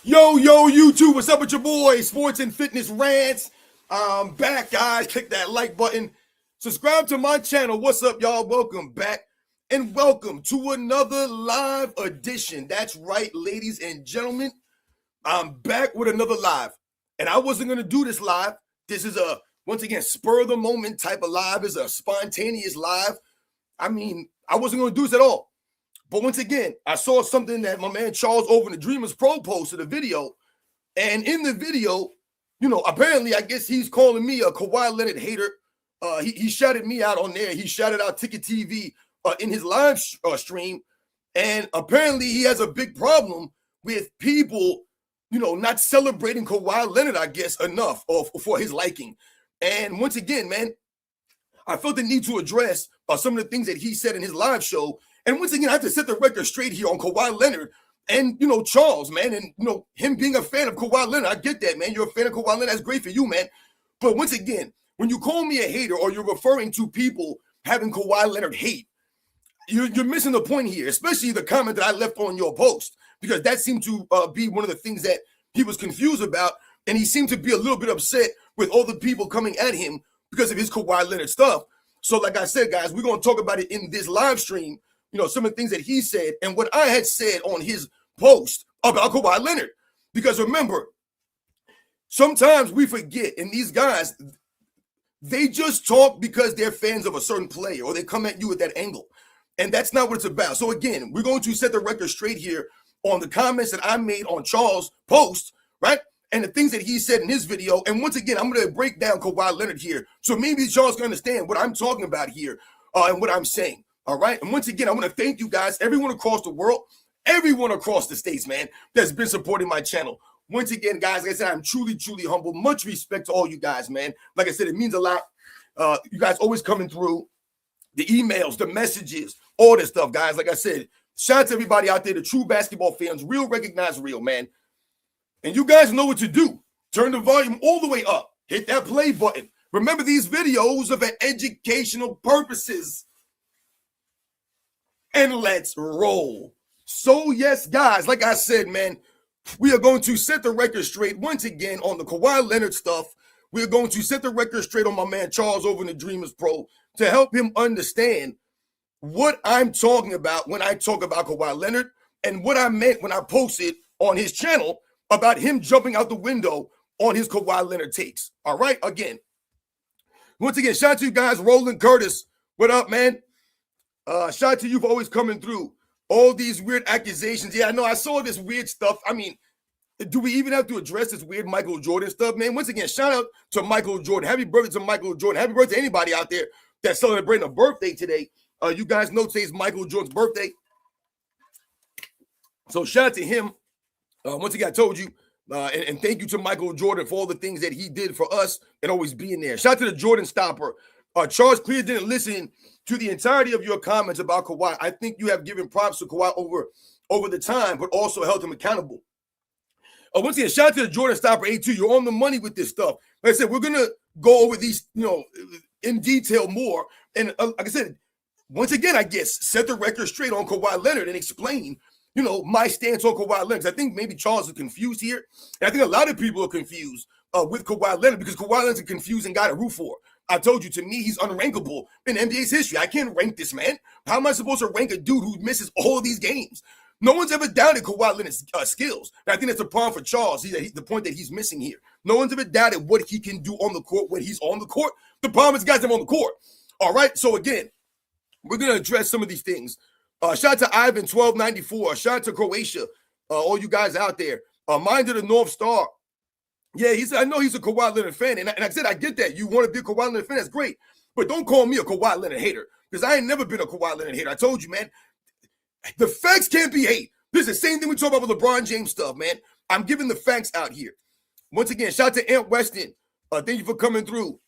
Yo, YouTube, what's up with your boy? Sports and Fitness Rants. I'm back, guys. Click that like button. Subscribe to my channel. What's up, y'all? Welcome back. And welcome to another live edition. That's right, ladies and gentlemen. I'm back with another live. And I wasn't going to do this live. This is a, once again, spur of the moment type of live. It's a spontaneous live. I mean, I wasn't going to do this at all. But once again, I saw something that my man Charles over in the Dreamers Pro posted a video. And in the video, you know, apparently, I guess he's calling me a Kawhi Leonard hater. He shouted me out on there. He shouted out Ticket TV in his live stream. And apparently he has a big problem with people, you know, not celebrating Kawhi Leonard, I guess, enough for his liking. And once again, man, I felt the need to address some of the things that he said in his live show. And once again, I have to set the record straight here on Kawhi Leonard and, you know, Charles, man, and, you know, him being a fan of Kawhi Leonard. I get that, man. You're a fan of Kawhi Leonard. That's great for you, man. But once again, when you call me a hater or you're referring to people having Kawhi Leonard hate, you're missing the point here, especially the comment that I left on your post, because that seemed to be one of the things that he was confused about. And he seemed to be a little bit upset with all the people coming at him because of his Kawhi Leonard stuff. So like I said, guys, we're going to talk about it in this live stream. You know, some of the things that he said and what I had said on his post about Kawhi Leonard. Because remember, sometimes we forget, and these guys, they just talk because they're fans of a certain player or they come at you with that angle. And that's not what it's about. So again, we're going to set the record straight here on the comments that I made on Charles' post, right? And the things that he said in his video. And once again, I'm going to break down Kawhi Leonard here. So maybe Charles can understand what I'm talking about here and what I'm saying. All right. And once again, I want to thank you guys, everyone across the world, everyone across the states, man, that's been supporting my channel. Once again, guys, like I said, I'm truly, truly humble. Much respect to all you guys, man. Like I said, it means a lot. You guys always coming through, the emails, the messages, all this stuff, guys. Like I said, shout out to everybody out there, the true basketball fans, real recognize real, man. And you guys know what to do. Turn the volume all the way up. Hit that play button. Remember, these videos are for educational purposes. And let's roll. So, yes, guys, like I said, man, we are going to set the record straight once again on the Kawhi Leonard stuff. We are going to set the record straight on my man Charles over in the Dreamers Pro to help him understand what I'm talking about when I talk about Kawhi Leonard and what I meant when I posted on his channel about him jumping out the window on his Kawhi Leonard takes. All right, again. Once again, shout out to you guys, Roland Curtis. What up, man? Shout out to you for always coming through. All these weird accusations. Yeah, I know. I saw this weird stuff. I mean, do we even have to address this weird Michael Jordan stuff, man? Once again, shout out to Michael Jordan. Happy birthday to Michael Jordan. Happy birthday to anybody out there that's celebrating a birthday today. You guys know today's Michael Jordan's birthday. So shout out to him. Once again, I told you, and thank you to Michael Jordan for all the things that he did for us and always being there. Shout out to the Jordan Stopper. Charles Clear didn't listen to the entirety of your comments about Kawhi. I think you have given props to Kawhi over the time, but also held him accountable. Once again, shout out to the Jordan Stopper A2. You're on the money with this stuff. Like I said, we're going to go over these, you know, in detail more. And like I said, once again, I guess, set the record straight on Kawhi Leonard and explain, you know, my stance on Kawhi Leonard. I think maybe Charles is confused here. And I think a lot of people are confused with Kawhi Leonard because Kawhi Leonard's a confusing guy to root for. I told you, to me, he's unrankable in NBA's history. I can't rank this man. How am I supposed to rank a dude who misses all of these games? No one's ever doubted Kawhi Leonard's skills. And I think that's a problem for Charles. The point that he's missing here. No one's ever doubted what he can do on the court when he's on the court. The problem is guys are on the court. All right, so again, we're going to address some of these things. Shout out to Ivan 1294. Shout out to Croatia. All you guys out there. Mind of the North Star. Yeah, I know he's a Kawhi Leonard fan. And I said, I get that. You want to be a Kawhi Leonard fan? That's great. But don't call me a Kawhi Leonard hater because I ain't never been a Kawhi Leonard hater. I told you, man. The facts can't be hate. This is the same thing we talk about with LeBron James stuff, man. I'm giving the facts out here. Once again, shout out to Ant Weston. Thank you for coming through.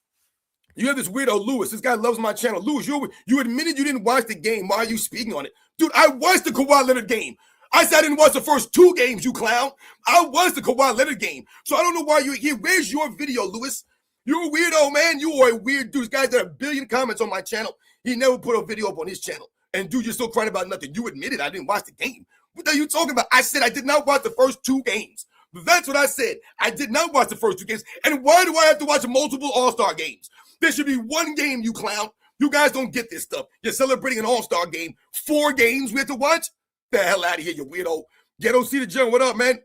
You have this weirdo, Lewis. This guy loves my channel. Lewis, you admitted you didn't watch the game. Why are you speaking on it? Dude, I watched the Kawhi Leonard game. I said I didn't watch the first 2 games, you clown. I watched the Kawhi Leonard game. So I don't know why you're here. Where's your video, Lewis? You're a weirdo, man. You are a weird dude. This guy's got 1 billion comments on my channel. He never put a video up on his channel. And dude, you're still crying about nothing. You admitted I didn't watch the game. What are you talking about? I said I did not watch the first 2 games. That's what I said. I did not watch the first 2 games. And why do I have to watch multiple All-Star games? There should be 1 game, you clown. You guys don't get this stuff. You're celebrating an All-Star game. 4 games we have to watch? The hell out of here, you weirdo. Ghetto C the General, what up, man?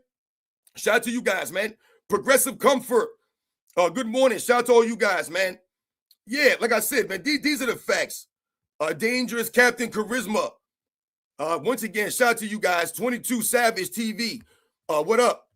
Shout out to you guys, man. Progressive Comfort. Good morning. Shout out to all you guys, man. Yeah, like I said, man, these are the facts. Dangerous Captain Charisma. Once again, shout out to you guys. 22 Savage TV. What up?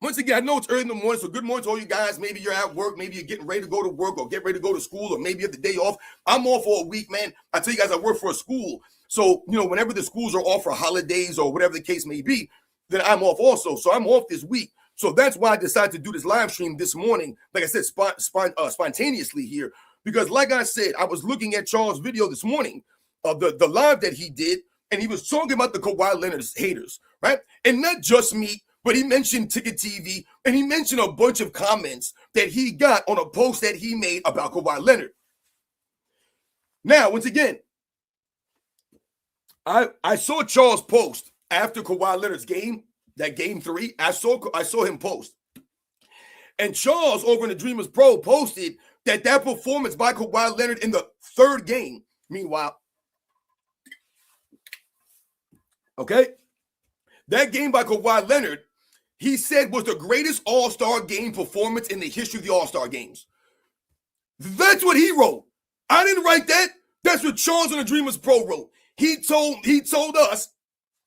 Once again, I know it's early in the morning, so good morning to all you guys. Maybe you're at work. Maybe you're getting ready to go to work or get ready to go to school, or maybe you have the day off. I'm off for a week, man. I tell you guys, I work for a school. So, whenever the schools are off for holidays or whatever the case may be, then I'm off also. So I'm off this week. So that's why I decided to do this live stream this morning. Like I said, spontaneously here. Because like I said, I was looking at Charles' video this morning of the live that he did, and he was talking about the Kawhi Leonard haters, right? And not just me, but he mentioned Ticket TV, and he mentioned a bunch of comments that he got on a post that he made about Kawhi Leonard. Now, once again, I saw Charles post after Kawhi Leonard's game, that game 3. I saw him post. And Charles over in the Dreamers Pro posted that performance by Kawhi Leonard in the 3rd game, meanwhile, okay, that game by Kawhi Leonard, he said was the greatest All-Star game performance in the history of the All-Star games. That's what he wrote. I didn't write that. That's what Charles on the Dreamers Pro wrote. He told us,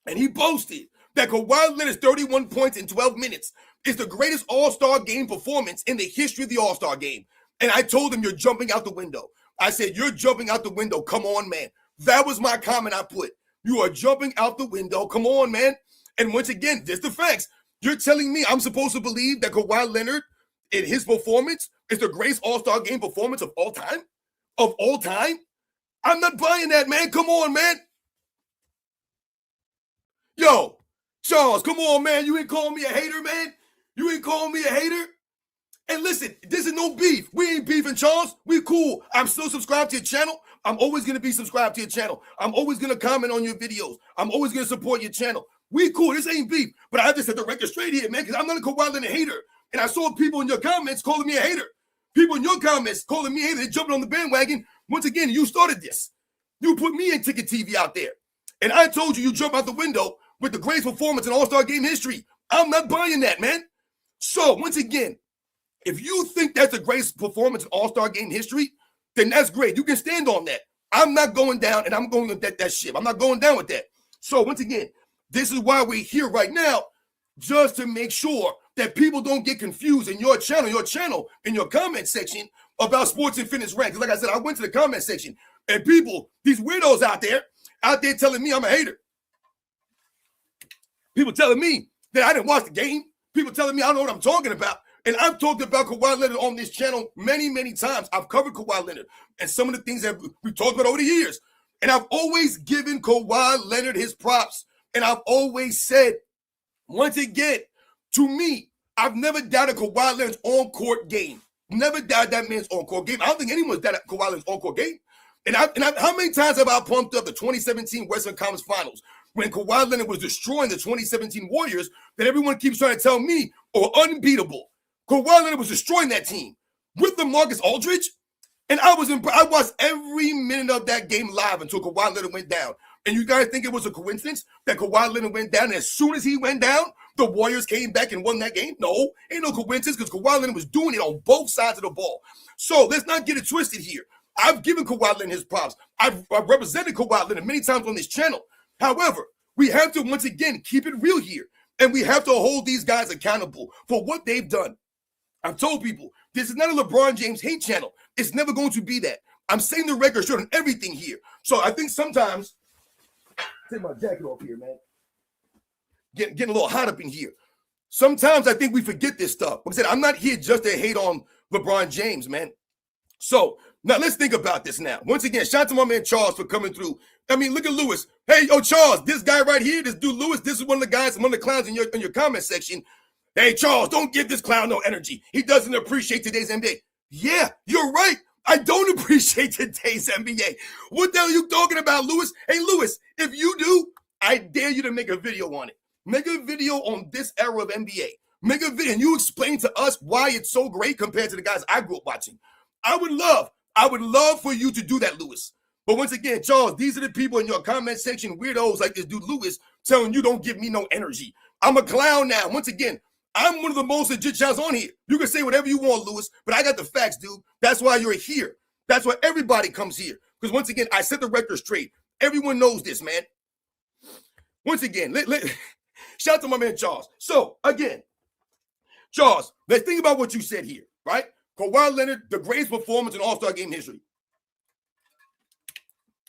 and he posted that Kawhi Leonard's 31 points in 12 minutes is the greatest All-Star game performance in the history of the All-Star game. And I told him, you're jumping out the window. I said, you're jumping out the window. Come on, man. That was my comment I put. You are jumping out the window. Come on, man. And once again, there's the facts. You're telling me I'm supposed to believe that Kawhi Leonard in his performance is the greatest All-Star game performance of all time? Of all time? I'm not buying that, man. Come on, man. Yo, Charles, come on, man. You ain't calling me a hater, man. You ain't calling me a hater. And listen, this is no beef. We ain't beefing, Charles. We cool. I'm still subscribed to your channel. I'm always going to be subscribed to your channel. I'm always going to comment on your videos. I'm always going to support your channel. We cool. This ain't beef. But I just had to record straight here, man, because I'm not a Kawhi Leonard hater. And I saw people in your comments calling me a hater. People in your comments calling me a hater. They're jumping on the bandwagon. Once again, you started this. You put me in Ticket TV out there. And I told you jump out the window with the greatest performance in All-Star game history. I'm not buying that, man. So, once again, if you think that's the greatest performance in All-Star game history, then that's great. You can stand on that. I'm not going down, and I'm going with that ship. I'm not going down with that. So, once again, this is why we're here right now, just to make sure that people don't get confused in your channel, in your comment section about sports and fitness rant. Because like I said, I went to the comment section, and people, these weirdos out there telling me I'm a hater. People telling me that I didn't watch the game. People telling me I don't know what I'm talking about. And I've talked about Kawhi Leonard on this channel many, many times. I've covered Kawhi Leonard and some of the things that we've talked about over the years. And I've always given Kawhi Leonard his props. And I've always said, once again, to me, I've never doubted Kawhi Leonard's on-court game. Never doubted that man's on-court game. I don't think anyone's doubted Kawhi Leonard's on-court game. And how many times have I pumped up the 2017 Western Conference Finals when Kawhi Leonard was destroying the 2017 Warriors that everyone keeps trying to tell me are unbeatable? Kawhi Leonard was destroying that team with LaMarcus Aldridge. And I watched every minute of that game live until Kawhi Leonard went down. And you guys think it was a coincidence that Kawhi Leonard went down, and as soon as he went down, the Warriors came back and won that game? No, ain't no coincidence, because Kawhi Leonard was doing it on both sides of the ball. So let's not get it twisted here. I've given Kawhi Leonard his props. I've represented Kawhi Leonard many times on this channel. However, we have to, once again, keep it real here. And we have to hold these guys accountable for what they've done. I've told people, this is not a LeBron James hate channel. It's never going to be that. I'm saying the record straight on everything here. So I think sometimes, take my jacket off here, man. Getting a little hot up in here. Sometimes I think we forget this stuff. Like I said, I'm not here just to hate on LeBron James, man. So now let's think about this now. Once again, shout out to my man Charles for coming through. I mean, look at Lewis. Hey, yo, Charles, this guy right here, this dude Lewis, this is one of the guys, one of the clowns in your comment section. Hey, Charles, don't give this clown no energy. He doesn't appreciate today's NBA. Yeah, you're right. I don't appreciate today's NBA. What the hell are you talking about, Lewis? Hey, Lewis, if you do, I dare you to make a video on it. Make a video on this era of NBA. make a video and you explain to us why it's so great compared to the guys I grew up watching. I would love for you to do that, Lewis. But once again, Charles, these are the people in your comment section, weirdos like this dude Lewis, telling you don't give me no energy. I'm a clown now. Once again, I'm one of the most legit channels on here. You can say whatever you want, Lewis, but I got the facts, dude. That's why you're here. That's why everybody comes here. Because once again, I set the record straight. Everyone knows this, man. Once again, shout out to my man Charles. So, again, Charles, let's think about what you said here, right? Kawhi Leonard, the greatest performance in All-Star game history.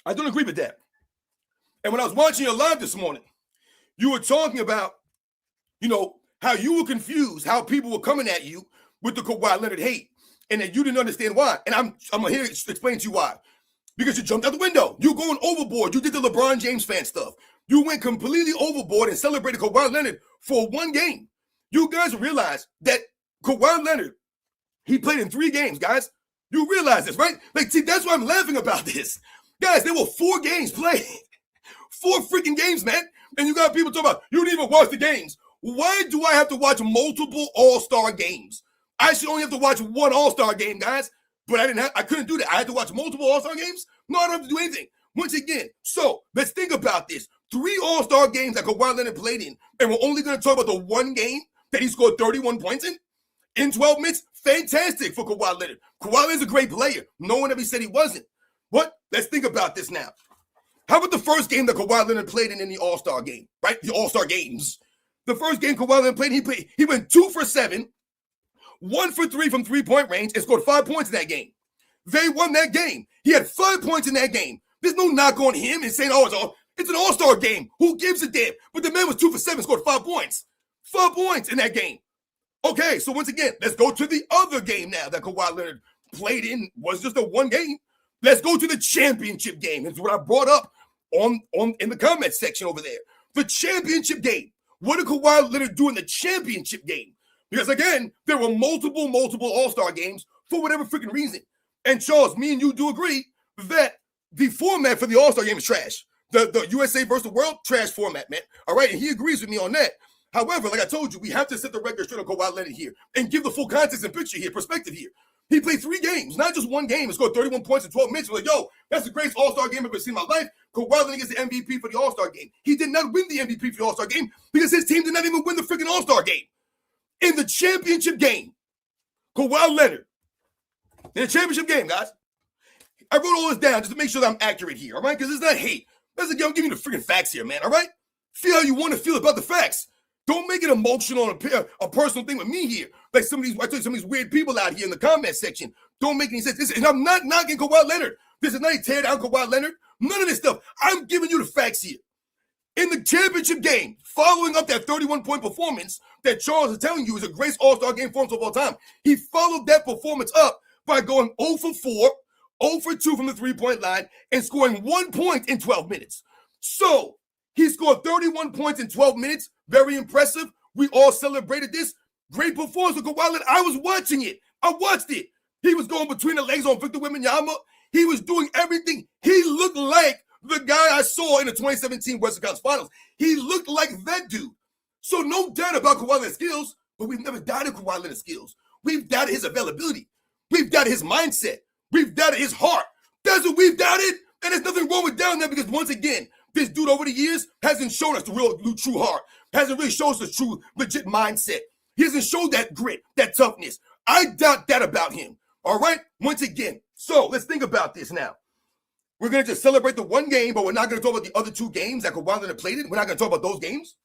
I don't agree with that. And when I was watching your live this morning, you were talking about, how you were confused, how people were coming at you with the Kawhi Leonard hate, and that you didn't understand why. And I'm here to explain to you why. Because you jumped out the window. You're going overboard. You did the LeBron James fan stuff. You went completely overboard and celebrated Kawhi Leonard for one game. You guys realize that Kawhi Leonard, he played in 3 games, guys. You realize this, right? See, that's why I'm laughing about this. Guys, there were 4 games played. 4 freaking games, man. And you got people talking about, you didn't even watch the games. Why do I have to watch multiple All-Star games? I should only have to watch one All-Star game, guys. But I couldn't do that. I had to watch multiple All-Star games? No, I don't have to do anything. Once again, so let's think about this. 3 All-Star games that Kawhi Leonard played in, and we're only going to talk about the one game that he scored 31 points in 12 minutes. Fantastic for Kawhi Leonard. Kawhi Leonard's a great player. No one ever said he wasn't. But let's think about this now. How about the first game that Kawhi Leonard played in the All-Star game, right? The All-Star games. The first game Kawhi Leonard played, he went 2 for 7, 1 for 3 from three-point range, and scored 5 points in that game. They won that game. He had 5 points in that game. There's no knock on him and saying, it's an All-Star game. Who gives a damn? But the man was 2 for 7, scored 5 points. 5 points in that game. Okay, so once again, let's go to the other game now that Kawhi Leonard played in. Was just a one game. Let's go to the championship game. It's what I brought up in the comment section over there. The championship game. What did Kawhi Leonard do in the championship game? Because again, there were multiple All-Star games for whatever freaking reason. And Charles, me and you do agree that the format for the All-Star game is trash. The USA versus the world, trash format, man. All right, and he agrees with me on that. However, like I told you, we have to set the record straight on Kawhi Leonard here and give the full context and picture here, perspective here. He played 3 games, not just one game, and scored 31 points in 12 minutes. We're like, that's the greatest All-Star game I've ever seen in my life. Kawhi Leonard gets the MVP for the All-Star game. He did not win the MVP for the All-Star game because his team did not even win the freaking All-Star game. In the championship game, Kawhi Leonard, in the championship game, guys, I wrote all this down just to make sure that I'm accurate here, all right? Because it's not hate. I'm giving you the freaking facts here, man, all right? Feel how you want to feel about the facts. Don't make it emotional and a personal thing with me here. Like some of these weird people out here in the comment section. Don't make any sense. And I'm not knocking Kawhi Leonard. This is not a tear down Kawhi Leonard. None of this stuff. I'm giving you the facts here. In the championship game, following up that 31-point performance that Charles is telling you is a great All-Star game performance of all time, he followed that performance up by going 0 for 4, 0 for 2 from the three-point line, and scoring 1 point in 12 minutes. So, he scored 31 points in 12 minutes. Very impressive. We all celebrated this. Great performance with Kawhi Leonard. I was watching it. I watched it. He was going between the legs on Victor Wembanyama. He was doing everything. He looked like the guy I saw in the 2017 Western Conference Finals. He looked like that dude. So no doubt about Kawhi Leonard's skills, but we've never doubted Kawhi Leonard's skills. We've doubted his availability. We've doubted his mindset. We've doubted his heart. That's what we've doubted. And there's nothing wrong with doubting that because once again, this dude over the years hasn't shown us the real true heart. Hasn't really shown us the true legit mindset. He hasn't showed that grit, that toughness. I doubt that about him. All right? Once again. So let's think about this now. We're going to just celebrate the one game, but we're not going to talk about the other 2 games that Kawhi Leonard played in. We're not going to talk about those games.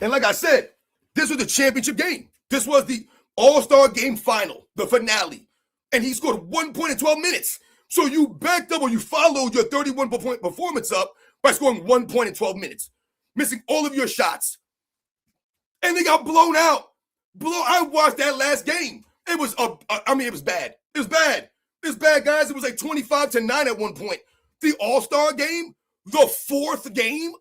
And like I said, this was the championship game. This was the All-Star game final, the finale. And he scored 1 point in 12 minutes. So you backed up or you followed your 31-point performance up by scoring 1 point in 12 minutes, missing all of your shots. And they got blown out. I watched that last game. It was, it was bad. It was bad. It was bad, guys. It was like 25-9 at one point. The All-Star game, the 4th game,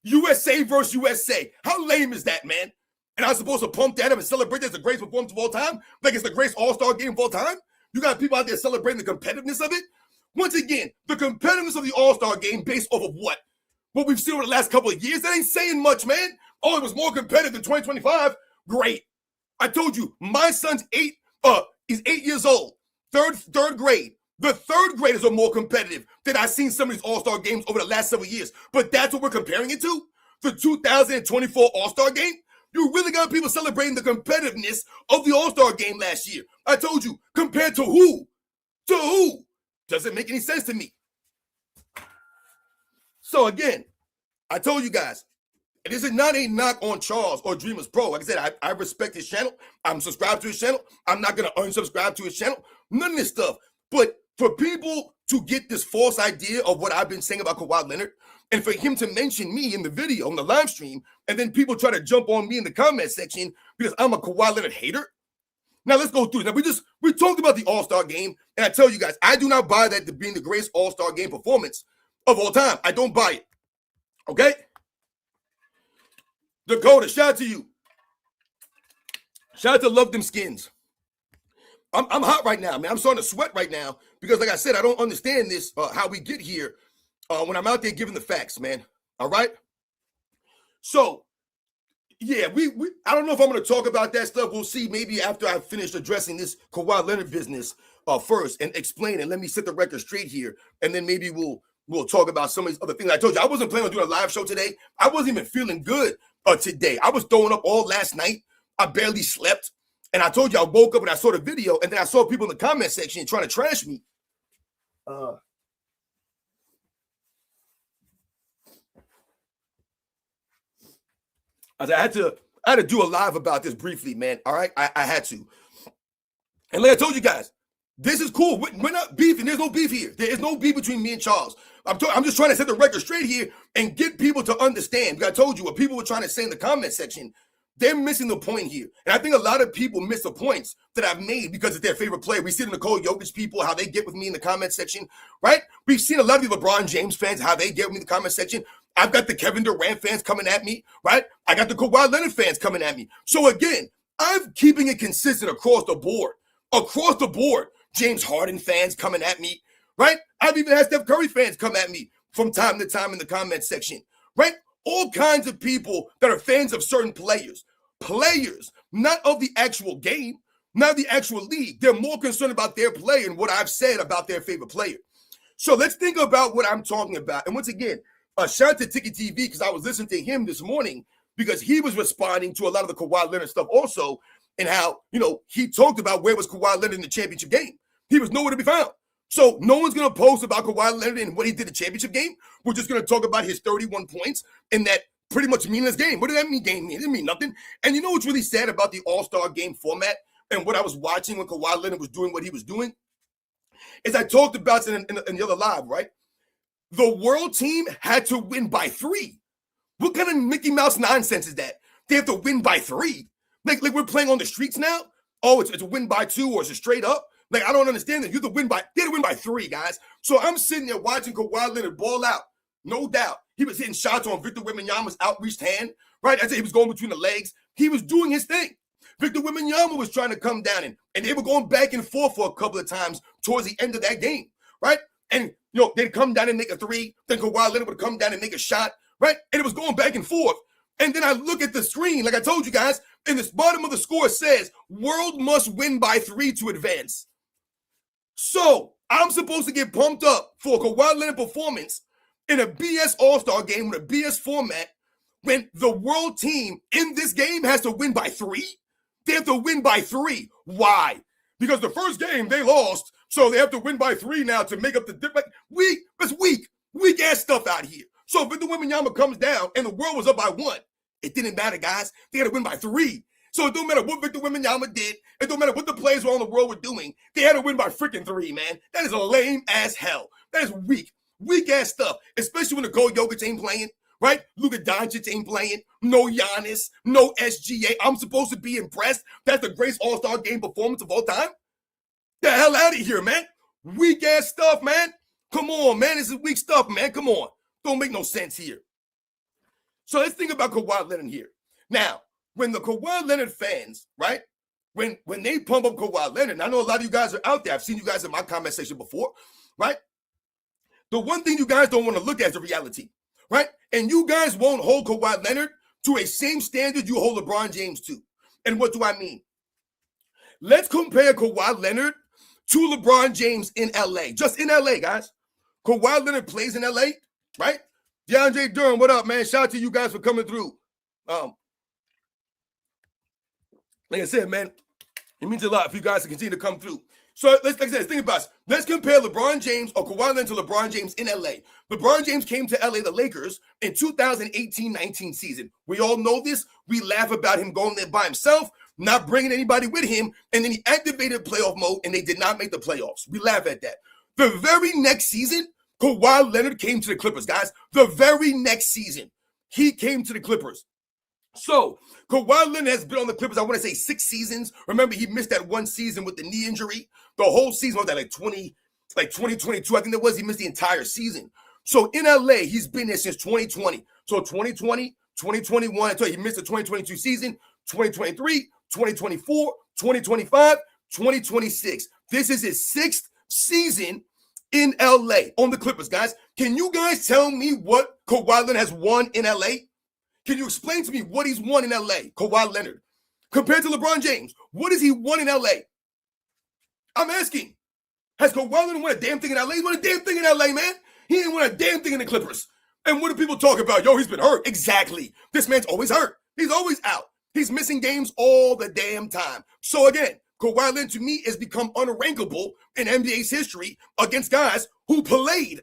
USA versus USA. How lame is that, man? And I'm supposed to pump that up and celebrate that as the greatest performance of all time? Like it's the greatest All-Star game of all time? You got people out there celebrating the competitiveness of it? Once again, the competitiveness of the All-Star game based off of what? what we've seen over the last couple of years, that ain't saying much, man. Oh, it was more competitive than 2025. Great. I told you, my son's he's 8 years old, third grade. The third graders are more competitive than I've seen some of these All-Star games over the last several years. But that's what we're comparing it to? The 2024 All-Star game? You really got people celebrating the competitiveness of the All-Star game last year. I told you, compared to who? To who? Doesn't make any sense to me. So again, I told you guys, this is not a knock on Charles or Dreamers Pro. Like I said, I respect his channel. I'm subscribed to his channel. I'm not going to unsubscribe to his channel. None of this stuff. But for people to get this false idea of what I've been saying about Kawhi Leonard, and for him to mention me in the video, on the live stream, and then people try to jump on me in the comment section because I'm a Kawhi Leonard hater. Now let's go through it. Now we talked about the All-Star game, and I tell you guys, I do not buy that to being the greatest All-Star game performance of all time. I don't buy it. Okay? Dakota, shout out to you. Shout out to Love Them Skins. I'm hot right now, man. I'm starting to sweat right now because, like I said, I don't understand this, how we get here when I'm out there giving the facts, man. All right? So, yeah, I don't know if I'm going to talk about that stuff. We'll see maybe after I finish addressing this Kawhi Leonard business first and explain it. Let me set the record straight here, and then maybe we'll talk about some of these other things. I told you I wasn't planning on doing a live show today. I wasn't even feeling good today. I was throwing up all last night. I barely slept. And I told you I woke up and I saw the video, and then I saw people in the comment section trying to trash me. I had to do a live about this briefly, man. All right, I had to. And like I told you guys, this is cool. We're not beefing. There's no beef here. There is no beef between me and Charles. I'm just trying to set the record straight here and get people to understand. Because I told you what people were trying to say in the comment section. They're missing the point here. And I think a lot of people miss the points that I've made because it's their favorite player. We see the Nicole Jokic people, how they get with me in the comment section, right? We've seen a lot of the LeBron James fans, how they get with me in the comment section. I've got the Kevin Durant fans coming at me, right? I got the Kawhi Leonard fans coming at me. So again, I'm keeping it consistent across the board. Across the board, James Harden fans coming at me, right? I've even had Steph Curry fans come at me from time to time in the comment section, right? All kinds of people that are fans of certain players, not of the actual game, not the actual league. They're more concerned about their play and what I've said about their favorite player. So let's think about what I'm talking about. And once again, shout out to Tiki TV because I was listening to him this morning because he was responding to a lot of the Kawhi Leonard stuff also and how, he talked about where was Kawhi Leonard in the championship game. He was nowhere to be found. So no one's going to post about Kawhi Leonard and what he did in the championship game. We're just going to talk about his 31 points in that pretty much meaningless game. What did that game mean? It didn't mean nothing. And you know what's really sad about the All-Star game format and what I was watching when Kawhi Leonard was doing what he was doing? Is I talked about it in the other live, right? The world team had to win by 3. What kind of Mickey Mouse nonsense is that? They have to win by 3. Like we're playing on the streets now? Oh, it's a win by 2 or it's a straight up? Like, I don't understand that. They had to win by 3, guys. So I'm sitting there watching Kawhi Leonard ball out. No doubt. He was hitting shots on Victor Wembanyama's outreached hand, right? I said he was going between the legs. He was doing his thing. Victor Wembanyama was trying to come down, and they were going back and forth for a couple of times towards the end of that game, right? And, they'd come down and make a 3. Then Kawhi Leonard would come down and make a shot, right? And it was going back and forth. And then I look at the screen, like I told you guys, and the bottom of the score says, world must win by 3 to advance. So I'm supposed to get pumped up for a Kawhi Leonard performance in a BS All-Star game with a BS format when the world team in this game has to win by 3? They have to win by 3. Why? Because the first game they lost, so they have to win by 3 now to make up the difference. It's weak ass stuff out here. So if Victor Wembanyama comes down and the world was up by 1, it didn't matter, guys. They had to win by 3. So it don't matter what Victor Wembanyama did. It don't matter what the players around the world were doing. They had to win by freaking 3, man. That is a lame as hell. That is weak. Weak ass stuff, especially when the Nicole Jokic ain't playing, right? Luka Doncic ain't playing. No Giannis, no SGA. I'm supposed to be impressed. That's the greatest All-Star game performance of all time. The hell out of here, man. Weak ass stuff, man. Come on, man. This is weak stuff, man. Come on. Don't make no sense here. So let's think about Kawhi Leonard here. Now, when the Kawhi Leonard fans, right, when they pump up Kawhi Leonard, and I know a lot of you guys are out there. I've seen you guys in my comment section before, right? The one thing you guys don't want to look at is the reality. right? And you guys won't hold Kawhi Leonard to a same standard you hold LeBron James to. And what do I mean? Let's compare Kawhi Leonard to LeBron James in LA. Just in LA, guys. Kawhi Leonard plays in LA, right? DeAndre Durham, what up, man? Shout out to you guys for coming through. Like I said, man, it means a lot for you guys to continue to come through. So let's, like I said, think about this. Let's compare LeBron James or Kawhi Leonard to LeBron James in LA. LeBron James came to LA, the Lakers, in 2018-19 season. We all know this. We laugh about him going there by himself, not bringing anybody with him, and then he activated playoff mode, and they did not make the playoffs. We laugh at that. The very next season, Kawhi Leonard came to the Clippers, guys. The very next season, he came to the Clippers. So, Kawhi Leonard has been on the Clippers, I want to say 6 seasons. Remember, he missed that one season with the knee injury. The whole season was that like 2022, I think that was. He missed the entire season. So, in LA, he's been there since 2020. So, 2020, 2021, until he missed the 2022 season, 2023, 2024, 2025, 2026. This is his 6th season in LA on the Clippers, guys. Can you guys tell me what Kawhi Leonard has won in LA? Can you explain to me what he's won in LA, Kawhi Leonard, compared to LeBron James? What has he won in LA? I'm asking. Has Kawhi Leonard won a damn thing in LA? He won a damn thing in LA, man. He didn't win a damn thing in the Clippers. And what do people talk about? Yo, he's been hurt. Exactly. This man's always hurt. He's always out. He's missing games all the damn time. So again, Kawhi Leonard to me has become unrankable in NBA's history against guys who played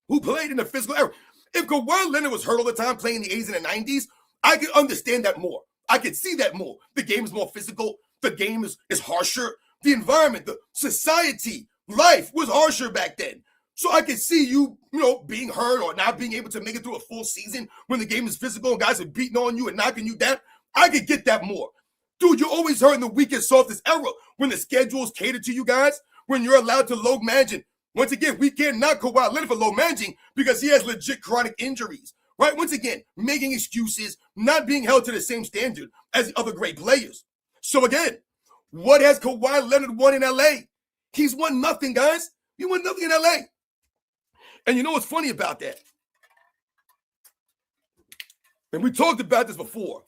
in the physical era. If Kawhi Leonard was hurt all the time playing in the 80s and the 90s, I could understand that more. I could see that more. The game is more physical. The game is harsher. The environment, the society, life was harsher back then. So I could see you being hurt or not being able to make it through a full season when the game is physical and guys are beating on you and knocking you down. I could get that more. Dude, you're always hurt in the weakest, softest era when the schedule's catered to you guys, when you're allowed to load manage. Once again, we can't knock Kawhi Leonard for low managing because he has legit chronic injuries, right? Once again, making excuses, not being held to the same standard as the other great players. So again, what has Kawhi Leonard won in LA? He's won nothing, guys. He won nothing in LA. And you know what's funny about that? And we talked about this before.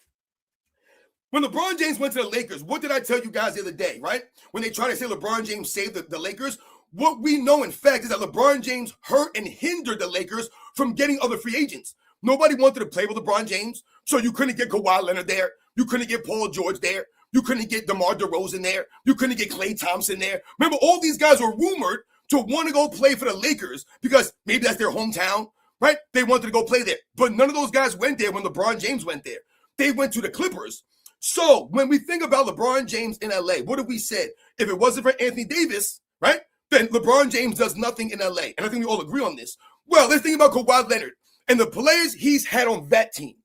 When LeBron James went to the Lakers, what did I tell you guys the other day, right? When they try to say LeBron James saved the Lakers, what we know, in fact, is that LeBron James hurt and hindered the Lakers from getting other free agents. Nobody wanted to play with LeBron James, so you couldn't get Kawhi Leonard there. You couldn't get Paul George there. You couldn't get DeMar DeRozan there. You couldn't get Klay Thompson there. Remember, all these guys were rumored to want to go play for the Lakers because maybe that's their hometown, right? They wanted to go play there. But none of those guys went there when LeBron James went there. They went to the Clippers. So when we think about LeBron James in LA, what have we said? If it wasn't for Anthony Davis, right, then LeBron James does nothing in LA. And I think we all agree on this. Well, let's think about Kawhi Leonard and the players he's had on that team.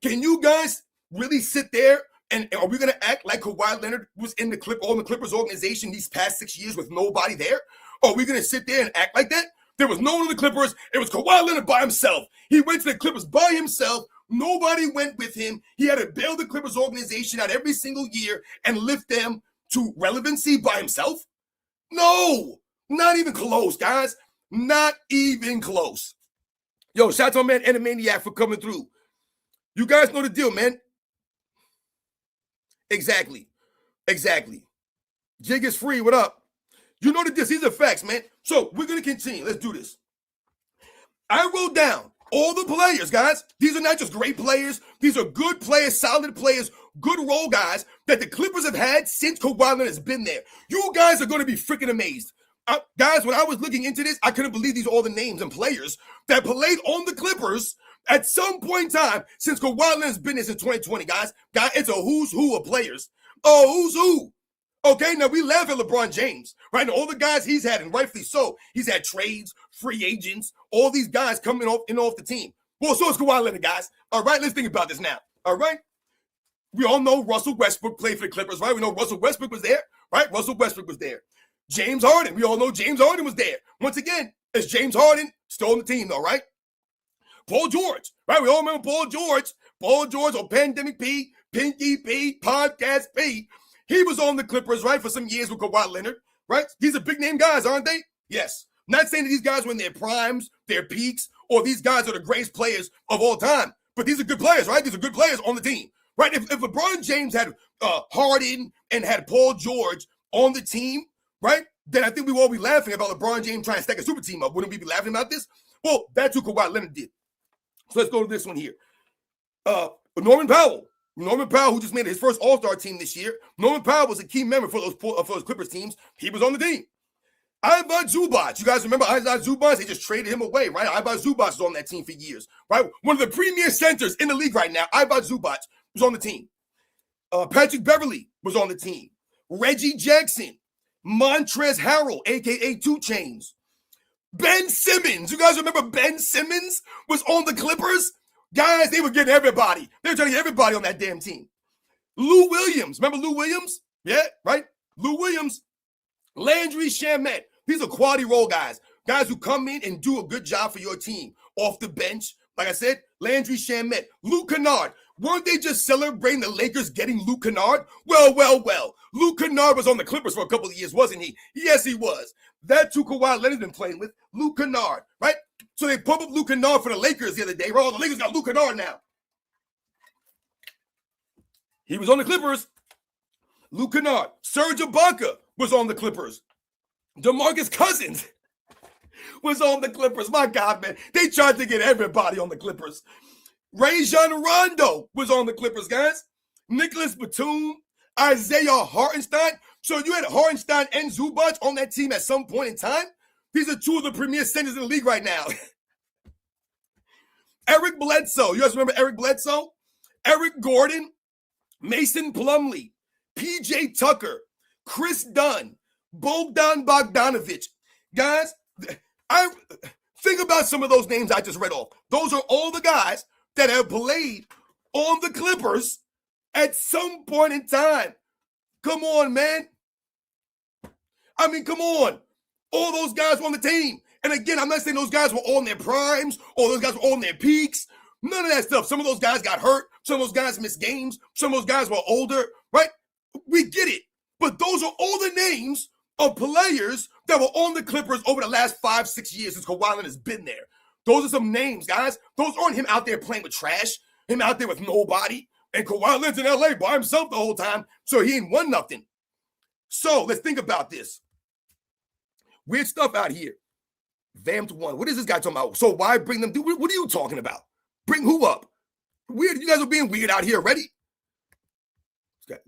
Can you guys really sit there and are we going to act like Kawhi Leonard was in the Clippers organization these past 6 years with nobody there? Or are we going to sit there and act like that? There was no one in the Clippers. It was Kawhi Leonard by himself. He went to the Clippers by himself. Nobody went with him. He had to bail the Clippers organization out every single year and lift them to relevancy by himself? No, not even close, guys. Not even close. Yo, shout out to my man Endomaniac for coming through. You guys know the deal, man. Exactly. Jig is free. What up? You know the deal. These are facts, man. So we're going to continue. Let's do this. I wrote down all the players, guys. These are not just great players. These are good players, solid players, good role guys that the Clippers have had since Kawhi Leonard has been there. You guys are going to be freaking amazed. Guys, when I was looking into this, I couldn't believe these are all the names and players that played on the Clippers at some point in time since Kawhi Leonard's been there since 2020, guys. It's a who's who of players. Oh, who's who? Okay, now we laugh at LeBron James, right? And all the guys he's had, and rightfully so. He's had trades, free agents, all these guys coming off the team. Well, so is Kawhi Leonard, guys. All right, let's think about this now. All right? We all know Russell Westbrook played for the Clippers, right? We know Russell Westbrook was there, right? Russell Westbrook was there. James Harden, we all know James Harden was there. Once again, is James Harden still on the team, though, right? Paul George, right? We all remember Paul George or Pandemic P, Pinky P, Podcast P. He was on the Clippers, right, for some years with Kawhi Leonard, right? These are big-name guys, aren't they? Yes. Not saying that these guys were in their primes, their peaks, or these guys are the greatest players of all time. But these are good players, right? These are good players on the team, right? If LeBron James had Harden and had Paul George on the team, right, then I think we would all be laughing about LeBron James trying to stack a super team up. Wouldn't we be laughing about this? Well, that's who Kawhi Leonard did. So let's go to this one here. Norman Powell, who just made his first All-Star team this year. Norman Powell was a key member for those Clippers teams. He was on the team. Ivan Zubac, you guys remember Ivan Zubac? They just traded him away, right? Ivan Zubac was on that team for years, right? One of the premier centers in the league right now, Ivan Zubac was on the team. Patrick Beverley was on the team. Reggie Jackson, Montrezl Harrell, a.k.a. 2 Chainz. Ben Simmons, you guys remember Ben Simmons was on the Clippers? Guys, they were getting everybody. They were trying to get everybody on that damn team. Lou Williams, remember Lou Williams? Yeah, right? Lou Williams. Landry Shamet. These are quality role guys who come in and do a good job for your team off the bench. Like I said, Landry Shamet, Luke Kennard. Weren't they just celebrating the Lakers getting Luke Kennard? Well. Luke Kennard was on the Clippers for a couple of years, wasn't he? Yes, he was. That's who Kawhi Leonard's been playing with, Luke Kennard, right? So they pumped up Luke Kennard for the Lakers the other day. Well, the Lakers got Luke Kennard now. He was on the Clippers. Luke Kennard. Serge Ibaka was on the Clippers. DeMarcus Cousins was on the Clippers. My God, man. They tried to get everybody on the Clippers. Rajon Rondo was on the Clippers, guys. Nicholas Batum, Isaiah Hartenstein. So you had Hartenstein and Zubac on that team at some point in time. These are two of the premier centers in the league right now. Eric Bledsoe. You guys remember Eric Bledsoe? Eric Gordon, Mason Plumlee, PJ Tucker, Chris Dunn, Bogdan Bogdanovic. Guys, I think about some of those names I just read off. Those are all the guys that have played on the Clippers at some point in time. Come on, man. I mean, come on. All those guys were on the team. And again, I'm not saying those guys were all in their primes or those guys were all in their peaks. None of that stuff. Some of those guys got hurt. Some of those guys missed games. Some of those guys were older, right? We get it. But those are all the names of players that were on the Clippers over the last 5-6 years since Kawhi Leonard has been there. Those are some names, guys. Those aren't him out there playing with trash, him out there with nobody. And Kawhi Leonard's in LA by himself the whole time, so he ain't won nothing. So let's think about this. Weird stuff out here. Vamped one. What is this guy talking about? So why bring them? What are you talking about? Bring who up? Weird. You guys are being weird out here already.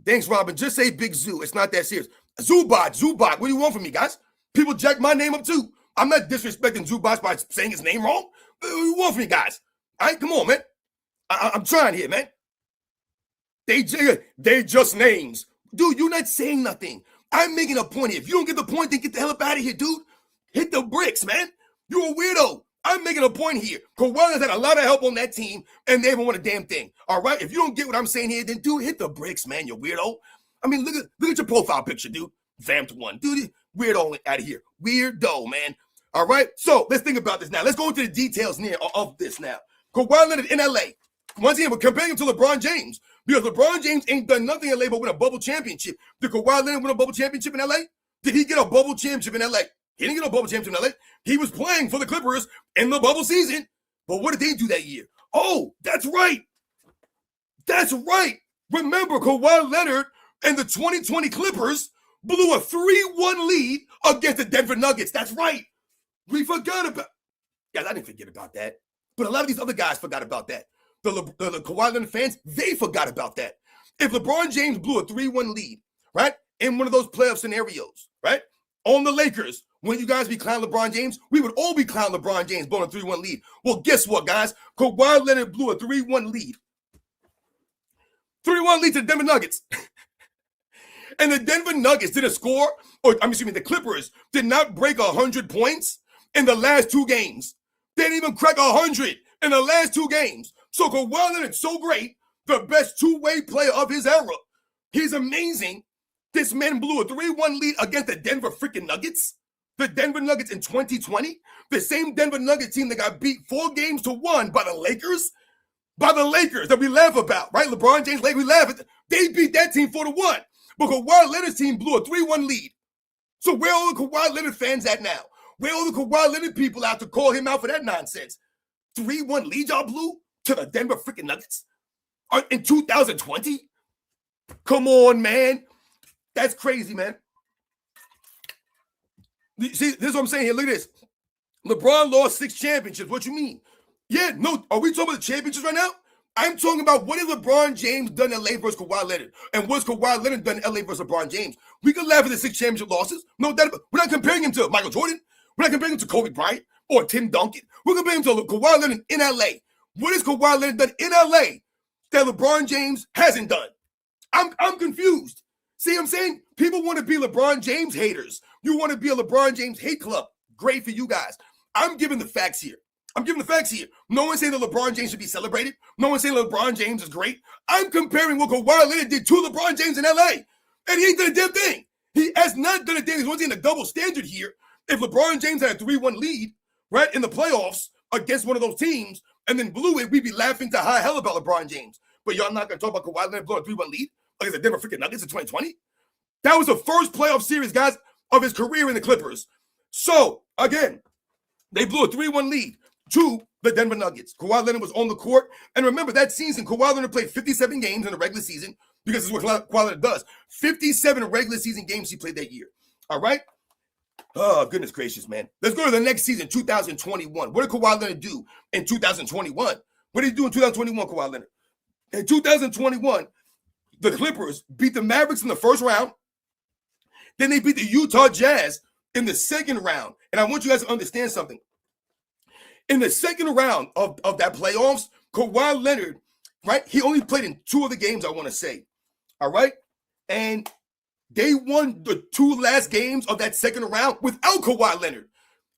Thanks, Robin. Just say Big Zoo. It's not that serious. Zubac. What do you want from me, guys? People jack my name up too. I'm not disrespecting Zubac by saying his name wrong. What do you want from me, guys? All right, come on, man. I'm trying here, man. They just names. Dude, you're not saying nothing. I'm making a point here. If you don't get the point, then get the hell up out of here, dude. Hit the bricks, man. You're a weirdo. I'm making a point here. Kawhi has had a lot of help on that team, and they haven't won a damn thing. All right? If you don't get what I'm saying here, then, dude, hit the bricks, man, you weirdo. I mean, look at your profile picture, dude. Vamped one. Dude, weirdo out of here. Weirdo, man. All right? So let's think about this now. Let's go into the details of this now. Kawhi Leonard in LA. Once again, we're comparing him to LeBron James because LeBron James ain't done nothing in LA but win a bubble championship. Did Kawhi Leonard win a bubble championship in LA? Did he get a bubble championship in LA? He didn't get a bubble championship in LA. He was playing for the Clippers in the bubble season. But what did they do that year? Oh, that's right. That's right. Remember, Kawhi Leonard and the 2020 Clippers blew a 3-1 lead against the Denver Nuggets. That's right. We forgot about. Guys, I didn't forget about that. But a lot of these other guys forgot about that. The Kawhi Leonard fans, they forgot about that. If LeBron James blew a 3-1 lead, right, in one of those playoff scenarios, right, on the Lakers, when you guys be clowning LeBron James, we would all be clowning LeBron James blowing a 3-1 lead. Well, guess what, guys? Kawhi Leonard blew a 3-1 lead. 3-1 lead to the Denver Nuggets. And the Denver Nuggets didn't score, the Clippers did not break 100 points in the last 2 games. They didn't even crack 100 in the last 2 games. So Kawhi Leonard's so great, the best two-way player of his era. He's amazing. This man blew a 3-1 lead against the Denver freaking Nuggets. The Denver Nuggets in 2020. The same Denver Nuggets team that got beat 4-1 by the Lakers. By the Lakers that we laugh about, right? LeBron James, we laugh at. They beat that team 4-1. But Kawhi Leonard's team blew a 3-1 lead. So where are all the Kawhi Leonard fans at now? Where all the Kawhi Leonard people out to call him out for that nonsense? 3-1 lead y'all blew to the Denver freaking Nuggets in 2020? Come on, man. That's crazy, man. See, this is what I'm saying here. Look at this. LeBron lost 6 championships. What you mean? Yeah, no. Are we talking about the championships right now? I'm talking about what has LeBron James done in LA versus Kawhi Leonard, and what's Kawhi Leonard done in LA versus LeBron James. We can laugh at the 6 championship losses. No doubt. We're not comparing him to Michael Jordan. We're not comparing him to Kobe Bryant or Tim Duncan. We're comparing him to Kawhi Leonard in LA. What has Kawhi Leonard done in LA that LeBron James hasn't done? I'm confused. See what I'm saying? People want to be LeBron James haters. You want to be a LeBron James hate club. Great for you guys. I'm giving the facts here. No one's saying that LeBron James should be celebrated. No one's saying LeBron James is great. I'm comparing what Kawhi Leonard did to LeBron James in LA. And he ain't done a damn thing. He has not done a damn thing. He's once in a double standard here. If LeBron James had a 3-1 lead, right, in the playoffs against one of those teams and then blew it, we'd be laughing to high hell about LeBron James. But y'all not going to talk about Kawhi Leonard blowing a 3-1 lead against the Denver freaking Nuggets in 2020? That was the first playoff series, guys, of his career in the Clippers. So, again, they blew a 3-1 lead to the Denver Nuggets. Kawhi Leonard was on the court. And remember, that season, Kawhi Leonard played 57 games in the regular season because this is what Kawhi Leonard does. 57 regular season games he played that year. All right? Oh, goodness gracious, man. Let's go to the next season, 2021. What did Kawhi Leonard do in 2021? What did he do in 2021, Kawhi Leonard? In 2021, the Clippers beat the Mavericks in the first round. Then they beat the Utah Jazz in the second round. And I want you guys to understand something. In the second round of that playoffs, Kawhi Leonard, right, he only played in 2 of the games, I want to say. All right? And they won the 2 last games of that second round without Kawhi Leonard,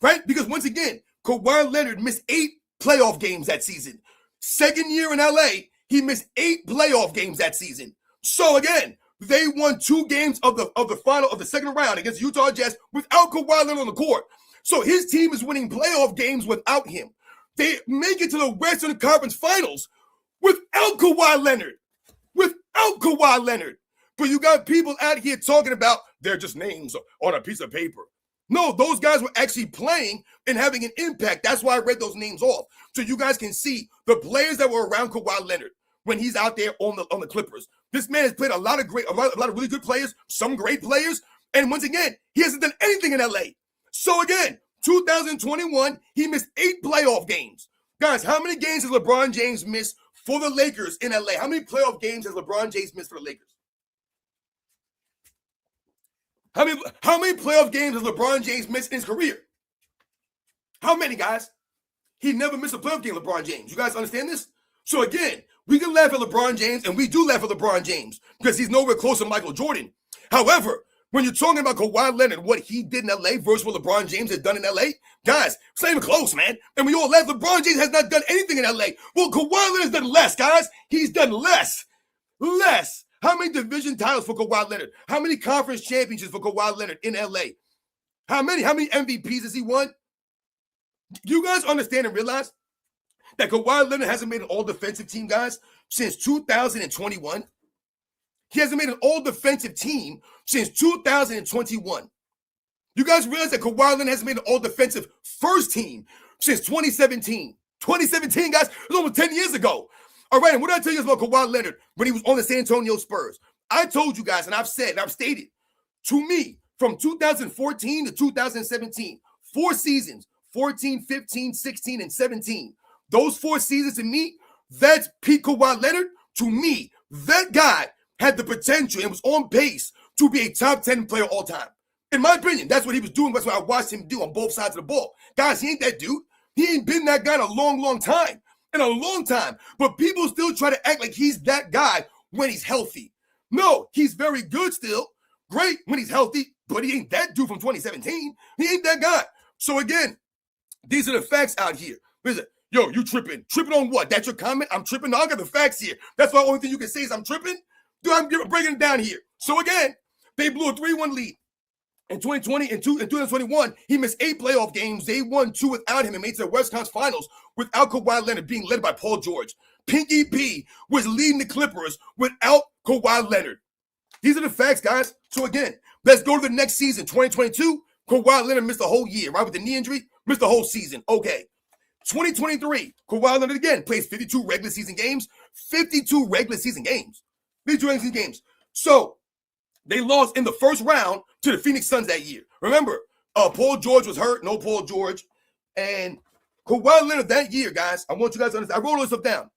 right? Because once again, Kawhi Leonard missed 8 playoff games that season. Second year in LA, he missed 8 playoff games that season. So again, they won 2 games of the final of the second round against Utah Jazz without Kawhi Leonard on the court. So his team is winning playoff games without him. They make it to the Western Conference Finals without Kawhi Leonard. Without Kawhi Leonard. But you got people out here talking about they're just names on a piece of paper. No, those guys were actually playing and having an impact. That's why I read those names off. So you guys can see the players that were around Kawhi Leonard when he's out there on the Clippers. This man has played a lot of really good players, some great players. And once again, he hasn't done anything in LA. So again, 2021, he missed 8 playoff games. Guys, how many games has LeBron James missed for the Lakers in LA? How many playoff games has LeBron James missed for the Lakers? How many playoff games has LeBron James missed in his career? How many, guys? He never missed a playoff game, LeBron James. You guys understand this? So again, we can laugh at LeBron James, and we do laugh at LeBron James because he's nowhere close to Michael Jordan. However, when you're talking about Kawhi Leonard, what he did in LA versus what LeBron James has done in LA, guys, it's not even close, man. And we all laugh. LeBron James has not done anything in LA. Well, Kawhi Leonard's done less, guys. He's done less. Less. How many division titles for Kawhi Leonard? How many conference championships for Kawhi Leonard in LA? How many MVPs has he won? You guys understand and realize that Kawhi Leonard hasn't made an all-defensive team, guys, since 2021? He hasn't made an all-defensive team since 2021. You guys realize that Kawhi Leonard hasn't made an all-defensive first team since 2017. 2017, guys, it was almost 10 years ago. All right, and what did I tell you guys about Kawhi Leonard when he was on the San Antonio Spurs? I told you guys, and I've said, and I've stated, to me, from 2014 to 2017, 4 seasons, 14, 15, 16, and 17. Those 4 seasons to me, that's peak Kawhi Leonard. To me, that guy had the potential and was on pace to be a top 10 player all time. In my opinion, that's what he was doing. That's what I watched him do on both sides of the ball. Guys, he ain't that dude. He ain't been that guy in a long, long time. In a long time. But people still try to act like he's that guy when he's healthy. No, he's very good still. Great when he's healthy, but he ain't that dude from 2017. He ain't that guy. So again, these are the facts out here. Listen, yo, you tripping. Tripping on what? That's your comment? I'm tripping? No, I got the facts here. That's the only thing you can say is I'm tripping. Dude, I'm breaking it down here. So again, they blew a 3-1 lead. In 2020 and 2021, he missed 8 playoff games. They won 2 without him and made it to the West Conference Finals without Kawhi Leonard being led by Paul George. Pinky P was leading the Clippers without Kawhi Leonard. These are the facts, guys. So again, let's go to the next season, 2022. Kawhi Leonard missed the whole year, right? With the knee injury, missed the whole season. Okay. 2023, Kawhi Leonard again plays 52 regular season games. 52 regular season games. 52 regular season games. So they lost in the first round to the Phoenix Suns that year. Remember, Paul George was hurt. No Paul George. And Kawhi Leonard that year, guys, I want you guys to understand. I wrote all this stuff down.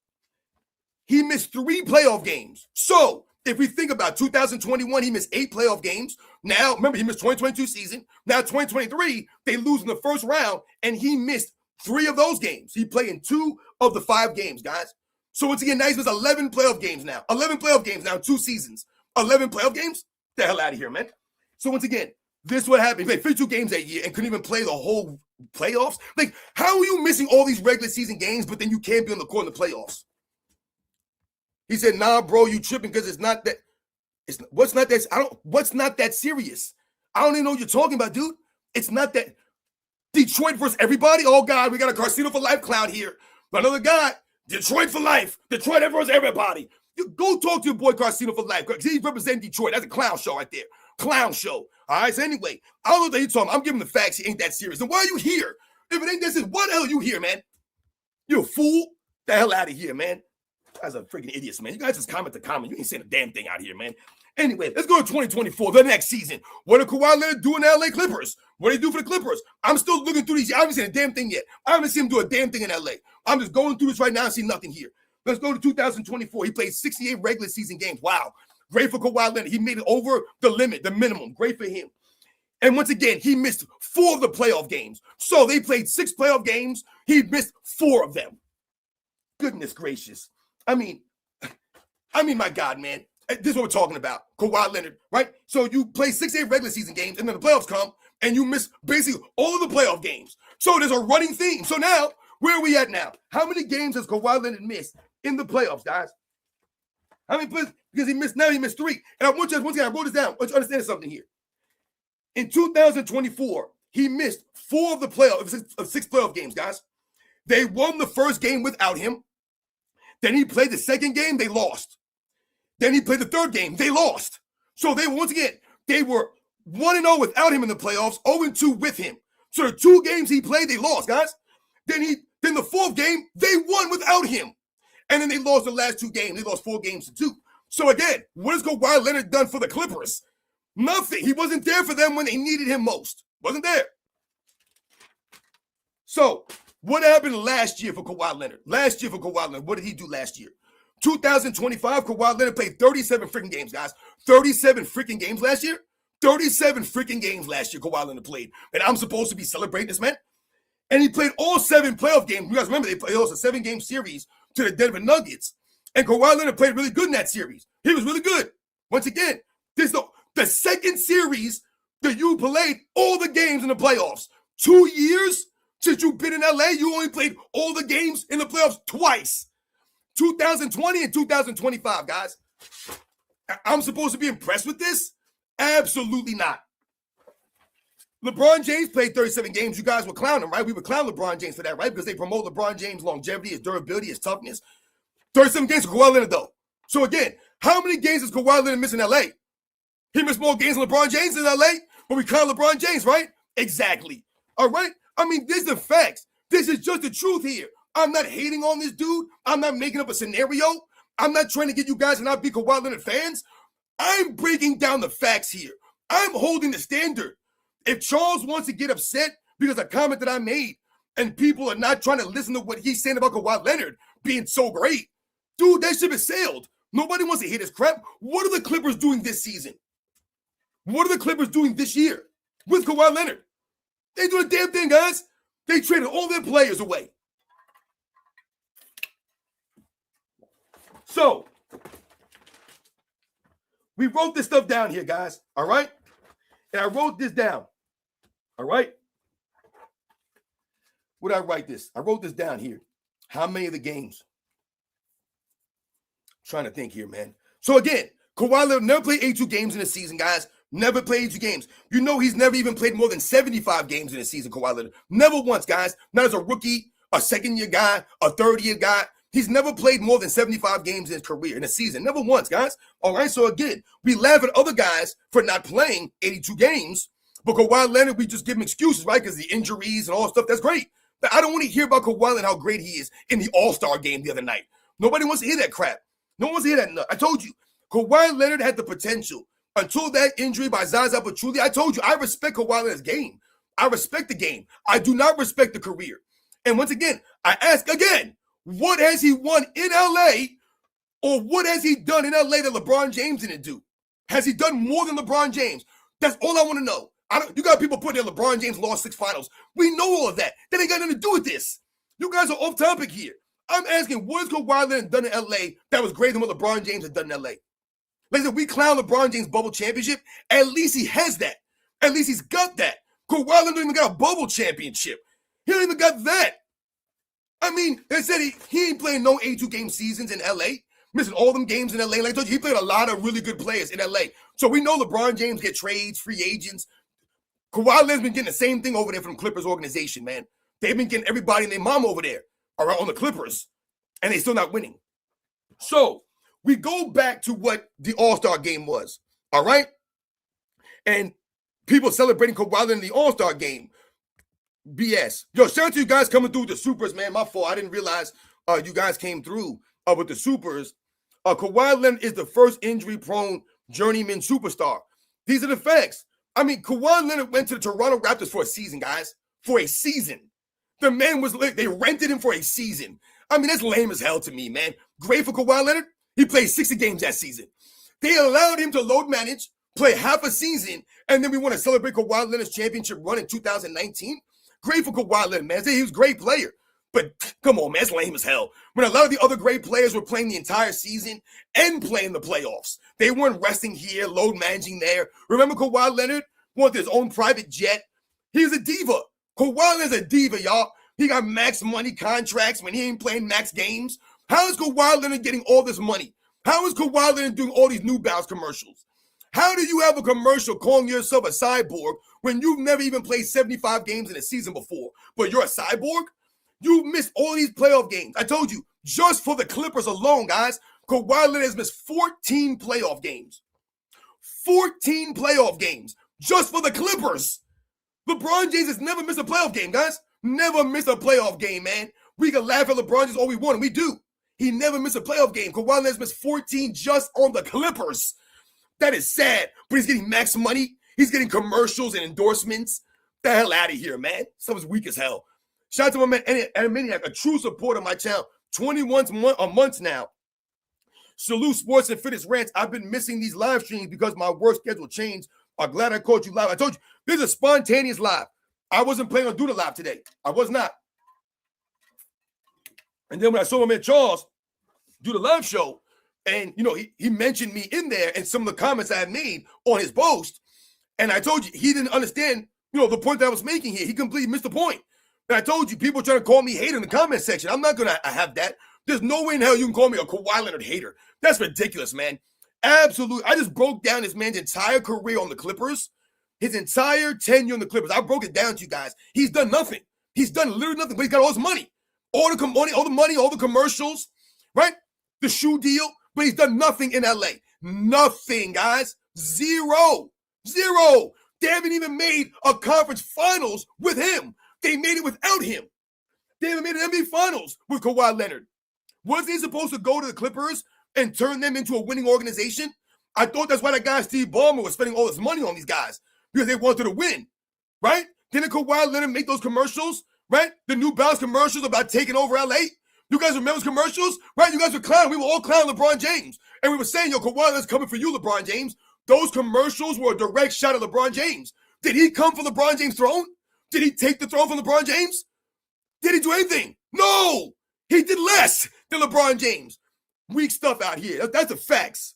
He missed 3 playoff games. So if we think about 2021, he missed 8 playoff games. Now, remember, he missed 2022 season. Now, 2023, they lose in the first round, and he missed 3 of those games. He played in 2 of the 5 games, guys. So once again, now he's missed 11 playoff games now. 11 playoff games now, 2 seasons. 11 playoff games? Get the hell out of here, man. So once again, this is what happened. He played 52 games that year and couldn't even play the whole playoffs. Like, how are you missing all these regular season games, but then you can't be on the court in the playoffs? He said, nah, bro, you tripping because it's not that. What's not that serious? I don't even know what you're talking about, dude. It's not that. Detroit versus everybody. Oh, God, we got a Casino for Life clown here. Another guy, Detroit for life. Detroit versus everybody. You go talk to your boy Casino for Life because he represents Detroit. That's a clown show right there. Clown show. All right, so anyway, I don't know what you're talking about. I'm giving the facts. He ain't that serious. Then why are you here? If it ain't this, what the hell are you here, man? You a fool? Get the hell out of here, man. You guys are freaking idiots, man. You guys just comment to comment. You ain't saying a damn thing out here, man. Anyway, let's go to 2024, the next season. What did Kawhi Leonard do in the LA Clippers? What did he do for the Clippers? I'm still looking through these. I haven't seen a damn thing yet. I haven't seen him do a damn thing in LA. I'm just going through this right now and see nothing here. Let's go to 2024. He played 68 regular season games. Wow. Great for Kawhi Leonard. He made it over the limit, the minimum. Great for him. And once again, he missed 4 of the playoff games. So they played 6 playoff games. He missed 4 of them. Goodness gracious. I mean, my God, man. This is what we're talking about. Kawhi Leonard, right? So you play 68 regular season games, and then the playoffs come, and you miss basically all of the playoff games. So there's a running theme. So now, where are we at now? How many games has Kawhi Leonard missed in the playoffs, guys? How many plays? Because he missed 3. And I want you, once again, I wrote this down. I want you to understand something here. In 2024, he missed 4 of the playoffs, of 6 playoff games, guys. They won the first game without him. Then he played the second game, they lost. Then he played the third game, they lost. So they, once again, they were 1-0 without him in the playoffs, 0-2 with him. So the 2 games he played, they lost, guys. Then the 4th game, they won without him. And then they lost the last 2 games. They lost 4 games to 2. So again, what has Kawhi Leonard done for the Clippers? Nothing. He wasn't there for them when they needed him most. Wasn't there. So what happened last year for Kawhi Leonard? What did he do last year? 2025, Kawhi Leonard played 37 freaking games, guys. 37 freaking games last year? 37 freaking games last year Kawhi Leonard played. And I'm supposed to be celebrating this, man? And he played all 7 playoff games. You guys remember, they lost a 7-game series to the Denver Nuggets. And Kawhi Leonard played really good in that series. He was really good. Once again, this is the second series that you played all the games in the playoffs. 2 years since you've been in LA, you only played all the games in the playoffs twice. 2020 and 2025, guys. I'm supposed to be impressed with this? Absolutely not. LeBron James played 37 games. You guys were clowning him, right? We would clown LeBron James for that, right? Because they promote LeBron James' longevity, his durability, his toughness. 37 games for Kawhi Leonard, though. So again, how many games does Kawhi Leonard miss in LA? He missed more games than LeBron James in LA, but we clown LeBron James, right? Exactly. All right? I mean, these are facts. This is just the truth here. I'm not hating on this dude. I'm not making up a scenario. I'm not trying to get you guys to not be Kawhi Leonard fans. I'm breaking down the facts here. I'm holding the standard. If Charles wants to get upset because of a comment that I made and people are not trying to listen to what he's saying about Kawhi Leonard being so great, dude, that ship has sailed. Nobody wants to hear this crap. What are the Clippers doing this season? What are the Clippers doing this year with Kawhi Leonard? They do a damn thing, guys. They traded all their players away. So, we wrote this stuff down here, guys. All right? And I wrote this down. All right? Where did I write this? I wrote this down here. How many of the games? I'm trying to think here, man. So again, Kawhi Leonard never played 82 games in a season, guys. Never played 82 games. You know he's never even played more than 75 games in a season, Kawhi Leonard. Never once, guys. Not as a rookie, a second-year guy, a third-year guy. He's never played more than 75 games in his career, in a season. Never once, guys. All right, so again, we laugh at other guys for not playing 82 games. But Kawhi Leonard, we just give him excuses, right? Because the injuries and all that stuff, that's great. But I don't want to hear about Kawhi Leonard, how great he is in the All-Star game the other night. Nobody wants to hear that crap. No one wants to hear that. I told you, Kawhi Leonard had the potential. Until that injury by Zaza Pachulia, I told you, I respect Kawhi Leonard's game. I respect the game. I do not respect the career. And once again, I ask again, what has he won in LA, or what has he done in LA that LeBron James didn't do? Has he done more than LeBron James? That's all I want to know. You got people putting in LeBron James lost 6 finals. We know all of that. That ain't got nothing to do with this. You guys are off topic here. I'm asking, what has Kawhi Leonard done in LA that was greater than what LeBron James had done in LA? Like I said, we clown LeBron James' bubble championship. At least he has that. At least he's got that. Kawhi Leonard don't even got a bubble championship. He don't even got that. I mean, they said he ain't playing no 82-game seasons in LA. Missing all them games in LA. Like I told you, he played a lot of really good players in LA. So we know LeBron James get trades, free agents. Kawhi Leonard's been getting the same thing over there from the Clippers organization, man. They've been getting everybody and their mom over there, all right, on the Clippers, and they're still not winning. So we go back to what the All-Star game was, all right? And people celebrating Kawhi Leonard in the All-Star game. BS. Yo, shout out to you guys coming through with the Supers, man. My fault. I didn't realize you guys came through with the Supers. Kawhi Leonard is the first injury-prone journeyman superstar. These are the facts. I mean, Kawhi Leonard went to the Toronto Raptors for a season, guys. For a season. The man was, they rented him for a season. I mean, that's lame as hell to me, man. Great for Kawhi Leonard. He played 60 games that season. They allowed him to load manage, play half a season, and then we want to celebrate Kawhi Leonard's championship run in 2019. Great for Kawhi Leonard, man. He was a great player. But come on, man, it's lame as hell. When a lot of the other great players were playing the entire season and playing the playoffs, they weren't resting here, load managing there. Remember Kawhi Leonard wanted his own private jet? He's a diva. Kawhi Leonard's a diva, y'all. He got max money contracts when he ain't playing max games. How is Kawhi Leonard getting all this money? How is Kawhi Leonard doing all these New Balance commercials? How do you have a commercial calling yourself a cyborg when you've never even played 75 games in a season before? But you're a cyborg? You missed all these playoff games. I told you, just for the Clippers alone, guys, Kawhi Leonard has missed 14 playoff games. 14 playoff games just for the Clippers. LeBron James has never missed a playoff game, guys. Never missed a playoff game, man. We can laugh at LeBron James all we want, and we do. He never missed a playoff game. Kawhi Leonard's missed 14 just on the Clippers. That is sad, but he's getting max money. He's getting commercials and endorsements. The hell out of here, man. Stuff is weak as hell. Shout out to my man, Animaniac, a true supporter of my channel. 21 months now. Salute Sports and Fitness Rants. I've been missing these live streams because my work schedule changed. I'm glad I caught you live. I told you, this is a spontaneous live. I wasn't planning on doing a live today. I was not. And then when I saw my man Charles do the live show, and, you know, he mentioned me in there and some of the comments I had made on his post, and I told you, he didn't understand, you know, the point that I was making here. He completely missed the point. And I told you, people trying to call me hater in the comment section. I'm not going to have that. There's no way in hell you can call me a Kawhi Leonard hater. That's ridiculous, man. Absolutely. I just broke down this man's entire career on the Clippers, his entire tenure on the Clippers. I broke it down to you guys. He's done nothing. He's done literally nothing, but he's got all his money. All the money, all the commercials, right? The shoe deal, but he's done nothing in LA. Nothing, guys. Zero. They haven't even made a conference finals with him. They made it without him. They haven't made an NBA finals with Kawhi Leonard. Wasn't he supposed to go to the Clippers and turn them into a winning organization? I thought that's why that guy Steve Ballmer was spending all his money on these guys, because they wanted to win, right? Didn't Kawhi Leonard make those commercials, right? The New Balance commercials about taking over LA. You guys remember those commercials, right? You guys were clowning. We were all clowning LeBron James. And we were saying, yo, Kawhi Leonard's coming for you, LeBron James. Those commercials were a direct shot at LeBron James. Did he come for LeBron James' throne? Did he take the throne from LeBron James? Did he do anything? No. He did less than LeBron James. Weak stuff out here. That's the facts.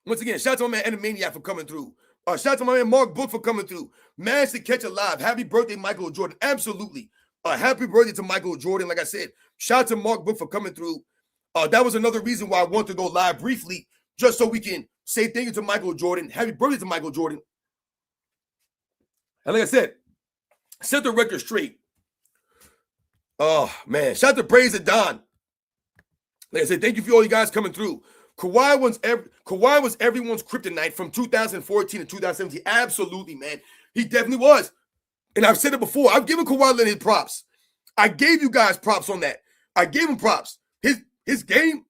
Once again, shout out to my man Animaniac for coming through. Shout out to my man Mark Book for coming through. Managed to catch a live. Happy birthday, Michael Jordan. Absolutely. Happy birthday to Michael Jordan. Like I said, shout out to Mark Book for coming through. That was another reason why I wanted to go live briefly, just so we can say thank you to Michael Jordan. Happy birthday to Michael Jordan. And like I said, set the record straight. Oh, man. Shout out to Praise and Don. Like I said, thank you for all you guys coming through. Kawhi was everyone's kryptonite from 2014 to 2017. Absolutely, man. He definitely was. And I've said it before. I've given Kawhi Leonard his props. I gave you guys props on that. I gave him props. His game,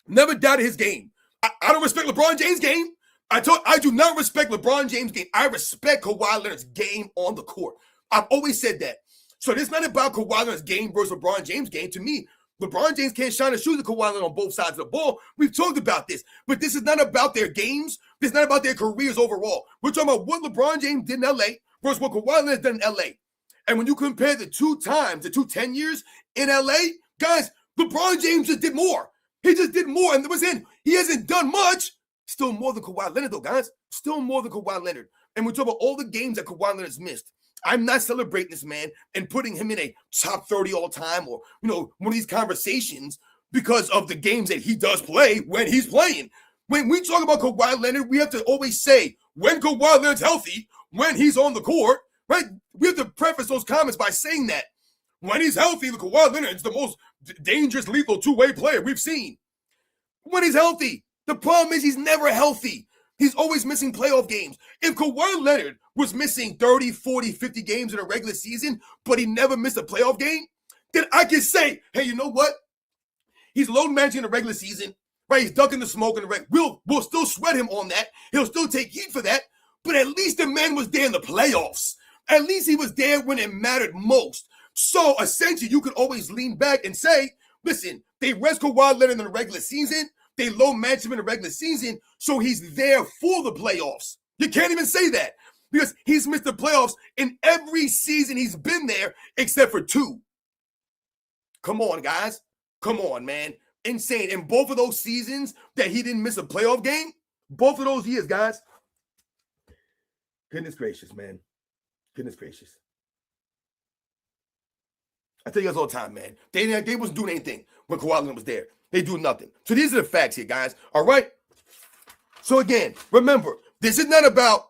never doubted his game. I don't respect LeBron James' game. I do not respect LeBron James' game. I respect Kawhi Leonard's game on the court. I've always said that. So it's not about Kawhi Leonard's game versus LeBron James' game. To me, LeBron James can't shine his shoes at Kawhi Leonard on both sides of the ball. We've talked about this. But this is not about their games. This is not about their careers overall. We're talking about what LeBron James did in L.A. versus what Kawhi Leonard done in L.A. And when you compare the two 10 years in L.A., guys, LeBron James just did more. He just did more. And he hasn't done much. Still more than Kawhi Leonard, though, guys. Still more than Kawhi Leonard. And we're talking about all the games that Kawhi Leonard's missed. I'm not celebrating this man and putting him in a top 30 all time or, one of these conversations because of the games that he does play when he's playing. When we talk about Kawhi Leonard, we have to always say when Kawhi Leonard's healthy, when he's on the court, right? We have to preface those comments by saying that when he's healthy, the Kawhi Leonard's the most dangerous, lethal two-way player we've seen. When he's healthy, the problem is he's never healthy. He's always missing playoff games. If Kawhi Leonard was missing 30, 40, 50 games in a regular season, but he never missed a playoff game, then I can say, hey, you know what? He's load managing in the regular season, right? He's ducking the smoke in the regular. We'll still sweat him on that. He'll still take heat for that. But at least the man was there in the playoffs. At least he was there when it mattered most. So essentially, you could always lean back and say, listen, they rest Kawhi Leonard in the regular season. They low manage him in the regular season, so he's there for the playoffs. You can't even say that because he's missed the playoffs in every season he's been there except for 2. Come on, guys. Come on, man. Insane. In both of those seasons that he didn't miss a playoff game, both of those years, guys. Goodness gracious, man. Goodness gracious. I tell you guys all the time, man. They wasn't doing anything when Kawhi Leonard was there. They do nothing. So these are the facts here, guys. All right? So again, remember, this is not about,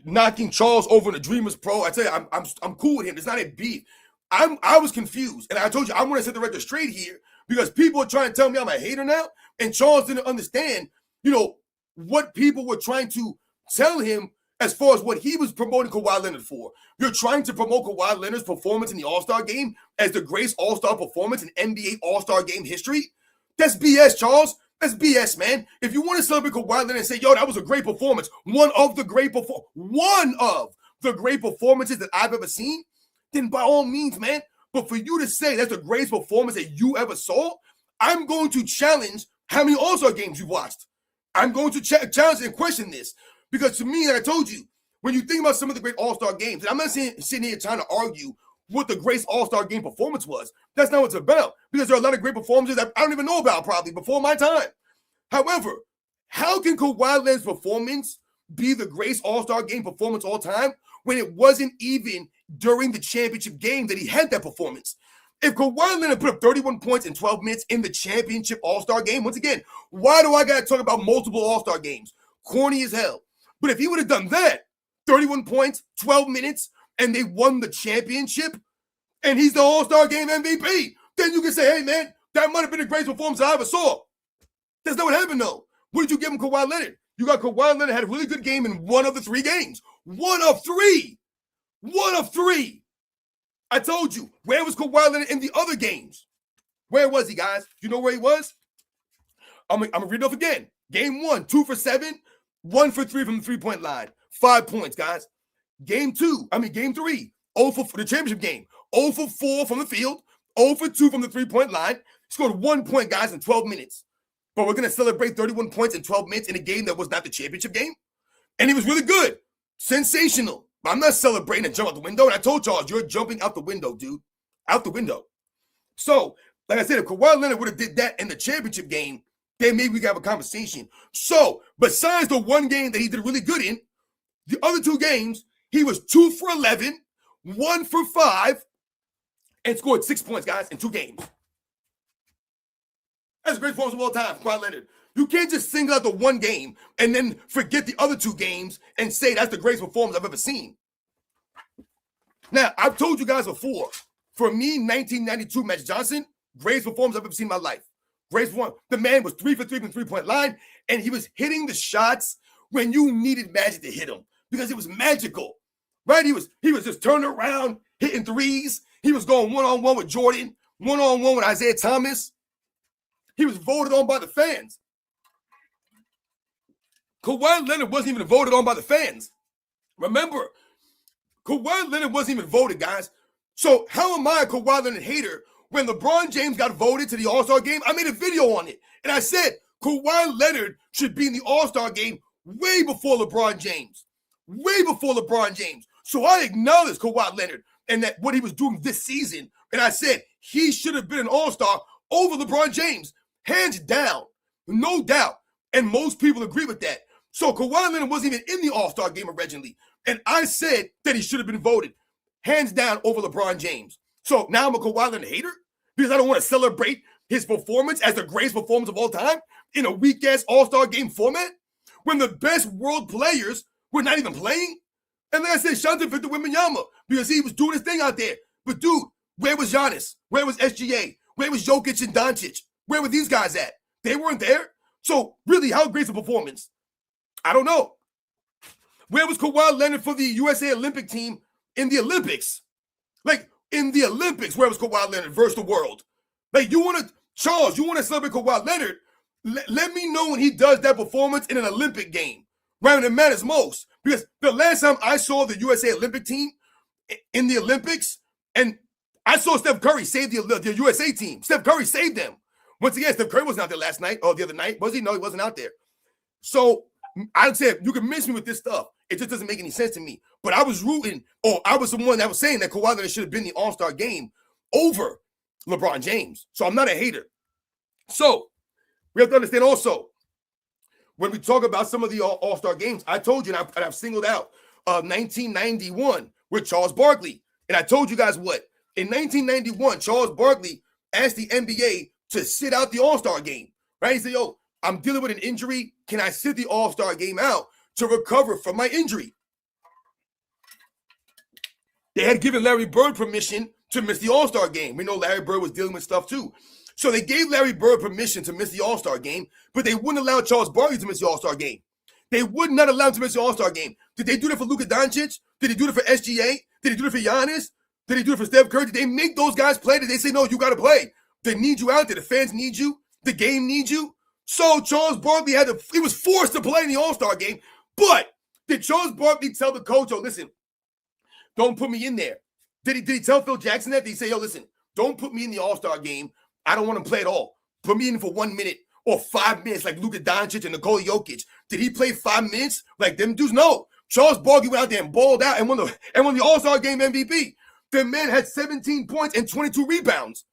knocking Charles over in the Dreamers Pro. I tell you, I'm cool with him. It's not a beef. I was confused. And I told you, I want to set the record straight here because people are trying to tell me I'm a hater now. And Charles didn't understand, what people were trying to tell him as far as what he was promoting Kawhi Leonard for. You're trying to promote Kawhi Leonard's performance in the All-Star game as the greatest All-Star performance in NBA All-Star game history? That's BS, Charles. That's BS, man. If you want to celebrate Kawhi Leonard and say, yo, that was a great performance, one of the great performances that I've ever seen, then by all means, man. But for you to say that's the greatest performance that you ever saw, I'm going to challenge how many All-Star games you watched. I'm going to challenge and question this. Because to me, like I told you, when you think about some of the great All-Star games, and I'm not sitting here trying to argue what the greatest All-Star game performance was. That's not what it's about. Because there are a lot of great performances that I don't even know about probably before my time. However, how can Kawhi Leonard's performance be the greatest All-Star game performance all time when it wasn't even during the championship game that he had that performance? If Kawhi Leonard put up 31 points in 12 minutes in the championship All-Star game, once again, why do I got to talk about multiple All-Star games? Corny as hell. But if he would have done that, 31 points, 12 minutes, and they won the championship, and he's the All-Star Game MVP, then you can say, hey, man, that might have been the greatest performance I ever saw. That's not what happened, though. What did you give him, Kawhi Leonard? You got Kawhi Leonard had a really good game in one of the 3 games. One of three. I told you. Where was Kawhi Leonard in the other games? Where was he, guys? You know where he was? I'm going to read it off again. Game 1, 2 for 7. 1 for 3 from the three-point line. 5 points, guys. Game 3, 0 for the championship game. 0 for 4 from the field. 0 for 2 from the three-point line. Scored 1 point, guys, in 12 minutes. But we're going to celebrate 31 points in 12 minutes in a game that was not the championship game. And he was really good. Sensational. But I'm not celebrating and jump out the window. And I told Charles, you're jumping out the window, dude. Out the window. So, like I said, if Kawhi Leonard would have did that in the championship game, then maybe we could have a conversation. So, besides the one game that he did really good in, the other 2 games, he was 2 for 11, 1 for 5, and scored 6 points, guys, in 2 games. That's the greatest performance of all time, Kawhi Leonard. You can't just single out the one game and then forget the other 2 games and say that's the greatest performance I've ever seen. Now, I've told you guys before, for me, 1992 Magic Johnson, greatest performance I've ever seen in my life. Grace one. The man was 3 for 3 from three-point line, and he was hitting the shots when you needed Magic to hit him because it was magical, right? He was just turning around, hitting threes. He was going one-on-one with Jordan, one-on-one with Isaiah Thomas. He was voted on by the fans. Kawhi Leonard wasn't even voted on by the fans. Remember, Kawhi Leonard wasn't even voted, guys. So how am I a Kawhi Leonard hater when LeBron James got voted to the All-Star game? I made a video on it, and I said Kawhi Leonard should be in the All-Star game way before LeBron James. Way before LeBron James. So I acknowledged Kawhi Leonard and that what he was doing this season, and I said he should have been an All-Star over LeBron James, hands down, no doubt. And most people agree with that. So Kawhi Leonard wasn't even in the All-Star game originally, and I said that he should have been voted, hands down, over LeBron James. So now I'm a Kawhi Leonard hater because I don't want to celebrate his performance as the greatest performance of all time in a weak-ass All-Star game format when the best world players were not even playing. And like I said, shout out to Victor Wembanyama because he was doing his thing out there. But dude, where was Giannis? Where was SGA? Where was Jokic and Doncic? Where were these guys at? They weren't there. So really, how great's the performance? I don't know. Where was Kawhi Leonard for the USA Olympic team in the Olympics? Like, in the Olympics, where was Kawhi Leonard versus the world? Like, you want to celebrate Kawhi Leonard, let me know when he does that performance in an Olympic game, right when it matters most. Because the last time I saw the USA Olympic team in the Olympics, and I saw Steph Curry save the USA team. Steph Curry saved them. Once again, Steph Curry wasn't out there last night or the other night. Was he? No, he wasn't out there. So I'd say you can miss me with this stuff. It just doesn't make any sense to me. But I was rooting, or I was the one that was saying that Kawhi Leonard should have been the All-Star game over LeBron James. So I'm not a hater. So we have to understand also, when we talk about some of the All-Star games, I told you, and I've singled out 1991 with Charles Barkley. And I told you guys what? In 1991, Charles Barkley asked the NBA to sit out the All-Star game. Right? He said, yo, I'm dealing with an injury. Can I sit the All-Star game out to recover from my injury? They had given Larry Bird permission to miss the All-Star game. We know Larry Bird was dealing with stuff too. So they gave Larry Bird permission to miss the All-Star game, but they wouldn't allow Charles Barkley to miss the All-Star game. They would not allow him to miss the All-Star game. Did they do that for Luka Doncic? Did they do it for SGA? Did they do it for Giannis? Did they do it for Steph Curry? Did they make those guys play? Did they say, no, you got to play? They need you out there. The fans need you. The game needs you. So Charles Barkley he was forced to play in the All-Star game. But did Charles Barkley tell the coach, oh, listen, don't put me in there? Did he tell Phil Jackson that? Did he say, yo, listen, don't put me in the All-Star game. I don't want to play at all. Put me in for 1 minute or 5 minutes like Luka Doncic and Nikola Jokic. Did he play 5 minutes like them dudes? No. Charles Barkley went out there and balled out and won the All-Star game MVP. The man had 17 points and 22 rebounds.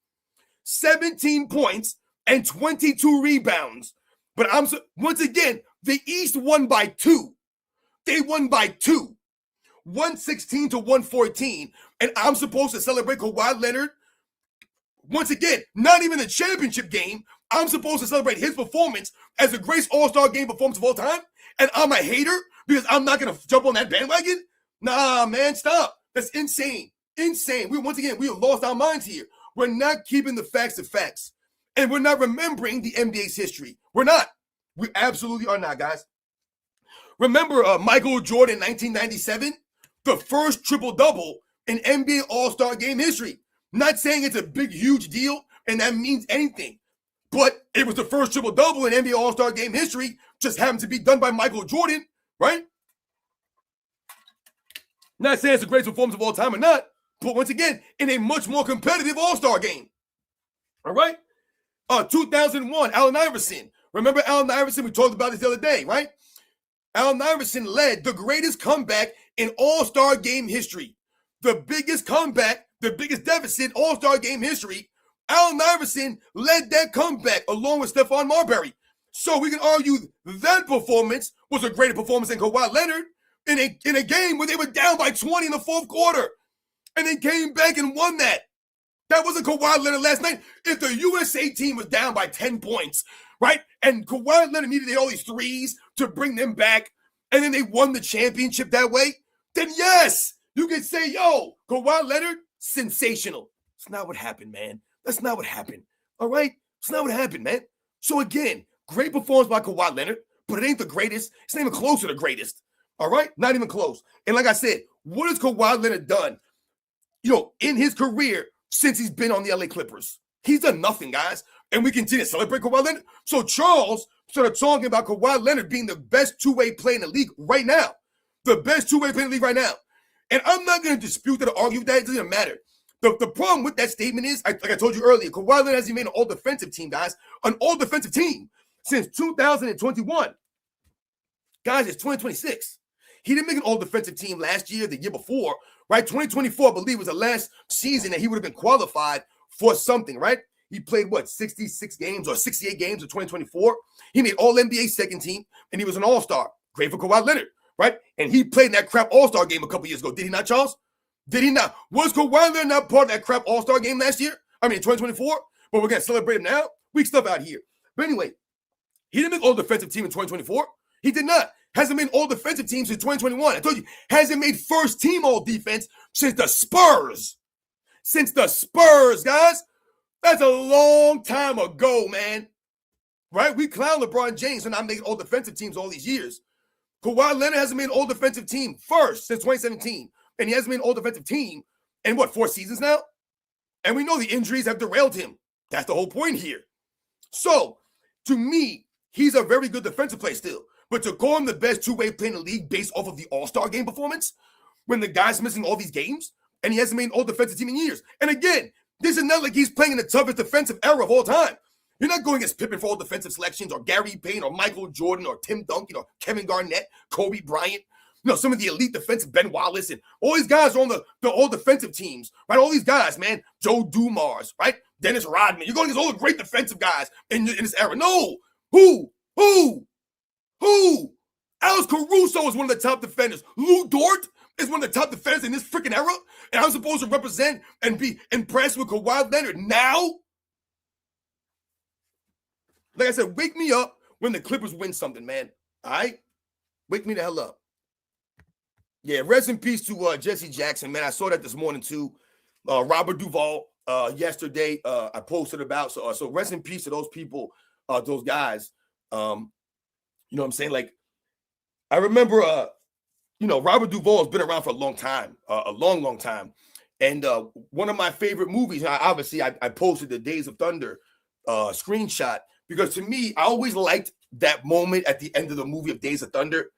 17 points and 22 rebounds. But once again, the East won by 2. They won by 2. 116 to 114. And I'm supposed to celebrate Kawhi Leonard. Once again, not even the championship game. I'm supposed to celebrate his performance as the greatest All-Star game performance of all time. And I'm a hater because I'm not going to jump on that bandwagon? Nah, man, stop. That's insane. Insane. We have lost our minds here. We're not keeping the facts to facts. And we're not remembering the NBA's history. We're not. We absolutely are not, guys. Remember Michael Jordan, 1997? The first triple-double in NBA All-Star game history. Not saying it's a big, huge deal, and that means anything. But it was the first triple-double in NBA All-Star game history. Just happened to be done by Michael Jordan, right? Not saying it's the greatest performance of all time or not, but once again, in a much more competitive All-Star game. All right? 2001, Allen Iverson. Remember Allen Iverson? We talked about this the other day, right? Allen Iverson led the greatest comeback in All-Star game history. The biggest comeback, the biggest deficit All-Star game history. Allen Iverson led that comeback along with Stephon Marbury. So we can argue that performance was a greater performance than Kawhi Leonard in a game where they were down by 20 in the fourth quarter. And they came back and won that. That wasn't Kawhi Leonard last night. If the USA team was down by 10 points, right? And Kawhi Leonard needed to hit all these threes to bring them back, and then they won the championship that way, then yes, you can say, yo, Kawhi Leonard, sensational. That's not what happened, man. That's not what happened. All right? It's not what happened, man. So again, great performance by Kawhi Leonard, but it ain't the greatest. It's not even close to the greatest. All right? Not even close. And like I said, what has Kawhi Leonard done, in his career since he's been on the LA Clippers? He's done nothing, guys. And we continue to celebrate Kawhi Leonard. So Charles started talking about Kawhi Leonard being the best two-way player in the league right now. The best two-way player in the league right now. And I'm not going to dispute that or argue with that. It doesn't matter. The problem with that statement is, like I told you earlier, Kawhi Leonard hasn't made an all-defensive team, guys. An all-defensive team since 2021. Guys, it's 2026. He didn't make an all-defensive team last year, the year before, right? 2024, I believe, was the last season that he would have been qualified for something, right? He played, 66 games or 68 games in 2024. He made All-NBA second team, and he was an All-Star. Great for Kawhi Leonard, right? And he played in that crap All-Star game a couple years ago. Did he not, Charles? Did he not? Was Kawhi Leonard not part of that crap All-Star game last year? I mean, 2024? But we're going to celebrate him now? Weak stuff out here. But anyway, he didn't make all-defensive team in 2024. He did not. Hasn't made all-defensive team since 2021. I told you, hasn't made first-team all-defense since the Spurs. Since the Spurs, guys. That's a long time ago, man. Right? We clown LeBron James for not making all-defensive teams all these years. Kawhi Leonard hasn't made an all-defensive team first since 2017. And he hasn't made an all-defensive team in, 4 seasons now? And we know the injuries have derailed him. That's the whole point here. So, to me, he's a very good defensive player still. But to call him the best two-way player in the league based off of the All-Star game performance, when the guy's missing all these games, and he hasn't made an all-defensive team in years. And again, this is not like he's playing in the toughest defensive era of all time. You're not going against Pippen for all defensive selections, or Gary Payne, or Michael Jordan, or Tim Duncan, or Kevin Garnett, Kobe Bryant. Some of the elite defensive, Ben Wallace, and all these guys are on the all defensive teams, right? All these guys, man. Joe Dumars, right? Dennis Rodman. You're going against all the great defensive guys in this era. No. Who? Alex Caruso is one of the top defenders. Lou Dort is one of the top defenders in this freaking era. And I'm supposed to represent and be impressed with Kawhi Leonard now? Like I said, wake me up when the Clippers win something, man. All right? Wake me the hell up. Yeah, rest in peace to Jesse Jackson, man. I saw that this morning too. Robert Duvall yesterday I posted about. So rest in peace to those people, those guys. You know what I'm saying? Like, I remember, Robert Duvall has been around for a long time, a long time. And one of my favorite movies, obviously I posted the Days of Thunder screenshot, because to me, I always liked that moment at the end of the movie of Days of Thunder,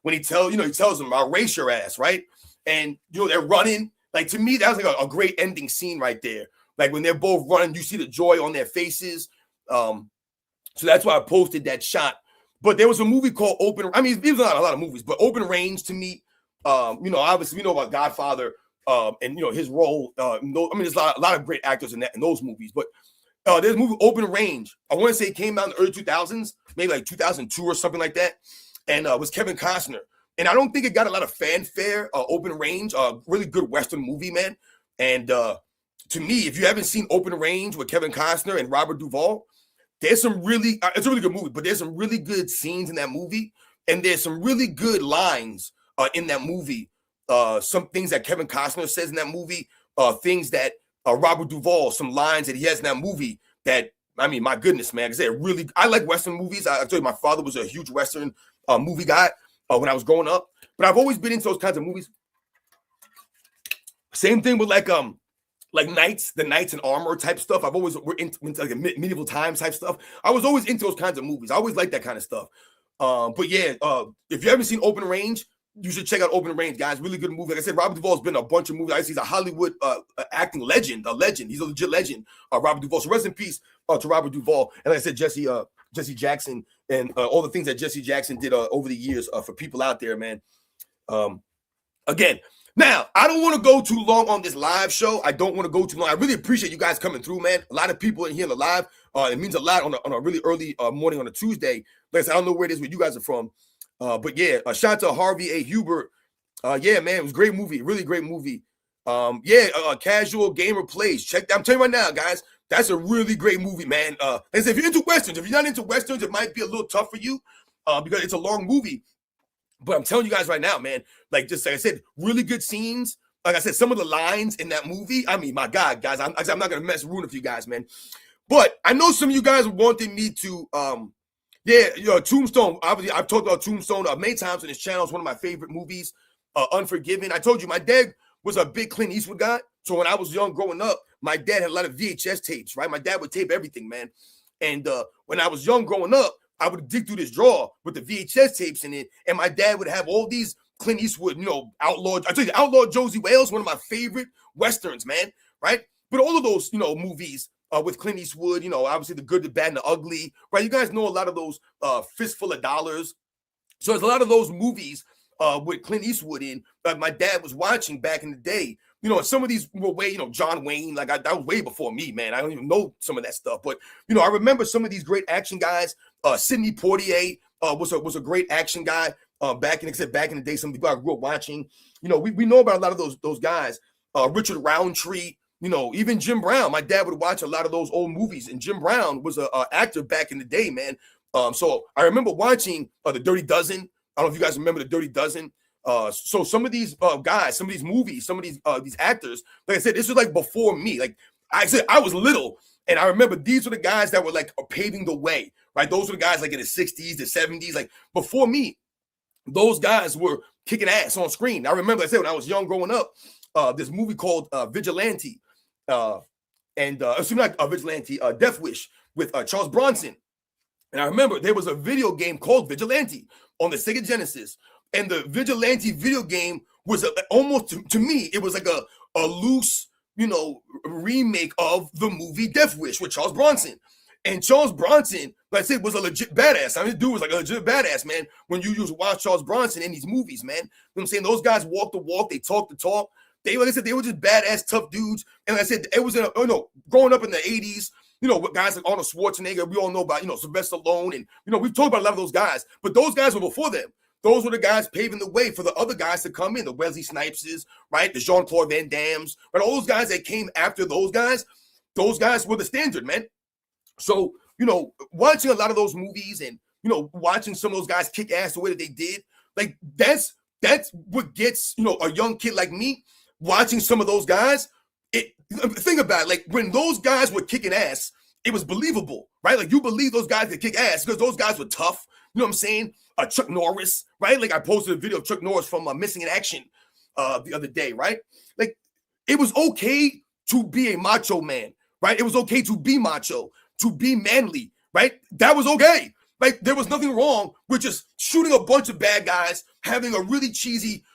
when he tells them, I'll race your ass, right? And, they're running. Like, to me, that was like a great ending scene right there. Like, when they're both running, you see the joy on their faces. So that's why I posted that shot. But there was a movie called Open. I mean, there's not a lot of movies, but Open Range to me, obviously we know about Godfather and, his role. There's a lot of great actors in those movies. But there's a movie Open Range. I want to say it came out in the early 2000s, maybe like 2002 or something like that. And it was Kevin Costner. And I don't think it got a lot of fanfare, Open Range, really good Western movie, man. And to me, if you haven't seen Open Range with Kevin Costner and Robert Duvall, there's some really, it's a really good movie, but there's some really good scenes in that movie. And there's some really good lines in that movie. Some things that Kevin Costner says in that movie, things that Robert Duvall, some lines that he has in that movie that, I mean, my goodness, man, I like Western movies. I told you my father was a huge Western movie guy when I was growing up, but I've always been into those kinds of movies. Same thing with like knights, the knights in armor type stuff. We're into like medieval times type stuff. I was always into those kinds of movies. I always like that kind of stuff. But yeah, if you haven't seen Open Range, you should check out Open Range, guys. Really good movie. Like I said, Robert Duvall's been in a bunch of movies. He's a Hollywood acting legend, a legend. He's a legit legend, Robert Duvall. So rest in peace to Robert Duvall. And like I said, Jesse Jackson, and all the things that Jesse Jackson did over the years for people out there, man. Again, now, I don't want to go too long on this live show. I don't want to go too long. I really appreciate you guys coming through, man. A lot of people in here on the live. It means a lot on a really early morning on a Tuesday. Like I said, I don't know where it is where you guys are from. But yeah, shout out to Harvey A. Hubert. Yeah, man, it was a great movie. Really great movie. Casual Gamer Plays. Check that. I'm telling you right now, guys. That's a really great movie, man. Like I said, if you're into Westerns, if you're not into Westerns, it might be a little tough for you because it's a long movie. But I'm telling you guys right now, man, like I said, really good scenes. Like I said, some of the lines in that movie, I mean, my God, guys, I'm not going to ruin it for you guys, man. But I know some of you guys wanted me to, Tombstone. Obviously, I've talked about Tombstone many times on this channel. It's one of my favorite movies. Unforgiven. I told you my dad was a big Clint Eastwood guy. So when I was young growing up, my dad had a lot of VHS tapes, right? My dad would tape everything, man. And when I was young growing up, I would dig through this drawer with the VHS tapes in it, and my dad would have all these Clint Eastwood, Outlaw. I tell you, Outlaw Josie Wales, one of my favorite westerns, man, right? But all of those, movies with Clint Eastwood, obviously The Good, the Bad, and the Ugly, right? You guys know a lot of those Fistful of Dollars. So there's a lot of those movies with Clint Eastwood in that my dad was watching back in the day. Some of these were way, John Wayne, that was way before me, man. I don't even know some of that stuff. But, I remember some of these great action guys. Sidney Poitier was a great action guy back in the day. Some people I grew up watching. We know about a lot of those guys. Richard Roundtree, even Jim Brown. My dad would watch a lot of those old movies. And Jim Brown was an actor back in the day, man. So I remember watching The Dirty Dozen. I don't know if you guys remember The Dirty Dozen. So some of these guys, some of these movies, some of these actors, like I said, this was like before me. Like I said, I was little, and I remember these were the guys that were like paving the way, right? Those were the guys like in the 60s, the 70s, like before me. Those guys were kicking ass on screen. I remember, like I said, when I was young growing up, this movie called Vigilante, Vigilante, Death Wish with Charles Bronson. And I remember there was a video game called Vigilante on the Sega Genesis. And the Vigilante video game was almost, to me, it was like a loose, remake of the movie Death Wish with Charles Bronson. And Charles Bronson, like I said, was a legit badass. I mean, this dude was like a legit badass, man, when you used to watch Charles Bronson in these movies, man. You know what I'm saying? Those guys walk the walk, they talk the talk. Like I said, they were just badass, tough dudes. And like I said, it was growing up in the 80s, with guys like Arnold Schwarzenegger, we all know about, Sylvester Stallone. And, we've talked about a lot of those guys. But those guys were before them. Those were the guys paving the way for the other guys to come in, the Wesley Snipeses, right? The Jean-Claude Van Dammes, right? All those guys that came after those guys were the standard, man. So, watching a lot of those movies and, watching some of those guys kick ass the way that they did, like that's what gets, a young kid like me watching some of those guys. Think about it, like when those guys were kicking ass, it was believable, right? Like you believe those guys could kick ass because those guys were tough. You know what I'm saying? Chuck Norris, right? Like I posted a video of Chuck Norris from Missing in Action the other day, right? Like it was okay to be a macho man, right? It was okay to be macho, to be manly, right? That was okay. Like there was nothing wrong with just shooting a bunch of bad guys, having a really cheesy,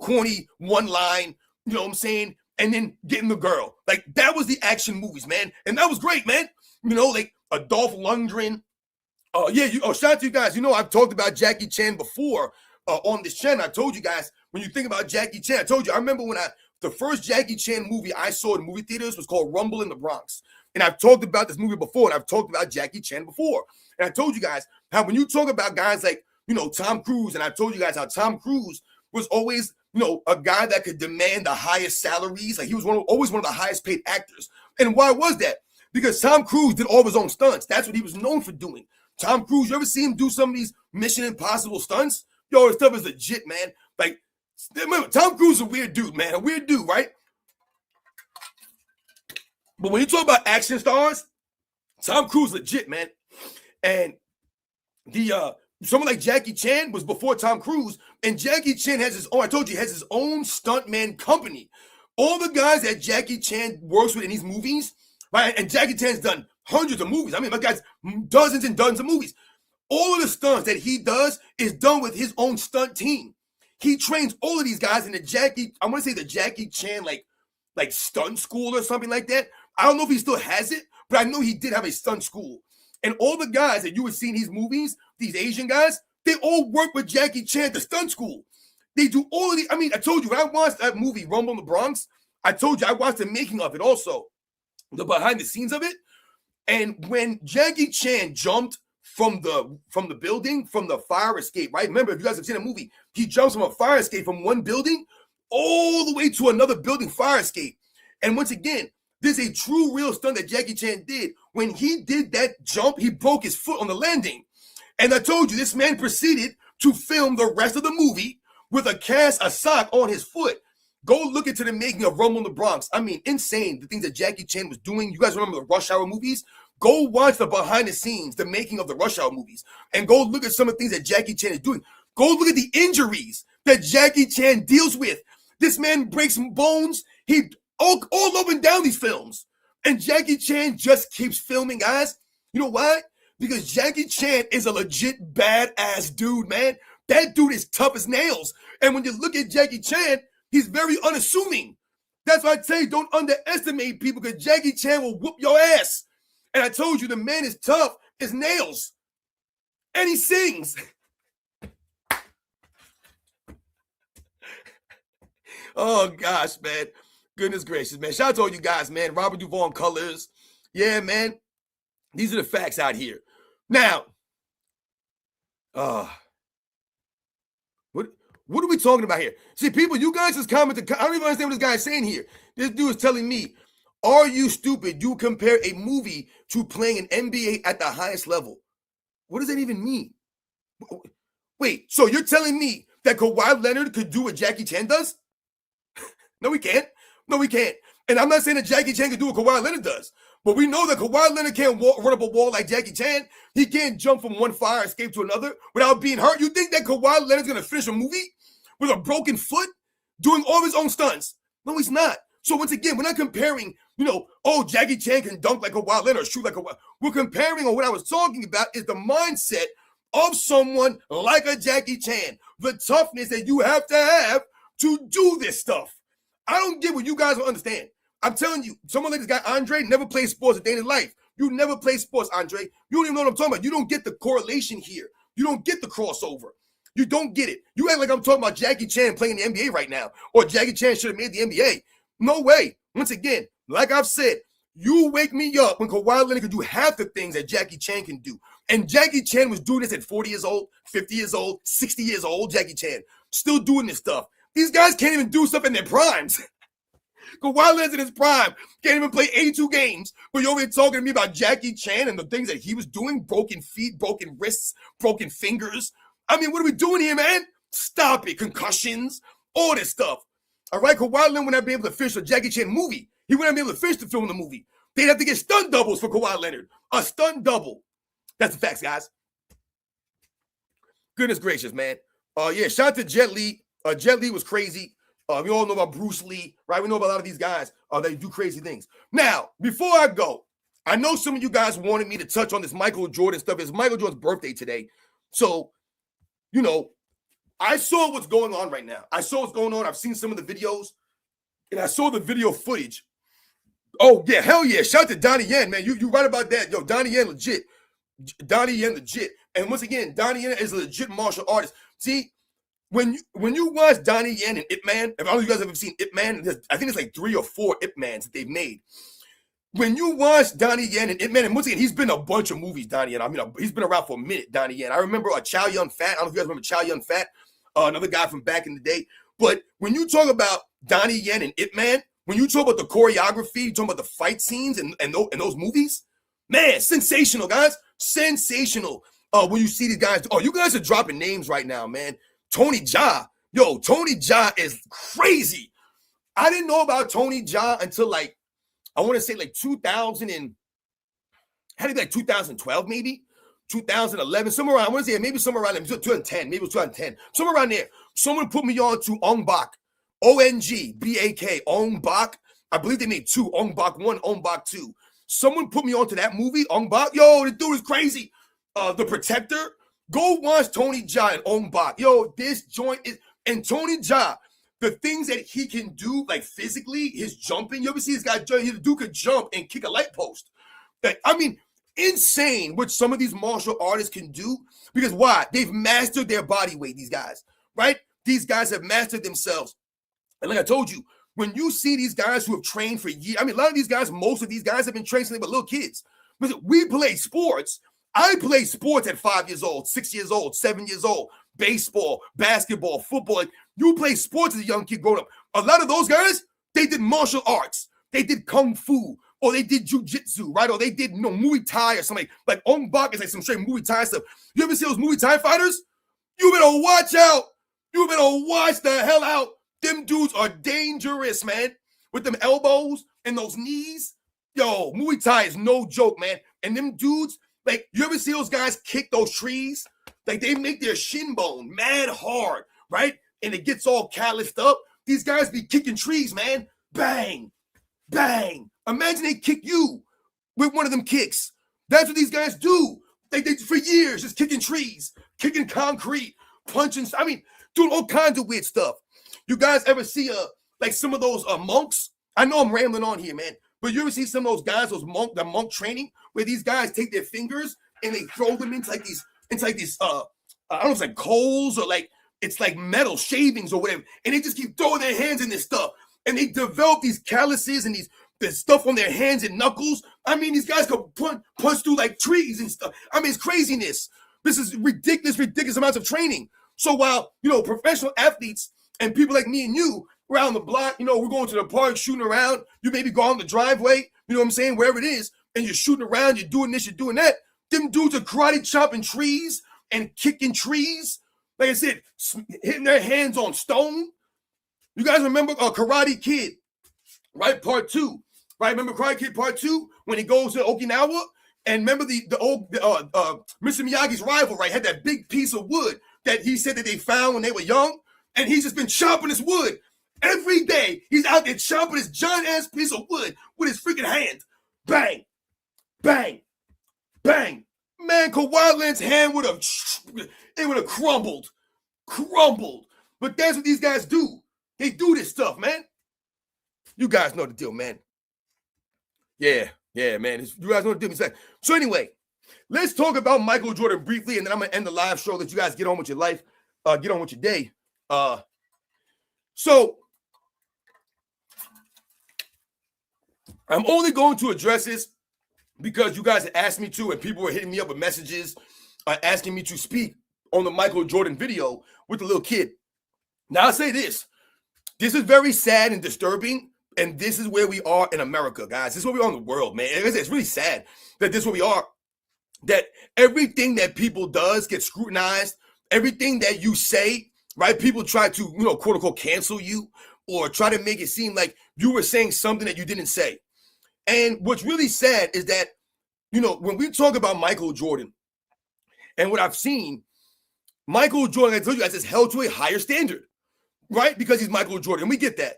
corny one line, you know what I'm saying? And then getting the girl. Like that was the action movies, man. And that was great, man. Like Dolph Lundgren. Shout out to you guys. I've talked about Jackie Chan before on this channel. I told you guys, when you think about Jackie Chan, I told you, I remember when the first Jackie Chan movie I saw in movie theaters was called Rumble in the Bronx. And I've talked about this movie before, and I've talked about Jackie Chan before. And I told you guys how when you talk about guys like, Tom Cruise, and I told you guys how Tom Cruise was always, a guy that could demand the highest salaries. Like he was always one of the highest paid actors. And why was that? Because Tom Cruise did all of his own stunts. That's what he was known for doing. Tom Cruise, you ever see him do some of these Mission Impossible stunts? Yo, his stuff is legit, man. Like, remember, Tom Cruise is a weird dude, man. A weird dude, right? But when you talk about action stars, Tom Cruise legit, man. And someone like Jackie Chan was before Tom Cruise, and Jackie Chan has his own, I told you, has his own stuntman company. All the guys that Jackie Chan works with in these movies, right? And Jackie Chan's done hundreds of movies. I mean, my guy's dozens and dozens of movies. All of the stunts that he does is done with his own stunt team. He trains all of these guys in the Jackie Chan like stunt school or something like that. I don't know if he still has it, but I know he did have a stunt school. And all the guys that you would see in these movies, these Asian guys, they all work with Jackie Chan at the stunt school. They do all of these. I mean, I told you, when I watched that movie, Rumble in the Bronx, I told you I watched the making of it also, the behind the scenes of it. And when Jackie Chan jumped from the building, from the fire escape, right? Remember, if you guys have seen the movie, he jumps from a fire escape from one building all the way to another building fire escape. And once again, this is a true, real stunt that Jackie Chan did. When he did that jump, he broke his foot on the landing. And I told you, this man proceeded to film the rest of the movie with a sock on his foot. Go look into the making of Rumble in the Bronx. I mean, insane, the things that Jackie Chan was doing. You guys remember the Rush Hour movies? Go watch the behind the scenes, the making of the Rush Hour movies, and go look at some of the things that Jackie Chan is doing. Go look at the injuries that Jackie Chan deals with. This man breaks bones. He all up and down these films. And Jackie Chan just keeps filming, guys. You know why? Because Jackie Chan is a legit badass dude, man. That dude is tough as nails. And when you look at Jackie Chan, he's very unassuming. That's why I tell you, don't underestimate people, because Jackie Chan will whoop your ass. And I told you, the man is tough as nails. And he sings. Oh, gosh, man. Goodness gracious, man. Shout out to all you guys, man. Robert Duvall Colors. Yeah, man. These are the facts out here. Now, what are we talking about here? See, people, you guys just commented. I don't even understand what this guy is saying here. This dude is telling me, are you stupid? You compare a movie to playing an NBA at the highest level. What does that even mean? Wait, so you're telling me that Kawhi Leonard could do what Jackie Chan does? No, he can't. No, he can't. And I'm not saying that Jackie Chan can do what Kawhi Leonard does, but we know that Kawhi Leonard can't run up a wall like Jackie Chan. He can't jump from one fire escape to another without being hurt. You think that Kawhi Leonard's going to finish a movie with a broken foot doing all his own stunts? No, he's not. So once again, we're not comparing, Jackie Chan can dunk like Kawhi Leonard or shoot like Kawhi. We're comparing, or what I was talking about is the mindset of someone like a Jackie Chan, the toughness that you have to do this stuff. I don't get what you guys don't understand. I'm telling you, someone like this guy, Andre, never played sports a day in his life. You never played sports, Andre. You don't even know what I'm talking about. You don't get the correlation here. You don't get the crossover. You don't get it. You act like I'm talking about Jackie Chan playing the NBA right now, or Jackie Chan should have made the NBA. No way. Once again, like I've said, you wake me up when Kawhi Leonard can do half the things that Jackie Chan can do. And Jackie Chan was doing this at 40 years old, 50 years old, 60 years old, Jackie Chan. Still doing this stuff. These guys can't even do stuff in their primes. Kawhi Leonard's in his prime. Can't even play 82 games. But you're over here talking to me about Jackie Chan and the things that he was doing. Broken feet, broken wrists, broken fingers. I mean, what are we doing here, man? Stop it. Concussions, all this stuff. All right, Kawhi Leonard would not be able to finish a Jackie Chan movie. He wouldn't be able to finish the film the movie. They'd have to get stunt doubles for Kawhi Leonard. A stunt double. That's the facts, guys. Goodness gracious, man. Shout out to Jet Li. Jet Li was crazy. We all know about Bruce Lee, right? We know about a lot of these guys that do crazy things. Now, before I go, I know some of you guys wanted me to touch on this Michael Jordan stuff. It's Michael Jordan's birthday today. So, I saw what's going on right now. I saw what's going on. I've seen some of the videos, and I saw the video footage. Oh, yeah, hell yeah. Shout out to Donnie Yen, man. You right about that. Yo, Donnie Yen legit. Donnie Yen legit. And once again, Donnie Yen is a legit martial artist. See, when you watch Donnie Yen and Ip Man, if I don't know if you guys have ever seen Ip Man, I think it's like 3 or 4 Ip Mans that they've made. When you watch Donnie Yen and Ip Man, and once again, he's been in a bunch of movies, Donnie Yen. I mean, he's been around for a minute, Donnie Yen. I remember Chow Yun Fat. I don't know if you guys remember Chow Yun Fat, another guy from back in the day. But when you talk about Donnie Yen and Ip Man, when you talk about the choreography, you talk about the fight scenes and those movies, man, sensational, guys. Sensational. When you see these guys, you guys are dropping names right now, man. Tony Jaa. Yo, Tony Jaa is crazy. I didn't know about Tony Jaa until I want to say 2000 and, had to be 2012 maybe? 2011, somewhere around, I want to say maybe somewhere around 2010, maybe it was 2010, somewhere around there. Someone put me on to Ong Bak, Ongbak, Ong Bak. I believe they made 2, Ong Bak 1, Ong Bak 2. Someone put me on to that movie, Ong Bak. Yo, the dude is crazy. The Protector. Go watch Tony Jaa and Ong Bak. Yo, this joint is, and Tony Jaa, the things that he can do, physically, his jumping. You ever see this guy, the dude could jump and kick a light post. Insane what some of these martial artists can do. Because why? They've mastered their body weight, these guys, right? These guys have mastered themselves. And like I told you, when you see these guys who have trained for years, a lot of these guys, most of these guys have been trained since they were little kids. Listen, we play sports. I played sports at 5 years old, 6 years old, 7 years old, baseball, basketball, football. You play sports as a young kid growing up. A lot of those guys, they did martial arts. They did kung fu, or they did jujitsu, right? Or they did, Muay Thai or something. Like Ong Bak is some straight Muay Thai stuff. You ever see those Muay Thai fighters? You better watch out. You better watch the hell out. Them dudes are dangerous, man. With them elbows and those knees. Yo, Muay Thai is no joke, man. And them dudes, like, you ever see those guys kick those trees? Like, they make their shin bone mad hard, right? And it gets all calloused up. These guys be kicking trees, man. Bang, bang. Imagine they kick you with one of them kicks. That's what these guys do. They for years just kicking trees, kicking concrete, punching. I mean, doing all kinds of weird stuff. You guys ever see like some of those monks? I know I'm rambling on here, man, but you ever see some of those guys, the monk training, where these guys take their fingers and they throw them into like these I don't know, it's like coals or like it's like metal shavings or whatever, and they just keep throwing their hands in this stuff, and they develop these calluses and this stuff on their hands and knuckles. I mean, these guys can punch through like trees and stuff. I mean, it's craziness. This is ridiculous amounts of training. So while, professional athletes and people like me and you, we're out on the block, we're going to the park, shooting around. You maybe go on the driveway, you know what I'm saying, wherever it is, and you're shooting around, you're doing this, you're doing that. Them dudes are karate chopping trees and kicking trees. Like I said, hitting their hands on stone. You guys remember Karate Kid, right? Part 2. Right, remember Karate Kid Part 2 when he goes to Okinawa, and remember the old Mr. Miyagi's rival, right? Had that big piece of wood that he said that they found when they were young, and he's just been chopping this wood every day. He's out there chopping this giant ass piece of wood with his freaking hands. Bang, bang, bang. Man, Kawhi Leonard's hand would have crumbled. But that's what these guys do. They do this stuff, man. You guys know the deal, man. Yeah, man. You guys know the deal. So anyway, let's talk about Michael Jordan briefly, and then I'm going to end the live show, that you guys get on with your life, get on with your day. So I'm only going to address this because you guys asked me to, and people were hitting me up with messages asking me to speak on the Michael Jordan video with the little kid. Now, I'll say this. This is very sad and disturbing, and this is where we are in America, guys. This is where we are in the world, man. It's really sad that this is where we are, that everything that people does gets scrutinized. Everything that you say, right? People try to, quote unquote, cancel you or try to make it seem like you were saying something that you didn't say. And what's really sad is that, when we talk about Michael Jordan and what I've seen, Michael Jordan, I told you guys, is held to a higher standard, right? Because he's Michael Jordan. And we get that.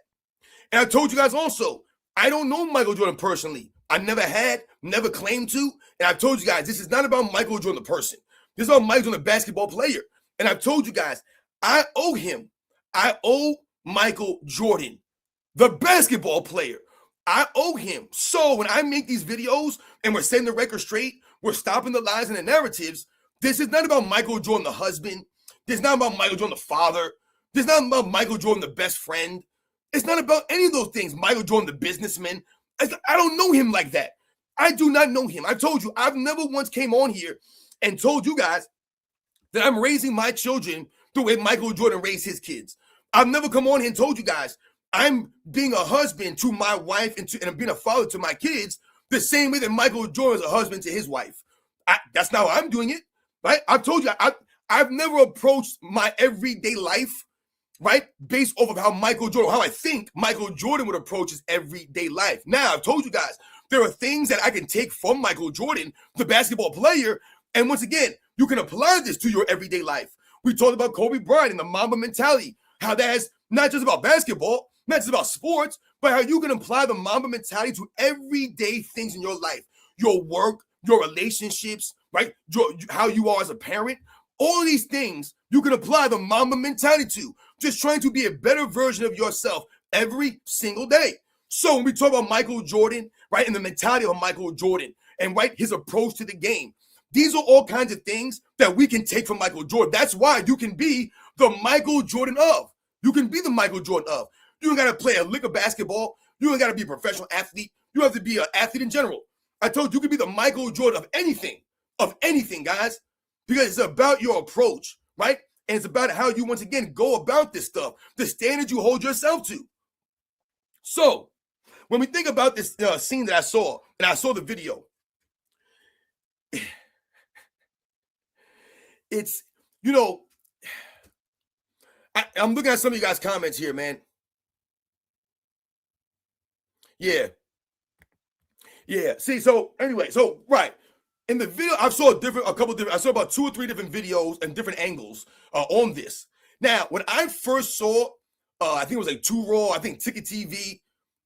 And I told you guys also, I don't know Michael Jordan personally. I never had, never claimed to. And I told you guys, this is not about Michael Jordan, the person. This is about Michael Jordan, the basketball player. And I've told you guys, I owe Michael Jordan, the basketball player. I owe him. So when I make these videos and we're setting the record straight, we're stopping the lies and the narratives. This is not about Michael Jordan, the husband. This is not about Michael Jordan, the father. This is not about Michael Jordan, the best friend. It's not about any of those things. Michael Jordan, the businessman. I don't know him like that. I do not know him. I told you, I've never once came on here and told you guys that I'm raising my children the way Michael Jordan raised his kids. I've never come on here and told you guys I'm being a husband to my wife and I'm being a father to my kids the same way that Michael Jordan is a husband to his wife. That's not how I'm doing it, right? I've told you, I've never approached my everyday life, right, based off of how I think Michael Jordan would approach his everyday life. Now, I've told you guys, there are things that I can take from Michael Jordan, the basketball player, and once again, you can apply this to your everyday life. We talked about Kobe Bryant and the Mamba mentality, how that is not just about basketball, not just about sports, but how you can apply the Mamba mentality to everyday things in your life, your work, your relationships, right, how you are as a parent. All of these things you can apply the Mamba mentality to, just trying to be a better version of yourself every single day. So when we talk about Michael Jordan, right, and the mentality of Michael Jordan and, right, his approach to the game, these are all kinds of things that we can take from Michael Jordan. That's why you can be the Michael Jordan of. You can be the Michael Jordan of. You ain't got to play a lick of basketball. You ain't got to be a professional athlete. You have to be an athlete in general. I told you, you can be the Michael Jordan of anything, guys, because it's about your approach, right? And it's about how you, once again, go about this stuff, the standard you hold yourself to. So when we think about this scene that I saw, and I saw the video, it's, I'm looking at some of you guys' comments here, man. Yeah. See, so anyway, right. in the video, I saw about 2 or 3 different videos and different angles on this. Now, when I first saw, I think it was like 2 Raw, I think Ticket TV,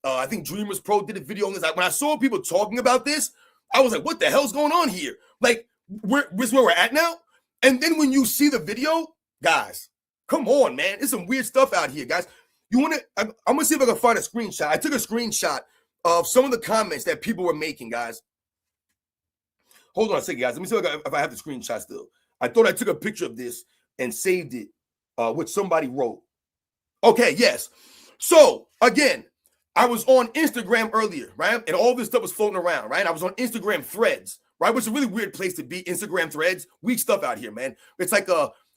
I think Dreamers Pro did a video on this. When I saw people talking about this, I was like, what the hell's going on here? Like, this is where we're at now? And then when you see the video, guys, come on, man. There's some weird stuff out here, guys. I'm going to see if I can find a screenshot. I took a screenshot of some of the comments that people were making, guys. Hold on a second, guys. Let me see if I have the screenshot still. I thought I took a picture of this and saved it, which somebody wrote. Okay, yes. So, again, I was on Instagram earlier, right? And all this stuff was floating around, right? I was on Instagram Threads, right? Which is a really weird place to be. Instagram Threads, weak stuff out here, man. It's like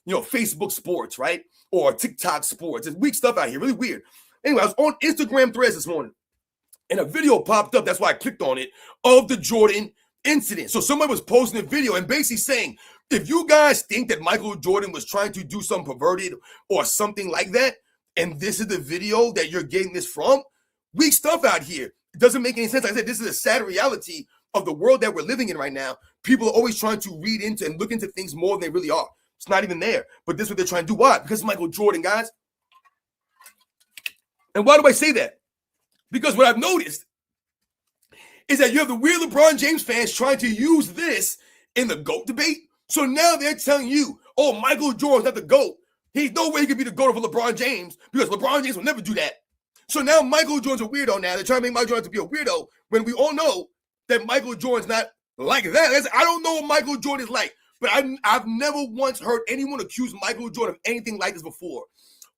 Facebook Sports, right? Or TikTok Sports. It's weak stuff out here, really weird. Anyway, I was on Instagram Threads this morning, and a video popped up. That's why I clicked on it, of the Jordan incident. So somebody was posting a video and basically saying, if you guys think that Michael Jordan was trying to do something perverted or something like that, and this is the video that you're getting this from, weak stuff out here. It doesn't make any sense. Like I said, this is a sad reality of the world that we're living in right now. People are always trying to read into and look into things more than they really are. It's not even there. But this is what they're trying to do. Why? Because it's Michael Jordan, guys. And why do I say that? Because what I've noticed is that you have the weird LeBron James fans trying to use this in the GOAT debate. So now they're telling you, oh, Michael Jordan's not the GOAT. He's no way he could be the GOAT of LeBron James because LeBron James will never do that. So now Michael Jordan's a weirdo now. They're trying to make Michael Jordan to be a weirdo when we all know that Michael Jordan's not like that. I don't know what Michael Jordan is like, but I've never once heard anyone accuse Michael Jordan of anything like this before.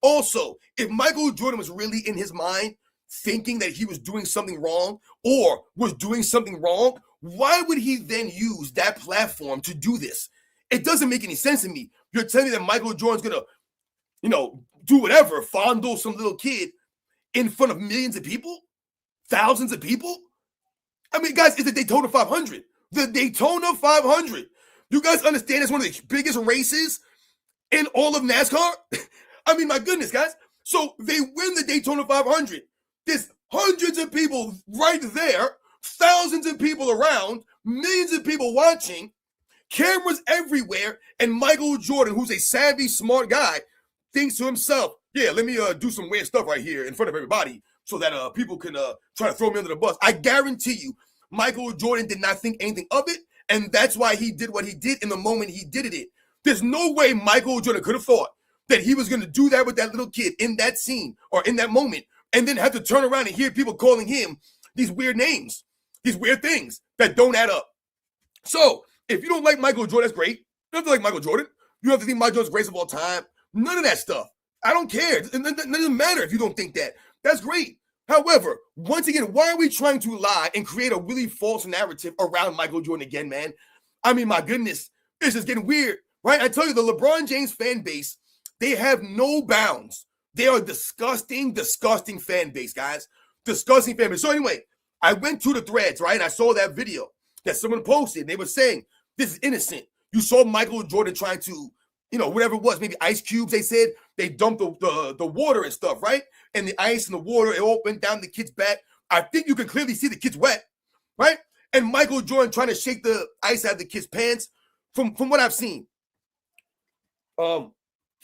Also, if Michael Jordan was really in his mind thinking that he was doing something wrong or was doing something wrong, why would he then use that platform to do this? It doesn't make any sense to me. You're telling me that Michael Jordan's going to, do whatever, fondle some little kid in front of millions of people, thousands of people. I mean, guys, it's the Daytona 500. The Daytona 500. You guys understand it's one of the biggest races in all of NASCAR? I mean, my goodness, guys. So they win the Daytona 500. There's hundreds of people right there, thousands of people around, millions of people watching, cameras everywhere, and Michael Jordan, who's a savvy, smart guy, thinks to himself, yeah, let me do some weird stuff right here in front of everybody so that people can try to throw me under the bus. I guarantee you, Michael Jordan did not think anything of it, and that's why he did what he did in the moment he did it. There's no way Michael Jordan could have thought that he was going to do that with that little kid in that scene or in that moment and then have to turn around and hear people calling him these weird names, these weird things that don't add up. So if you don't like Michael Jordan, that's great. You don't have to like Michael Jordan. You don't have to think Michael Jordan's greatest of all time. None of that stuff. I don't care. It doesn't matter if you don't think that. That's great. However, once again, why are we trying to lie and create a really false narrative around Michael Jordan again, man? I mean, my goodness, this is getting weird, right? I tell you, the LeBron James fan base, they have no bounds. They are disgusting, disgusting fan base, guys. Disgusting fan base. So anyway, I went to the threads, right? And I saw that video that someone posted. And they were saying, this is innocent. You saw Michael Jordan trying to, whatever it was, maybe ice cubes, they said. They dumped the water and stuff, right? And the ice and the water, it all went down the kid's back. I think you can clearly see the kid's wet, right? And Michael Jordan trying to shake the ice out of the kid's pants from what I've seen. So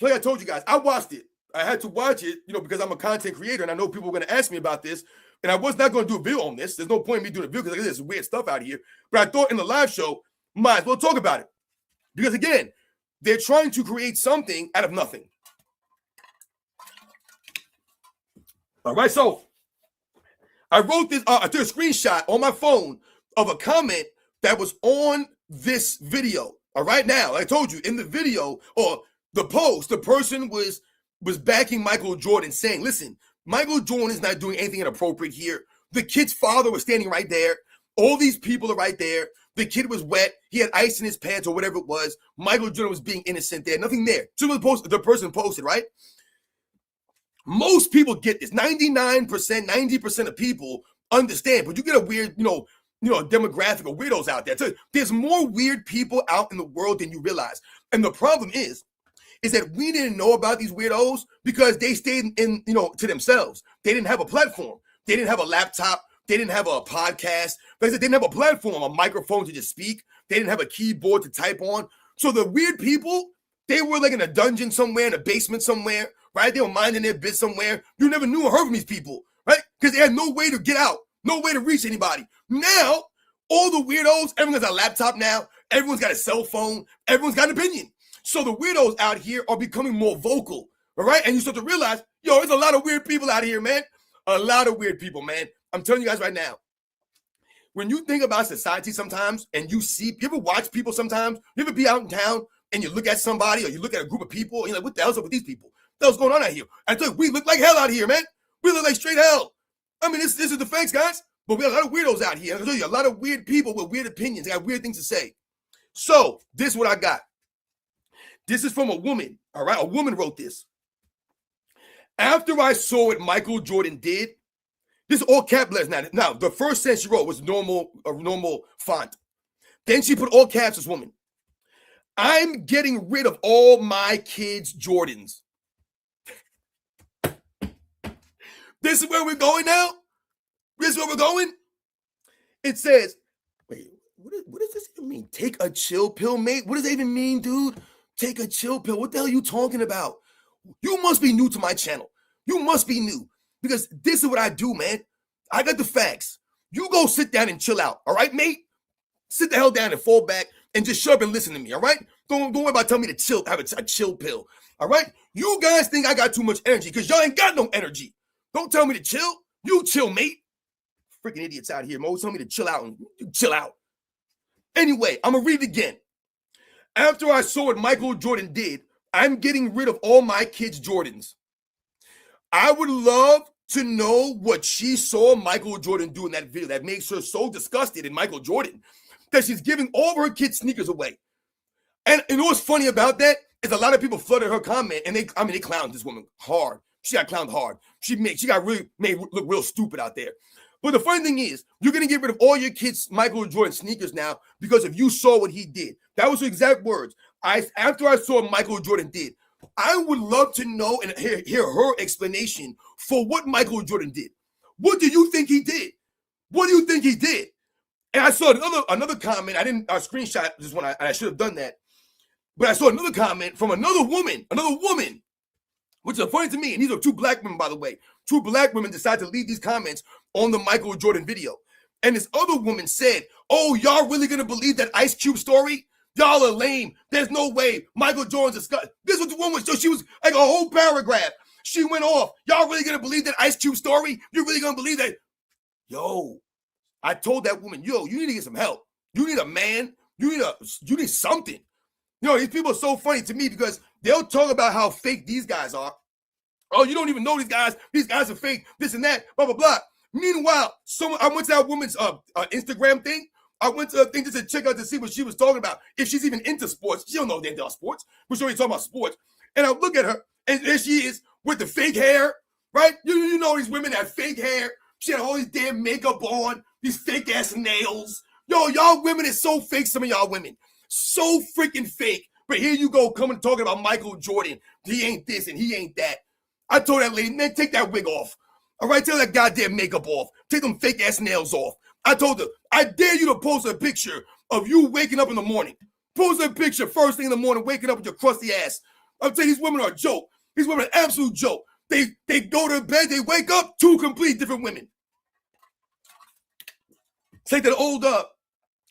like I told you guys, I watched it. I had to watch it, because I'm a content creator and I know people are going to ask me about this. And I was not going to do a video on this. There's no point in me doing a video because there's weird stuff out here. But I thought in the live show, might as well talk about it. Because again, they're trying to create something out of nothing. All right, so I wrote this, I took a screenshot on my phone of a comment that was on this video. All right, now, I told you, in the video, or the post, the person was backing Michael Jordan, saying, listen, Michael Jordan is not doing anything inappropriate here. The kid's father was standing right there. All these people are right there. The kid was wet. He had ice in his pants or whatever it was. Michael Jordan was being innocent there. Nothing there. So the person posted, right? Most people get this. 99%, 90% of people understand. But you get a weird, demographic of weirdos out there. So there's more weird people out in the world than you realize. And the problem is that we didn't know about these weirdos because they stayed in to themselves. They didn't have a platform. They didn't have a laptop. They didn't have a podcast. They didn't have a platform, a microphone to just speak. They didn't have a keyboard to type on. So the weird people, they were like in a dungeon somewhere, in a basement somewhere, right? They were minding their biz somewhere. You never knew or heard from these people, right? Because they had no way to get out, no way to reach anybody. Now, all the weirdos, everyone's got a laptop now. Everyone's got a cell phone. Everyone's got an opinion. So the weirdos out here are becoming more vocal, all right? And you start to realize, yo, there's a lot of weird people out here, man. A lot of weird people, man. I'm telling you guys right now, when you think about society sometimes and you ever watch people sometimes, you ever be out in town and you look at somebody or you look at a group of people and you're like, what the hell's up with these people? What the hell's going on out here? I tell you, we look like hell out here, man. We look like straight hell. I mean, this is the facts, guys. But we have a lot of weirdos out here. I'll tell you, a lot of weird people with weird opinions. They got weird things to say. So this is what I got. This is from a woman, all right? A woman wrote this. After I saw what Michael Jordan did, this is all cap letters now. The first sentence she wrote was a normal font. Then she put all caps, this woman. I'm getting rid of all my kids' Jordans. This is where we're going now? This is where we're going? It says, wait, what does this even mean? Take a chill pill, mate? What does that even mean, dude? Take a chill pill. What the hell are you talking about? You must be new to my channel. You must be new. Because this is what I do, man. I got the facts. You go sit down and chill out, all right, mate? Sit the hell down and fall back and just shut up and listen to me, all right? Don't worry about telling me to chill, have a chill pill, all right? You guys think I got too much energy because y'all ain't got no energy. Don't tell me to chill. You chill, mate. Freaking idiots out here, Mo. Tell me to chill out and chill out. Anyway, I'm going to read it again. After I saw what Michael Jordan did, I'm getting rid of all my kids' Jordans. I would love to know what she saw Michael Jordan do in that video that makes her so disgusted in Michael Jordan that she's giving all of her kids' sneakers away. And you know what's funny about that is a lot of people flooded her comment and they clowned this woman hard. She got clowned hard. She got really made look real stupid out there. But the funny thing is, you're going to get rid of all your kids' Michael Jordan sneakers now because if you saw what he did. That was her exact words. After I saw what Michael Jordan did, I would love to know and hear her explanation for what Michael Jordan did. What do you think he did? What do you think he did? And I saw another comment. I didn't screenshot this one. I should have done that. But I saw another comment from another woman, which is funny to me. And these are two black women, by the way. Two black women decided to leave these comments on the Michael Jordan video. And this other woman said, oh, y'all really going to believe that Ice Cube story? Y'all are lame. There's no way. Michael Jordan's disgusting. This was the woman. So she was like a whole paragraph. She went off. Y'all really going to believe that Ice Cube story? You really going to believe that? Yo, I told that woman, yo, you need to get some help. You need a man. You need something. You know, these people are so funny to me because they'll talk about how fake these guys are. Oh, you don't even know these guys. These guys are fake, this and that, blah, blah, blah. Meanwhile, I went to that woman's Instagram thing. I went to a thing just to check out to see what she was talking about. If she's even into sports. She don't know anything about sports. We're sure he's talking about sports. And I look at her, and there she is with the fake hair, right? You know these women have fake hair. She had all these damn makeup on, these fake-ass nails. Yo, y'all women is so fake, some of y'all women. So freaking fake. But here you go coming talking about Michael Jordan. He ain't this and he ain't that. I told that lady, man, take that wig off. All right, take that goddamn makeup off. Take them fake-ass nails off. I told her, I dare you to post a picture of you waking up in the morning. Post a picture first thing in the morning, waking up with your crusty ass. I'm telling you, these women are a joke. These women are an absolute joke. They go to bed, they wake up, two complete different women. Take that old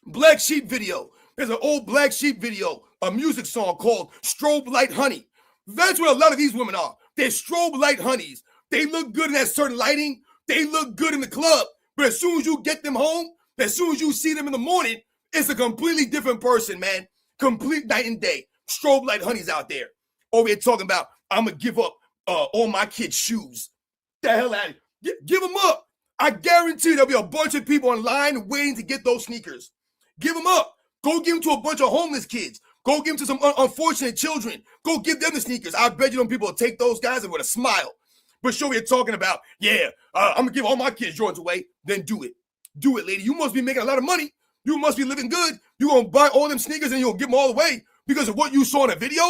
Black Sheep video. There's an old Black Sheep video, a music song called Strobe Light Honey. That's what a lot of these women are. They're strobe light honeys. They look good in that certain lighting. They look good in the club. But as soon as you get them home, as soon as you see them in the morning, it's a completely different person, man. Complete night and day. Strobe light honeys out there. Over here talking about, I'm going to give up all my kids' shoes. The hell out of here. Give them up. I guarantee there'll be a bunch of people online waiting to get those sneakers. Give them up. Go give them to a bunch of homeless kids. Go give them to some unfortunate children. Go give them the sneakers. I bet you them people will take those guys and with a smile. But sure, you're talking about, I'm going to give all my kids Jordans away. Then do it. Do it, lady. You must be making a lot of money. You must be living good. You're going to buy all them sneakers and you'll give them all away because of what you saw in a video?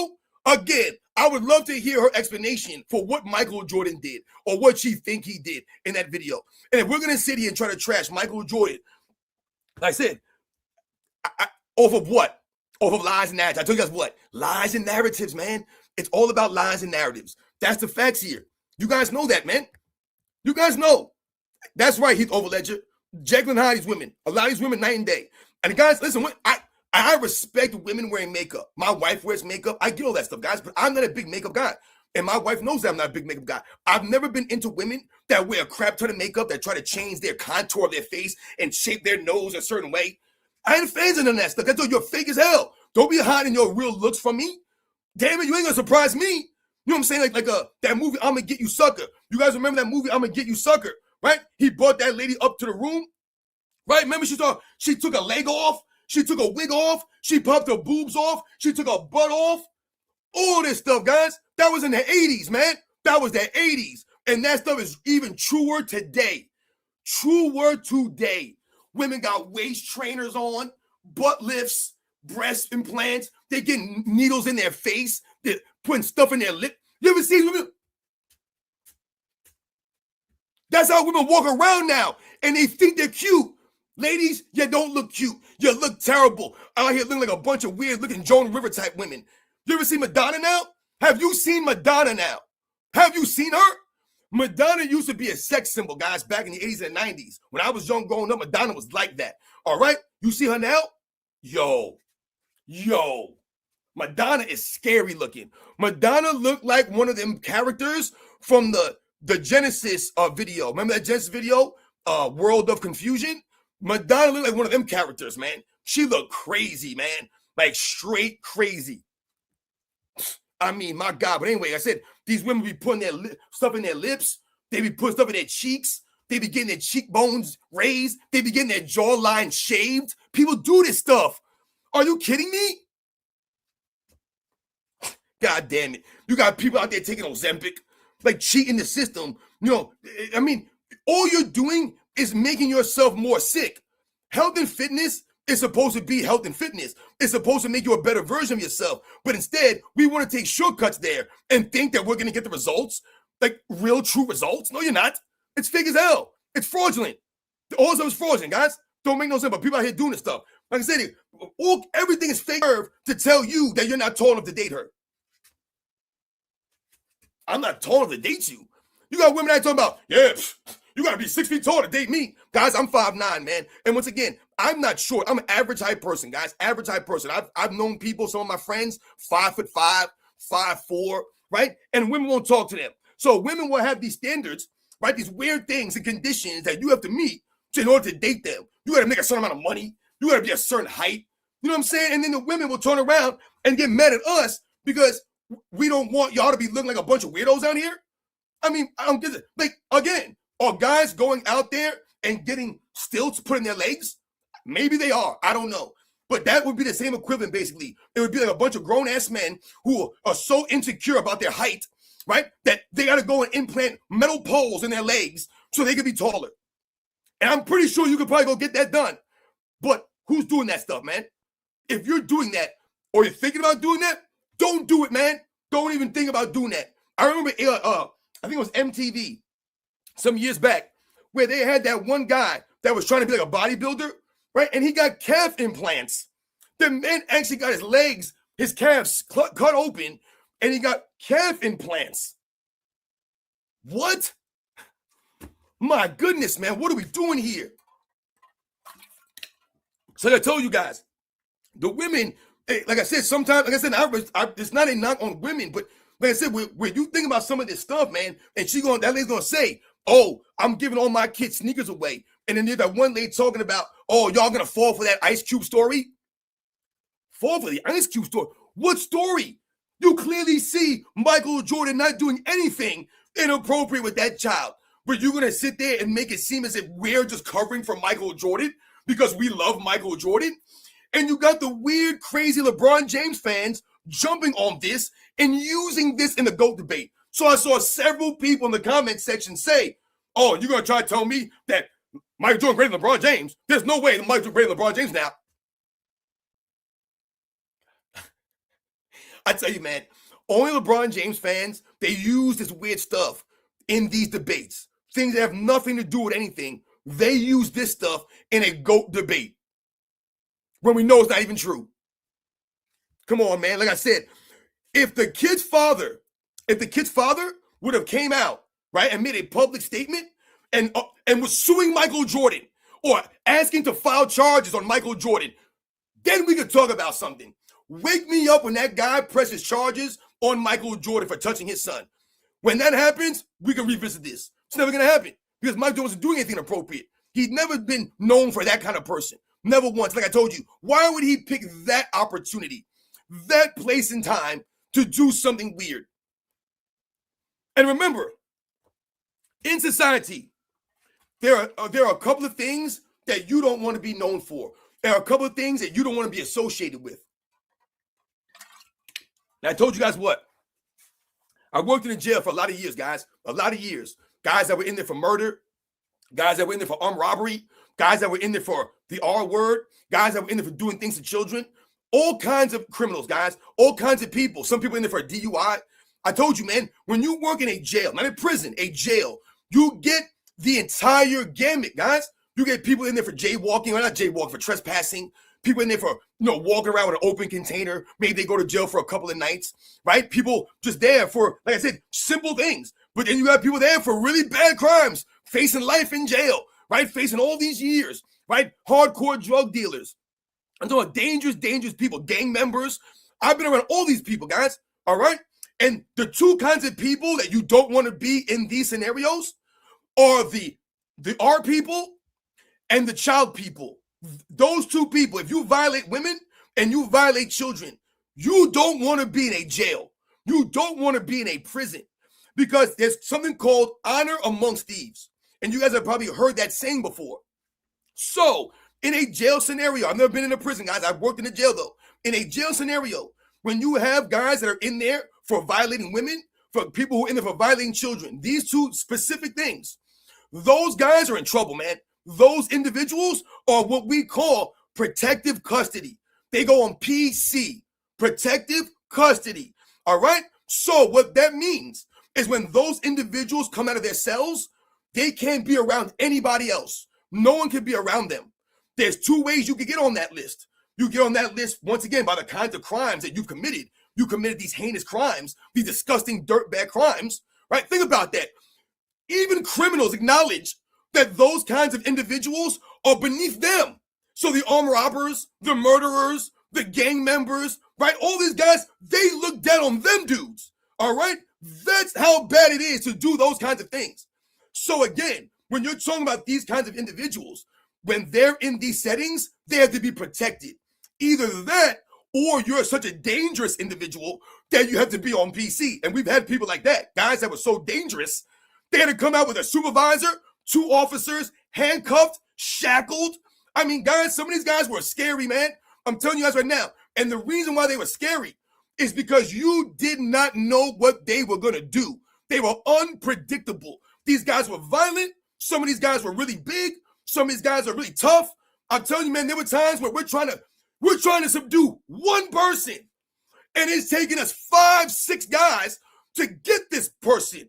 Again, I would love to hear her explanation for what Michael Jordan did or what she think he did in that video. And if we're going to sit here and try to trash Michael Jordan, like I said, off of what? Off of lies and narratives. I told you guys what? Lies and narratives, man. It's all about lies and narratives. That's the facts here. You guys know that, man. You guys know. That's right, Heath Overledger. Jekyll and Hyde, these women. A lot of these women night and day. And guys, listen, I respect women wearing makeup. My wife wears makeup. I get all that stuff, guys, but I'm not a big makeup guy. And my wife knows that I'm not a big makeup guy. I've never been into women that wear a crap ton of makeup, that try to change their contour of their face and shape their nose a certain way. I ain't fans of none of that stuff. That's you're fake as hell. Don't be hiding your real looks from me. Damn it, you ain't gonna surprise me. You know what I'm saying? Like that movie, I'm Gonna Get You Sucker. You guys remember that movie, I'm Gonna Get You Sucker, right? He brought that lady up to the room, right? Remember she took a leg off, she took a wig off, she popped her boobs off, she took her butt off. All this stuff, guys, that was in the 80s, man. That was the 80s. And that stuff is even truer today. Truer today. Women got waist trainers on, butt lifts, breast implants. They getting needles in their face. They're putting stuff in their lip. You ever seen women? That's how women walk around now. And they think they're cute. Ladies, you don't look cute. You look terrible. Out here looking like a bunch of weird looking Joan River type women. You ever seen Madonna now? Have you seen Madonna now? Have you seen her? Madonna used to be a sex symbol, guys, back in the 80s and 90s. When I was young growing up, Madonna was like that. All right? You see her now? Yo. Madonna is scary looking. Madonna looked like one of them characters from the Genesis video. Remember that Genesis video? World of Confusion? Madonna looked like one of them characters, man. She looked crazy, man. Like straight crazy. I mean, my God. But anyway, I said, these women be putting their stuff in their lips. They be putting stuff in their cheeks. They be getting their cheekbones raised. They be getting their jawline shaved. People do this stuff. Are you kidding me? God damn it. You got people out there taking Ozempic, like cheating the system. You know, I mean, all you're doing is making yourself more sick. Health and fitness is supposed to be health and fitness. It's supposed to make you a better version of yourself. But instead, we want to take shortcuts there and think that we're going to get the results, like real, true results. No, you're not. It's fake as hell. It's fraudulent. All of it is fraudulent, guys. Don't make no sense, but people out here doing this stuff. Like I said, everything is fake to tell you that you're not tall enough to date her. I'm not tall enough to date you. You got women that talking about, yeah, you got to be 6 feet tall to date me. Guys, I'm 5'9", man. And once again, I'm not short. I'm an average height person, guys. Average height person. I've known people, some of my friends, 5'5", 5'4", right? And women won't talk to them. So women will have these standards, right? These weird things and conditions that you have to meet in order to date them. You got to make a certain amount of money. You got to be a certain height. You know what I'm saying? And then the women will turn around and get mad at us because we don't want y'all to be looking like a bunch of weirdos out here. I mean, I don't get it. Like, again, are guys going out there and getting stilts put in their legs? Maybe they are. I don't know. But that would be the same equivalent, basically. It would be like a bunch of grown-ass men who are so insecure about their height, right, that they got to go and implant metal poles in their legs so they can be taller. And I'm pretty sure you could probably go get that done. But who's doing that stuff, man? If you're doing that or you're thinking about doing that, don't do it, man. Don't even think about doing that. I remember, I think it was MTV some years back where they had that one guy that was trying to be like a bodybuilder, right? And he got calf implants. The man actually got his legs, his calves cut open, and he got calf implants. What? My goodness, man. What are we doing here? So like I told you guys, the women, like I said, sometimes, like I said, it's not a knock on women, but like I said, when you think about some of this stuff, man, and that lady's going to say, oh, I'm giving all my kids sneakers away. And then there's that one lady talking about, oh, y'all going to fall for that Ice Cube story? Fall for the Ice Cube story? What story? You clearly see Michael Jordan not doing anything inappropriate with that child. But you're going to sit there and make it seem as if we're just covering for Michael Jordan because we love Michael Jordan? And you got the weird, crazy LeBron James fans jumping on this and using this in the GOAT debate. So I saw several people in the comment section say, oh, you're going to try to tell me that Michael Jordan greater than LeBron James? There's no way Michael Jordan greater than LeBron James now. I tell you, man, only LeBron James fans, they use this weird stuff in these debates. Things that have nothing to do with anything. They use this stuff in a GOAT debate when we know it's not even true. Come on, man. Like I said, if the kid's father would have came out, right, and made a public statement and was suing Michael Jordan or asking to file charges on Michael Jordan, then we could talk about something. Wake me up when that guy presses charges on Michael Jordan for touching his son. When that happens, we can revisit this. It's never going to happen because Michael Jordan wasn't doing anything inappropriate. He's never been known for that kind of person. Never once. Like I told you, why would he pick that opportunity, that place and time to do something weird? And remember, in society, there are a couple of things that you don't want to be known for. There are a couple of things that you don't want to be associated with. And I told you guys what? I worked in a jail for a lot of years, guys. A lot of years. Guys that were in there for murder, guys that were in there for armed robbery, guys that were in there for the R word, guys that were in there for doing things to children. All kinds of criminals, guys. All kinds of people. Some people in there for a DUI. I told you, man, when you work in a jail, not a prison, a jail, you get the entire gamut, guys. You get people in there for jaywalking, or not jaywalking, for trespassing. People in there for, walking around with an open container. Maybe they go to jail for a couple of nights, right? People just there for, like I said, simple things. But then you got people there for really bad crimes, facing life in jail, right? Facing all these years, right? Hardcore drug dealers. I'm talking about dangerous, dangerous people, gang members. I've been around all these people, guys, all right? And the two kinds of people that you don't want to be in these scenarios are the R people and the child people. Those two people, if you violate women and you violate children, you don't want to be in a jail. You don't want to be in a prison because there's something called honor amongst thieves. And you guys have probably heard that saying before. So in a jail scenario, I've never been in a prison, guys. I've worked in a jail, though. In a jail scenario, when you have guys that are in there for violating women, for people who are in there for violating children, these two specific things, those guys are in trouble, man. Those individuals are what we call protective custody. They go on PC, protective custody. All right? So what that means is when those individuals come out of their cells, they can't be around anybody else. No one can be around them. There's two ways you can get on that list. You get on that list, once again, by the kinds of crimes that you've committed. You committed these heinous crimes, these disgusting dirtbag crimes, right? Think about that. Even criminals acknowledge that those kinds of individuals are beneath them. So the armed robbers, the murderers, the gang members, right? All these guys, they look down on them dudes, all right? That's how bad it is to do those kinds of things. So again, when you're talking about these kinds of individuals, when they're in these settings, they have to be protected. Either that, or you're such a dangerous individual that you have to be on PC. And we've had people like that, guys that were so dangerous, they had to come out with a supervisor, 2 officers, handcuffed, shackled. I mean, guys, some of these guys were scary, man. I'm telling you guys right now. And the reason why they were scary is because you did not know what they were going to do. They were unpredictable. These guys were violent. Some of these guys were really big. Some of these guys are really tough. I'm telling you, man, there were times where we're trying to subdue one person. And it's taking us 5, 6 guys to get this person.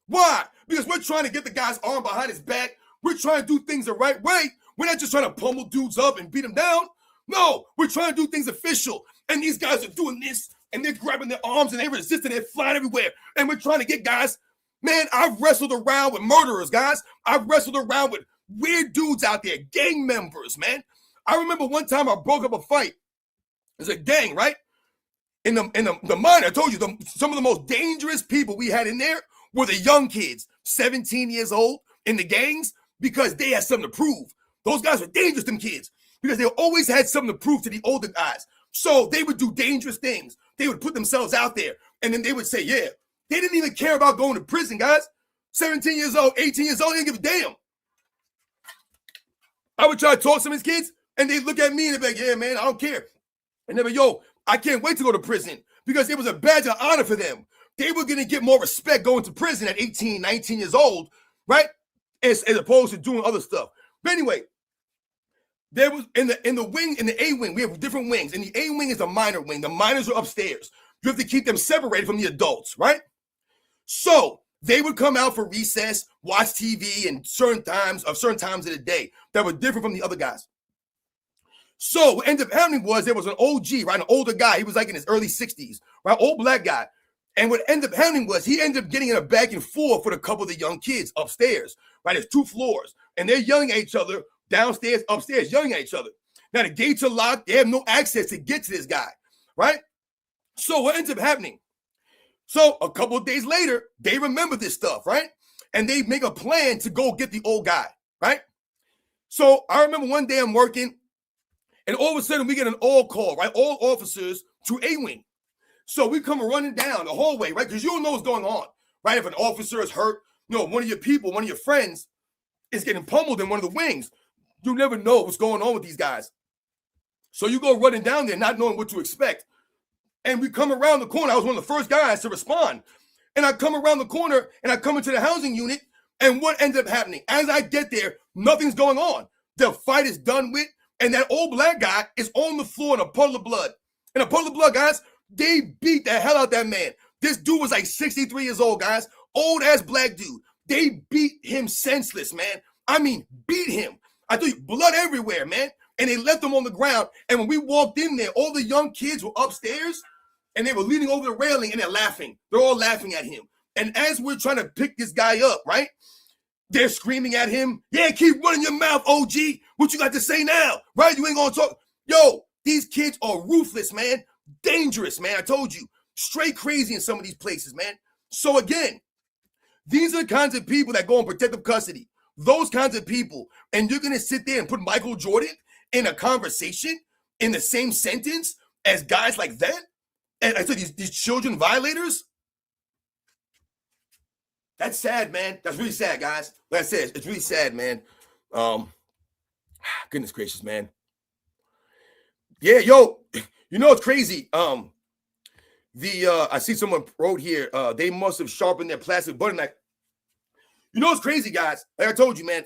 Why? Because we're trying to get the guy's arm behind his back. We're trying to do things the right way. We're not just trying to pummel dudes up and beat them down. No, we're trying to do things official. And these guys are doing this, and they're grabbing their arms, and they're resisting, they're flying everywhere. And we're trying to get guys. Man, I've wrestled around with murderers, guys. I've wrestled around with weird dudes out there, gang members, man. I remember one time I broke up a fight. It's a gang, right? In the mine, I told you, some of the most dangerous people we had in there were the young kids, 17 years old, in the gangs, because they had something to prove. Those guys were dangerous, them kids, because they always had something to prove to the older guys. So they would do dangerous things. They would put themselves out there, and then they would say, yeah, they didn't even care about going to prison, guys. 17 years old, 18 years old, they didn't give a damn. I would try to talk to some of these kids, and they'd look at me and they'd be like, yeah, man, I don't care. And they'd be, yo, I can't wait to go to prison, because it was a badge of honor for them. They were going to get more respect going to prison at 18, 19 years old, right? As opposed to doing other stuff. But anyway, there was in the wing, in the A wing, we have different wings. And the A wing is the minor wing. The minors are upstairs. you have to keep them separated from the adults, right? So they would come out for recess, watch TV, and certain times of the day that were different from the other guys. So what ended up happening was there was an OG, right, an older guy. He was like in his early 60s, right, old black guy. And what ended up happening was he ended up getting in a back and forth with a couple of the young kids upstairs, right? There's 2 floors, and they're yelling at each other downstairs, upstairs, yelling at each other. Now the gates are locked. They have no access to get to this guy, right? So what ends up happening? So a couple of days later, they remember this stuff, right? And they make a plan to go get the old guy, right? So I remember one day I'm working, and all of a sudden we get an all call, right? All officers to A-Wing. So we come running down the hallway, right? Because you don't know what's going on, right? If an officer is hurt, one of your people, one of your friends is getting pummeled in one of the wings, you never know what's going on with these guys. So you go running down there not knowing what to expect. And we come around the corner. I was one of the first guys to respond. And I come around the corner and I come into the housing unit. And what ended up happening? As I get there, nothing's going on. The fight is done with. And that old black guy is on the floor in a puddle of blood. In a puddle of blood, guys, they beat the hell out of that man. This dude was like 63 years old, guys. Old ass black dude. They beat him senseless, man. I mean, beat him. I tell you, blood everywhere, man. And they left him on the ground. And when we walked in there, all the young kids were upstairs. And they were leaning over the railing and they're laughing. They're all laughing at him. And as we're trying to pick this guy up, right? They're screaming at him. Yeah, keep running your mouth, OG. What you got to say now? Right? You ain't gonna talk. Yo, these kids are ruthless, man. Dangerous, man. I told you. Straight crazy in some of these places, man. So again, these are the kinds of people that go in protective custody. Those kinds of people. And you're gonna sit there and put Michael Jordan in a conversation in the same sentence as guys like that? And I said, these children violators? That's sad, man. That's really sad, guys. Like I said, it's really sad, man. Goodness gracious, man. Yeah, yo, you know it's crazy. I see someone wrote here, they must have sharpened their plastic butter knife. You know it's crazy, guys. Like I told you, man.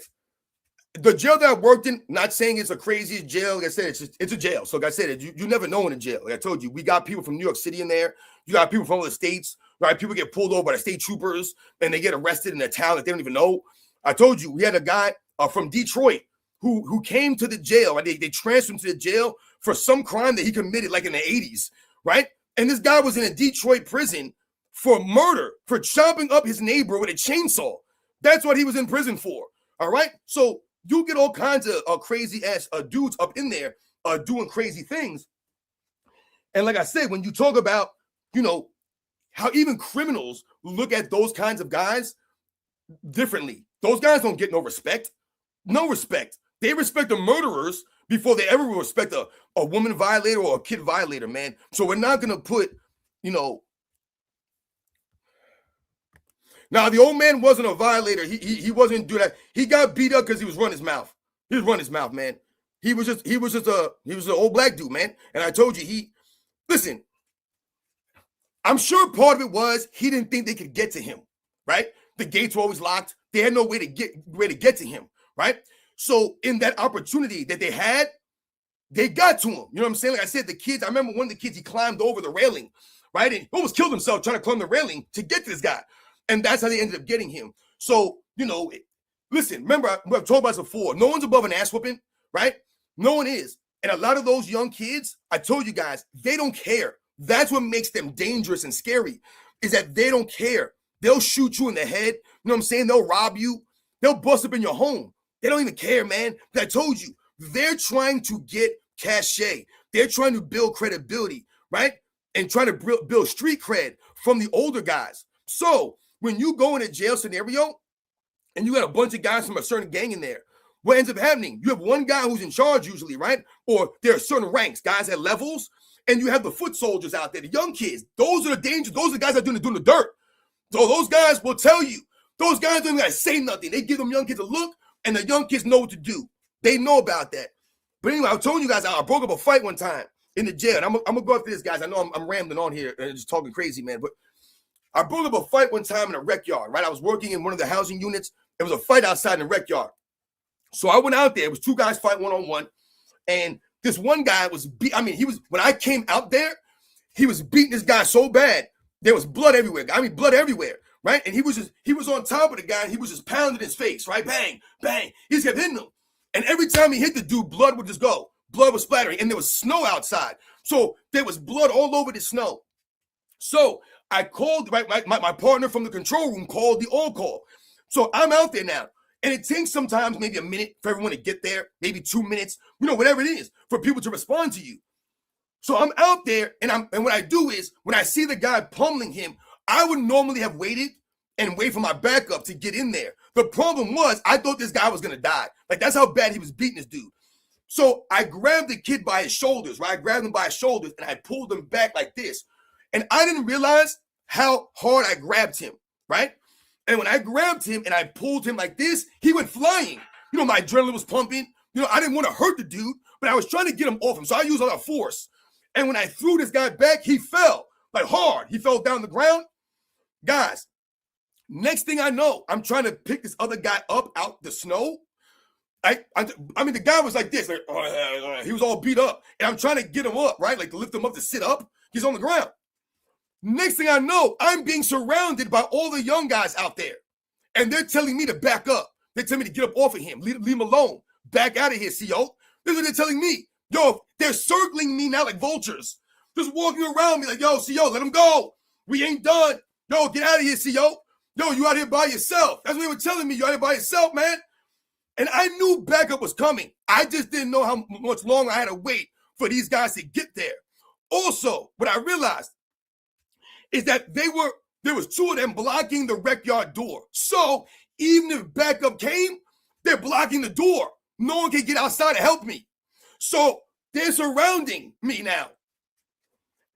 The jail that I worked in, not saying it's a crazy jail. Like I said, it's a jail. So like I said, you never know in a jail. Like I told you, we got people from New York City in there. You got people from other states, right? People get pulled over by the state troopers and they get arrested in a town that they don't even know. I told you, we had a guy from Detroit who came to the jail, right? They transferred him to the jail for some crime that he committed like in the 80s, right? And this guy was in a Detroit prison for murder, for chopping up his neighbor with a chainsaw. That's what he was in prison for, all right? So you get all kinds of crazy ass dudes up in there doing crazy things. And like I said, when you talk about, how even criminals look at those kinds of guys differently. Those guys don't get no respect. No respect. They respect the murderers before they ever will respect a woman violator or a kid violator, man. So we're not going to put, Now, the old man wasn't a violator. He wasn't doing that. He got beat up because he was running his mouth. He was running his mouth, man. He was an old black dude, man. And I told you, listen, I'm sure part of it was he didn't think they could get to him, right? The gates were always locked. They had no way to get to him, right? So in that opportunity that they had, they got to him. You know what I'm saying? Like I said, the kids, I remember one of the kids, he climbed over the railing, right? And almost killed himself trying to climb the railing to get to this guy. And that's how they ended up getting him. So, listen, remember, I've told about this before. No one's above an ass whooping, right? No one is. And a lot of those young kids, I told you guys, they don't care. That's what makes them dangerous and scary, is that they don't care. They'll shoot you in the head. You know what I'm saying? They'll rob you. They'll bust up in your home. They don't even care, man. But I told you, they're trying to get cachet. They're trying to build credibility, right? And trying to build street cred from the older guys. So when you go in a jail scenario and you got a bunch of guys from a certain gang in there, what ends up happening? You have one guy who's in charge usually, right? Or there are certain ranks, guys at levels, and you have the foot soldiers out there, the young kids. Those are the dangers. Those are the guys that are doing the dirt. So those guys will tell you. Those guys don't even got to say nothing. They give them young kids a look, and the young kids know what to do. They know about that. But anyway, I told you guys I broke up a fight one time in the jail. And I'm going to go after this, guys. I know I'm rambling on here and just talking crazy, man. But I broke up a fight one time in a rec yard, right? I was working in one of the housing units. It was a fight outside in the rec yard. So I went out there. It was two guys fight one-on-one. And this one guy when I came out there, he was beating this guy so bad, there was blood everywhere. I mean, blood everywhere, right? And he was on top of the guy, and he was just pounding his face, right? Bang, bang. He just kept hitting him. And every time he hit the dude, blood would just go. Blood was splattering, and there was snow outside. So there was blood all over the snow. So I called, right, my partner from the control room called the on-call. So I'm out there now. And it takes sometimes maybe a minute for everyone to get there, maybe 2 minutes, whatever it is, for people to respond to you. So I'm out there, and what I do is, when I see the guy pummeling him, I would normally have waited and wait for my backup to get in there. The problem was, I thought this guy was going to die. Like, that's how bad he was beating this dude. So I grabbed the kid by his shoulders, right? I grabbed him by his shoulders, and I pulled him back like this. And I didn't realize how hard I grabbed him, right? And when I grabbed him and I pulled him like this, he went flying. My adrenaline was pumping. I didn't want to hurt the dude, but I was trying to get him off him. So I used a lot of force. And when I threw this guy back, he fell, like hard. He fell down the ground. Guys, next thing I know, I'm trying to pick this other guy up out the snow. I mean, the guy was like this. Like, he was all beat up. And I'm trying to get him up, right? Like to lift him up to sit up. He's on the ground. Next thing I know, I'm being surrounded by all the young guys out there. And they're telling me to back up. They're telling me to get up off of him. Leave him alone. Back out of here, CO. This is what they're telling me. Yo, they're circling me now like vultures. Just walking around me like, yo, CO, let him go. We ain't done. Yo, get out of here, CO. Yo, you out here by yourself. That's what they were telling me. You out here by yourself, man. And I knew backup was coming. I just didn't know how much longer I had to wait for these guys to get there. Also, what I realized is that there was two of them blocking the rec yard door. So even if backup came, they're blocking the door. No one can get outside to help me. So they're surrounding me now.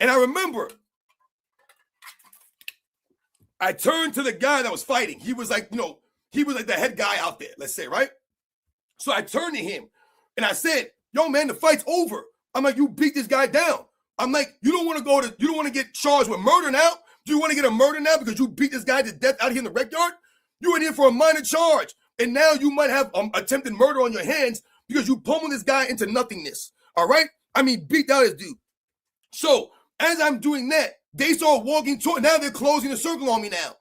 And I remember I turned to the guy that was fighting. He was like, he was like the head guy out there, let's say, right? So I turned to him and I said, yo, man, the fight's over. I'm like, you beat this guy down. I'm like, you don't want to get charged with murder now? Do you want to get a murder now because you beat this guy to death out here in the rec yard? You went in for a minor charge. And now you might have attempted murder on your hands because you pummeled this guy into nothingness. All right? I mean, beat down this dude. So as I'm doing that, they start walking toward, now they're closing the circle on me now.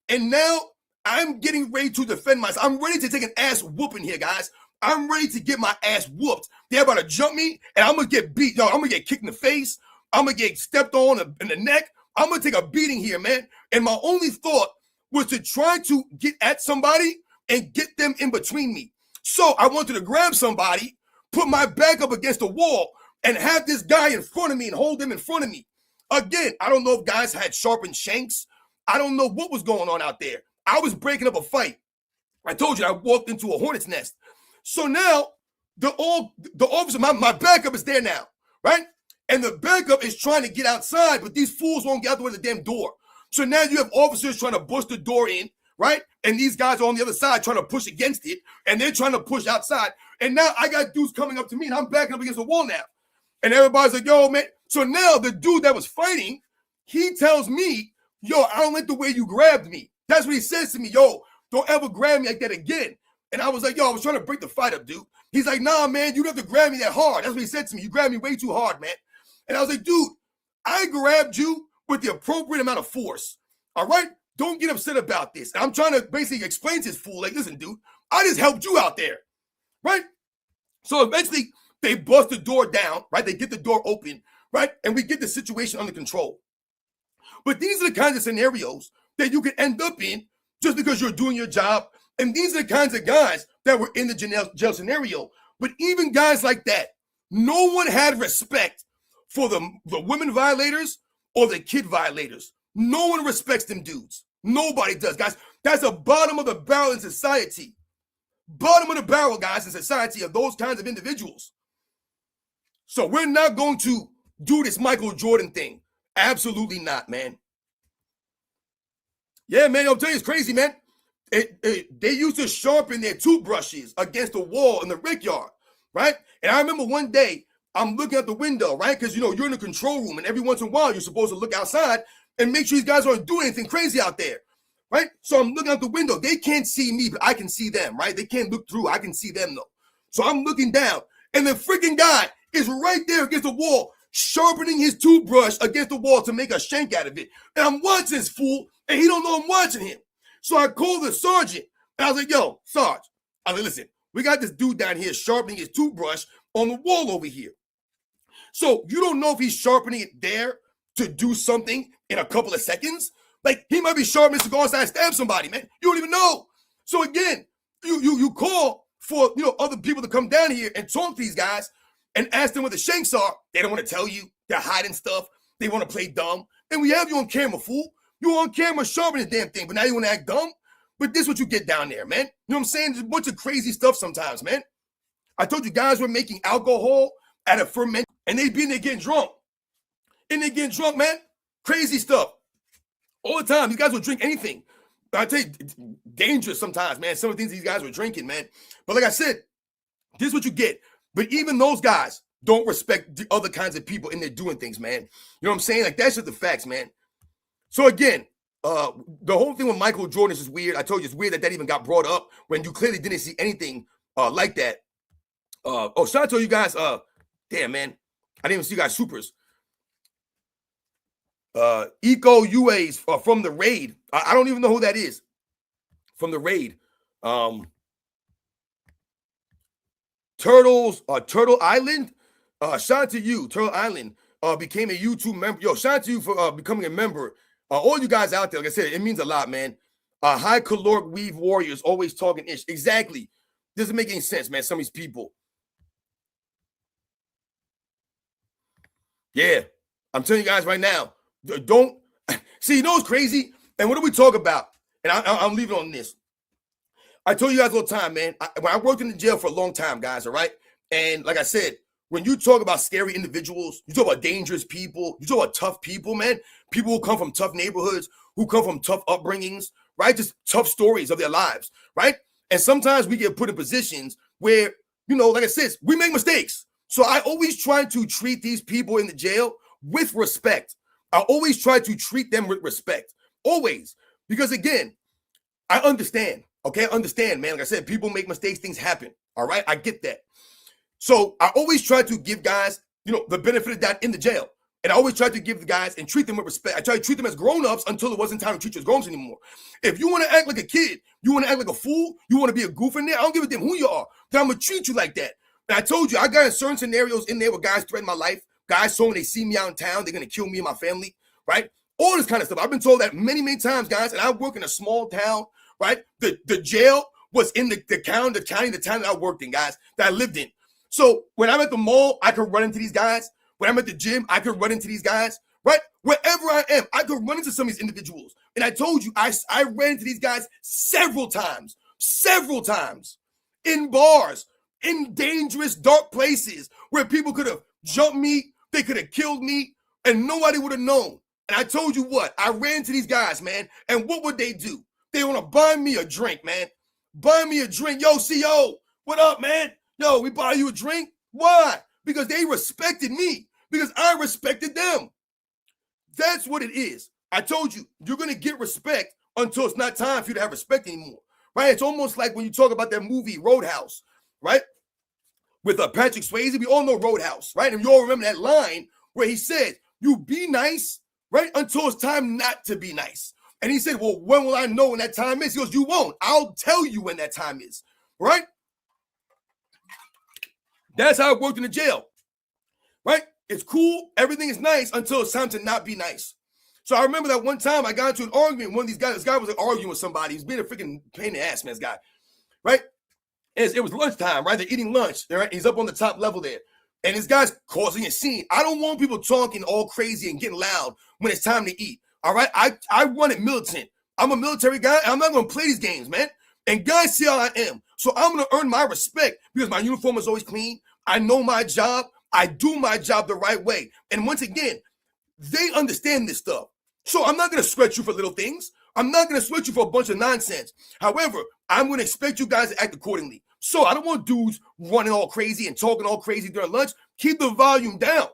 And now I'm getting ready to defend myself. I'm ready to take an ass whooping here, guys. I'm ready to get my ass whooped. They're about to jump me, and I'm going to get beat. Yo, I'm going to get kicked in the face. I'm going to get stepped on in the neck. I'm going to take a beating here, man. And my only thought was to try to get at somebody and get them in between me. So I wanted to grab somebody, put my back up against the wall, and have this guy in front of me and hold him in front of me. Again, I don't know if guys had sharpened shanks. I don't know what was going on out there. I was breaking up a fight. I told you I walked into a hornet's nest. So now the officer, my backup is there now, right? And the backup is trying to get outside, but these fools won't get out the way of the damn door. So now you have officers trying to bust the door in, right? And these guys are on the other side trying to push against it, and they're trying to push outside. And now I got dudes coming up to me, and I'm backing up against the wall now. And everybody's like, yo, man. So now the dude that was fighting, he tells me, yo, I don't like the way you grabbed me. That's what he says to me, yo, don't ever grab me like that again. And I was like, yo, I was trying to break the fight up, dude. He's like, nah, man, you don't have to grab me that hard. That's what he said to me. You grabbed me way too hard, man. And I was like, dude, I grabbed you with the appropriate amount of force. All right? Don't get upset about this. And I'm trying to basically explain to this fool, like, listen, dude, I just helped you out there. Right? So eventually they bust the door down, right? They get the door open, right? And we get the situation under control. But these are the kinds of scenarios that you can end up in just because you're doing your job. And these are the kinds of guys that were in the jail scenario. But even guys like that, no one had respect for the women violators or the kid violators. No one respects them dudes. Nobody does, guys. That's the bottom of the barrel in society. Bottom of the barrel, guys, in society of those kinds of individuals. So we're not going to do this Michael Jordan thing. Absolutely not, man. Yeah, man, I'm telling you, it's crazy, man. They used to sharpen their toothbrushes against the wall in the rec yard, right? And I remember one day, I'm looking out the window, right? Because, you're in the control room, and every once in a while, you're supposed to look outside and make sure these guys aren't doing anything crazy out there, right? So I'm looking out the window. They can't see me, but I can see them, right? They can't look through. I can see them, though. So I'm looking down, and the freaking guy is right there against the wall, sharpening his toothbrush against the wall to make a shank out of it. And I'm watching this fool, and he don't know I'm watching him. So I called the sergeant, and I was like, yo, Sarge, I was like, listen, we got this dude down here sharpening his toothbrush on the wall over here. So you don't know if he's sharpening it there to do something in a couple of seconds. Like, he might be sharpening it to go outside and stab somebody, man. You don't even know. So again, you call for other people to come down here and talk to these guys and ask them what the shanks are. They don't want to tell you. They're hiding stuff. They want to play dumb. And we have you on camera, fool. You on camera sharpening the damn thing, but now you want to act dumb? But this is what you get down there, man. You know what I'm saying? There's a bunch of crazy stuff sometimes, man. I told you guys were making alcohol out of ferment, and they be in there getting drunk. And they getting drunk, man. Crazy stuff. All the time. These guys will drink anything. I tell you, it's dangerous sometimes, man. Some of the things these guys were drinking, man. But like I said, this is what you get. But even those guys don't respect the other kinds of people in there doing things, man. You know what I'm saying? Like, that's just the facts, man. So again, the whole thing with Michael Jordan is just weird. I told you it's weird that even got brought up when you clearly didn't see anything like that. Shout out to you guys. Damn, man. I didn't even see you guys supers. Eco UAs from the raid. I don't even know who that is. From the raid. Turtle Island. Shout out to you. Turtle Island became a YouTube member. Yo, shout out to you for becoming a member. All you guys out there, like I said, it means a lot, man. High caloric weave warriors always talking ish. Exactly. Doesn't make any sense, man. Some of these people. Yeah. I'm telling you guys right now. Don't see, you know what's crazy? And what do we talk about? And I'm leaving on this. I told you guys all the time, man. When I worked in the jail for a long time, guys, all right? And like I said, when you talk about scary individuals, you talk about dangerous people, you talk about tough people, man. People who come from tough neighborhoods, who come from tough upbringings, right? Just tough stories of their lives, right? And sometimes we get put in positions where, like I said, we make mistakes. So I always try to treat these people in the jail with respect. I always try to treat them with respect. Always. Because again, I understand. Okay, I understand, man. Like I said, people make mistakes, things happen. All right, I get that. So I always try to give guys, the benefit of that in the jail. And I always try to give the guys and treat them with respect. I try to treat them as grown-ups until it wasn't time to treat you as grown-ups anymore. If you want to act like a kid, you want to act like a fool, you want to be a goof in there, I don't give a damn who you are. Then I'm going to treat you like that. And I told you, I got in certain scenarios in there where guys threaten my life. Guys told me they see me out in town, they're going to kill me and my family, right? All this kind of stuff. I've been told that many, many times, guys, and I work in a small town, right? The jail was in the town that I worked in, guys, that I lived in. So when I'm at the mall, I could run into these guys. When I'm at the gym, I could run into these guys, right? Wherever I am, I could run into some of these individuals. And I told you, I ran into these guys several times in bars, in dangerous, dark places where people could have jumped me, they could have killed me, and nobody would have known. And I told you what, I ran into these guys, man, and what would they do? They want to buy me a drink, man. Buy me a drink. Yo, CO, what up, man? Yo, we buy you a drink? Why? Because they respected me, because I respected them. That's what it is. I told you, you're going to get respect until it's not time for you to have respect anymore, right? It's almost like when you talk about that movie Roadhouse, right? With Patrick Swayze, we all know Roadhouse, right? And you all remember that line where he said, you be nice, right, until it's time not to be nice. And he said, well, when will I know when that time is? He goes, you won't. I'll tell you when that time is, right? That's how it worked in the jail, right? It's cool. Everything is nice until it's time to not be nice. So I remember that one time I got into an argument. One of these guys, this guy was arguing with somebody. He's being a freaking pain in the ass, man, this guy, right? It was lunchtime, right? They're eating lunch. Right? He's up on the top level there. And this guy's causing a scene. I don't want people talking all crazy and getting loud when it's time to eat. All right? I run it militant. I'm a military guy. And I'm not going to play these games, man. And guys see how I am. So I'm going to earn my respect because my uniform is always clean. I know my job. I do my job the right way. And once again, they understand this stuff. So I'm not going to sweat you for little things. I'm not going to sweat you for a bunch of nonsense. However, I'm going to expect you guys to act accordingly. So I don't want dudes running all crazy and talking all crazy during lunch. Keep the volume down.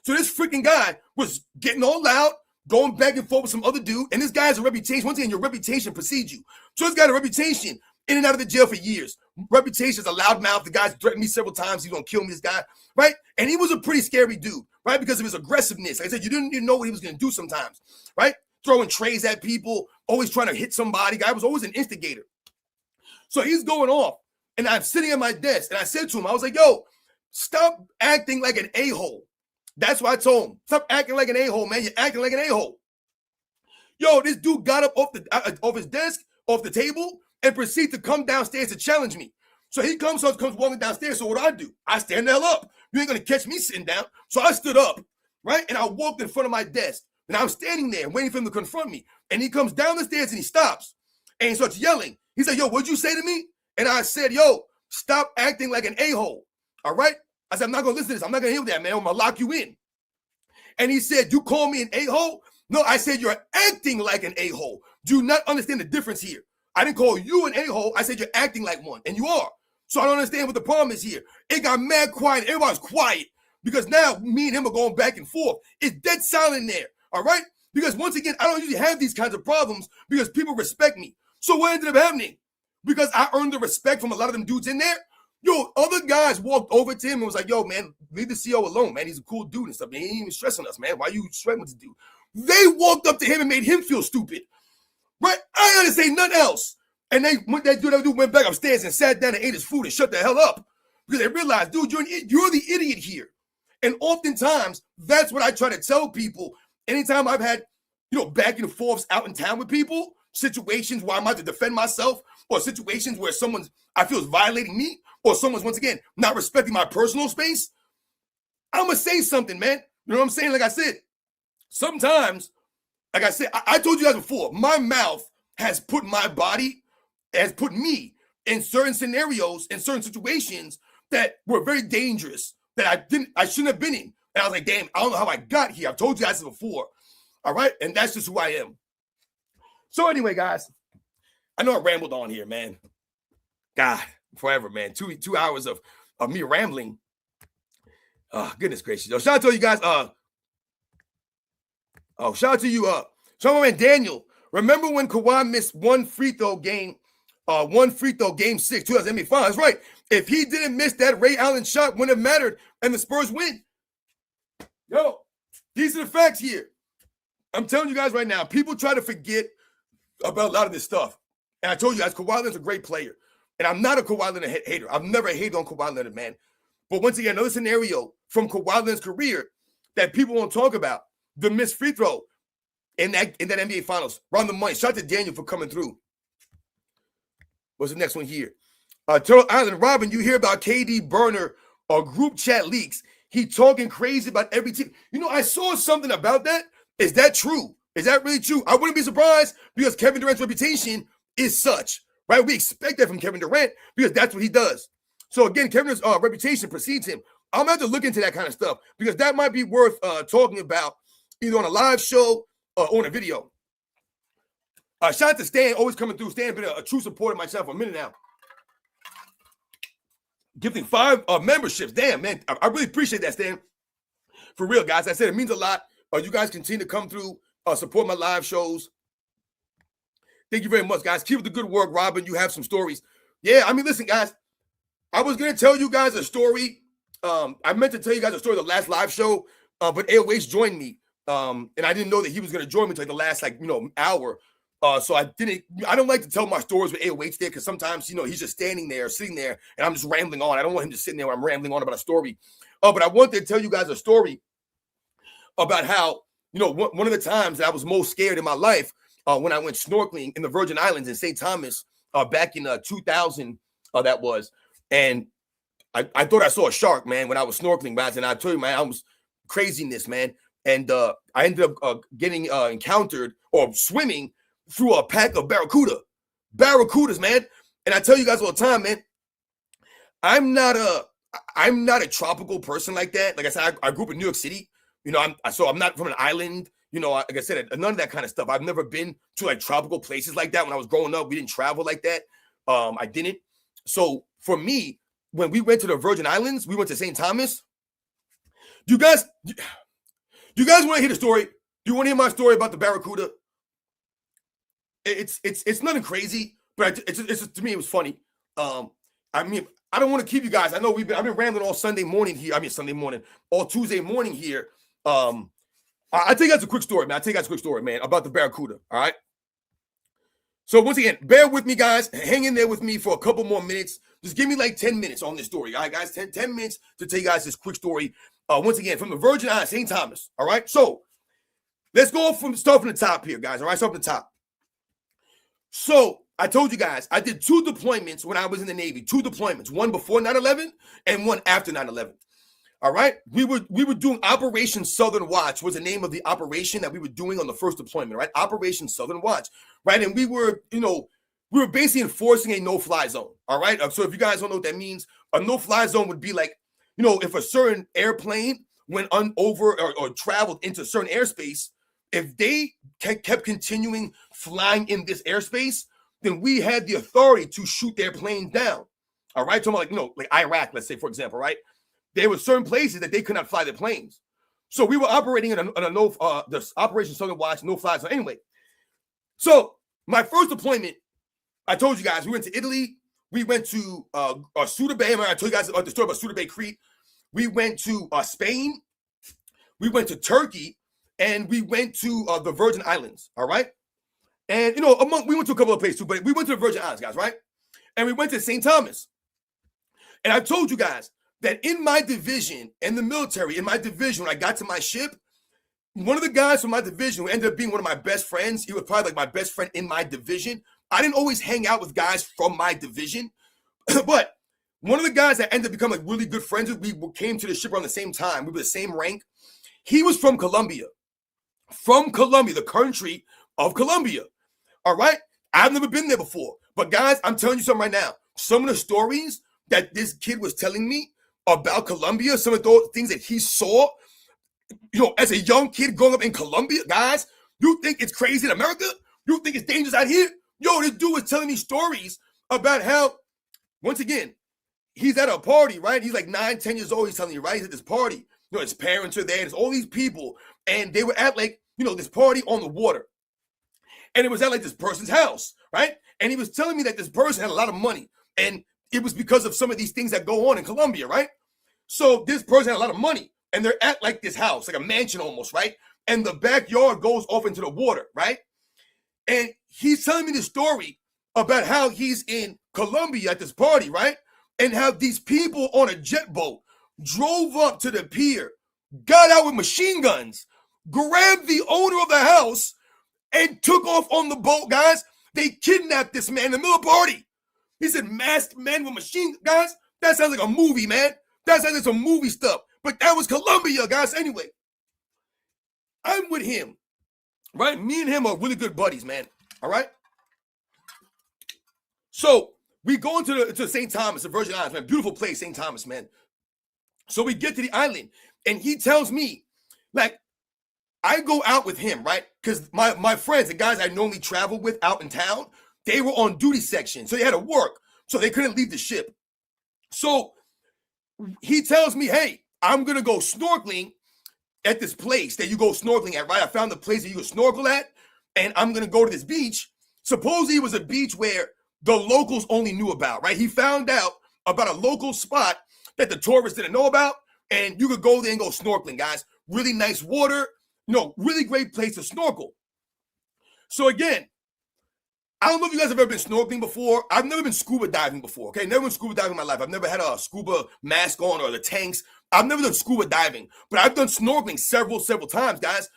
So this freaking guy was getting all loud, going back and forth with some other dude. And this guy has a reputation. Once again, your reputation precedes you. So this guy had a reputation. in and out of the jail for years. Reputation as a loudmouth. The guy's threatened me several times. He's going to kill me, this guy, right? And he was a pretty scary dude, right? Because of his aggressiveness. Like I said, you didn't even know what he was going to do sometimes, right? Throwing trays at people, always trying to hit somebody. Guy was always an instigator. So he's going off, and I'm sitting at my desk, and I said to him, I was like, yo, stop acting like an a-hole. That's what I told him. Stop acting like an a-hole, man. You're acting like an a-hole. Yo, this dude got up off his desk, off the table, and proceeded to come downstairs to challenge me. So he comes walking downstairs. So what do? I stand the hell up. You ain't going to catch me sitting down. So I stood up, right? And I walked in front of my desk. And I'm standing there waiting for him to confront me. And he comes down the stairs and he stops. And he starts yelling. He said, yo, what'd you say to me? And I said, yo, stop acting like an a-hole. All right? I said, I'm not going to listen to this. I'm not going to hear that, man. I'm going to lock you in. And he said, you call me an a-hole? No, I said, you're acting like an a-hole. Do you not understand the difference here? I didn't call you an a-hole. I said, you're acting like one. And you are. So I don't understand what the problem is here. It got mad quiet. Everybody's quiet. Because now me and him are going back and forth. It's dead silent there. All right? Because once again, I don't usually have these kinds of problems because people respect me. So what ended up happening? Because I earned the respect from a lot of them dudes in there. Yo, other guys walked over to him and was like, yo, man, leave the CO alone, man. He's a cool dude and stuff. Man, he ain't even stressing us, man. Why are you stressing with this dude? They walked up to him and made him feel stupid. Right? I ain't gonna say nothing else. And that dude went back upstairs and sat down and ate his food and shut the hell up. Because they realized, dude, you're the idiot here. And oftentimes, that's what I try to tell people. Anytime I've had, back and forths out in town with people, situations where I'm about to defend myself, or situations where I feel is violating me, or someone's, once again, not respecting my personal space, I'm going to say something, man. You know what I'm saying? Like I said, sometimes, like I said, I told you guys before, my mouth has put me in certain scenarios, in certain situations that were very dangerous, that I shouldn't have been in. And I was like, damn, I don't know how I got here. I've told you guys this before. All right? And that's just who I am. So anyway, guys, I know I rambled on here, man. God, forever, man. 2 hours of me rambling. Oh, goodness gracious. Yo, shout out to you guys. Shout out to you. Shout out to Daniel. Remember when Kawhi missed one free throw game 6, 2008 Finals? Right. If he didn't miss that Ray Allen shot, wouldn't have mattered, and the Spurs win. Yo, these are the facts here. I'm telling you guys right now, people try to forget about a lot of this stuff. And I told you guys, Kawhi Leonard's a great player. And I'm not a Kawhi Leonard hater. I've never hated on Kawhi Leonard, man. But once again, another scenario from Kawhi Leonard's career that people won't talk about, the missed free throw in that NBA Finals. Round the money. Shout out to Daniel for coming through. What's the next one here? Turtle Island. Robin, you hear about KD Burner or group chat leaks. He talking crazy about every team. I saw something about that. Is that true? Is that really true? I wouldn't be surprised because Kevin Durant's reputation is such, right? We expect that from Kevin Durant because that's what he does. So again, Kevin's reputation precedes him. I'm going to have to look into that kind of stuff because that might be worth talking about either on a live show or on a video. Shout out to Stan, always coming through. Stan been a true supporter of myself for a minute now. Gifting 5 memberships. Damn, man. I really appreciate that, Stan. For real, guys. I said it means a lot. You guys continue to come through, support my live shows. Thank you very much, guys. Keep up the good work, Robin. You have some stories. Yeah, I mean, listen, guys. I was going to tell you guys a story. I meant to tell you guys a story the last live show, but AOH joined me. And I didn't know that he was going to join me until the last, hour. So I don't like to tell my stories with AOH there because sometimes, he's just standing there, sitting there, and I'm just rambling on. I don't want him just sitting there when I'm rambling on about a story. But I wanted to tell you guys a story about how, one of the times that I was most scared in my life when I went snorkeling in the Virgin Islands in St. Thomas back in 2000, that was. And I thought I saw a shark, man, when I was snorkeling, guys. And I told you, man, I was craziness, man. And I ended up getting encountered or swimming through a pack of barracudas, man. And I tell you guys all the time, man, I'm not a tropical person like that. Like I said, I grew up in New York City. I'm not from an island. Like I said, none of that kind of stuff. I've never been to tropical places like that. When I was growing up, we didn't travel like that. I didn't. So for me, when we went to the Virgin Islands, we went to St. Thomas. Do you guys want to hear the story? Do you want to hear my story about the barracuda? It's nothing crazy, but it's just, to me, it was funny. I mean, I don't want to keep you guys. I know I've been rambling all Sunday morning here. I mean, Sunday morning, all Tuesday morning here. I think that's a quick story, man. About the Barracuda. All right. So once again, bear with me, guys. Hang in there with me for a couple more minutes. Just give me like 10 minutes on this story. All right, guys, 10 minutes to tell you guys this quick story. Once again, from the Virgin Islands, St. Thomas. All right. So let's go start from the top here, guys. All right, start from the top. So I told you guys, I did 2 deployments when I was in the Navy. 2 deployments, one before 9/11 and one after 9/11. All right, we were doing Operation Southern Watch was the name of the operation that we were doing on the first deployment, right? Operation Southern Watch, right? And we were basically enforcing a no-fly zone. All right, so if you guys don't know what that means, a no-fly zone would be like, if a certain airplane went over or traveled into certain airspace, if they kept continuing flying in this airspace, then we had the authority to shoot their planes down. All right, so like Iraq, let's say, for example, right? There were certain places that they could not fly their planes. So we were operating in the Operation Southern Watch, no-fly zone. Anyway, so my first deployment, I told you guys, we went to Italy. We went to Suda Bay. I told you guys the story about Suda Bay, Crete. We went to Spain. We went to Turkey. And we went to the Virgin Islands, all right? And, we went to a couple of places too, but we went to the Virgin Islands, guys, right? And we went to St. Thomas. And I told you guys that in my division, in the military, in my division, when I got to my ship, one of the guys from my division who ended up being one of my best friends, he was probably like my best friend in my division. I didn't always hang out with guys from my division, but one of the guys that ended up becoming like really good friends with, we came to the ship around the same time. We were the same rank. He was from Colombia. From Colombia, the country of Colombia. All right? I've never been there before. But guys, I'm telling you something right now. Some of the stories that this kid was telling me about Colombia, some of those things that he saw, as a young kid growing up in Colombia, guys, you think it's crazy in America? You think it's dangerous out here? Yo, this dude was telling me stories about how, once again, he's at a party, right? He's like 9, 10 years old. He's telling you, right? He's at this party. His parents are there. There's all these people. And they were at this party on the water. And it was at this person's house, right? And he was telling me that this person had a lot of money. And it was because of some of these things that go on in Colombia, right? So this person had a lot of money. And they're at this house, like a mansion almost, right? And the backyard goes off into the water, right? And he's telling me the story about how he's in Colombia at this party, right? And how these people on a jet boat drove up to the pier, got out with machine guns, grabbed the owner of the house, and took off on the boat, guys. They kidnapped this man in the middle of the party. He said, masked men with machine guns. That sounds like a movie, man. That sounds like some movie stuff. But that was Colombia, guys. Anyway, I'm with him, right? Me and him are really good buddies, man. All right? So we go into St. Thomas, the Virgin Islands, man. Beautiful place, St. Thomas, man. So we get to the island, and he tells me, I go out with him, right? Because my friends, the guys I normally travel with out in town, they were on duty section. So they had to work. So they couldn't leave the ship. So he tells me, hey, I'm going to go snorkeling at this place that you go snorkeling at, right? I found the place that you can snorkel at, and I'm going to go to this beach. Supposedly it was a beach where the locals only knew about, right? He found out about a local spot that the tourists didn't know about, and you could go there and go snorkeling, guys. Really nice water, really great place to snorkel. So again, I don't know if you guys have ever been snorkeling before. I've never been scuba diving before, okay? Never been scuba diving in my life. I've never had a scuba mask on or the tanks. I've never done scuba diving, but I've done snorkeling several times, guys.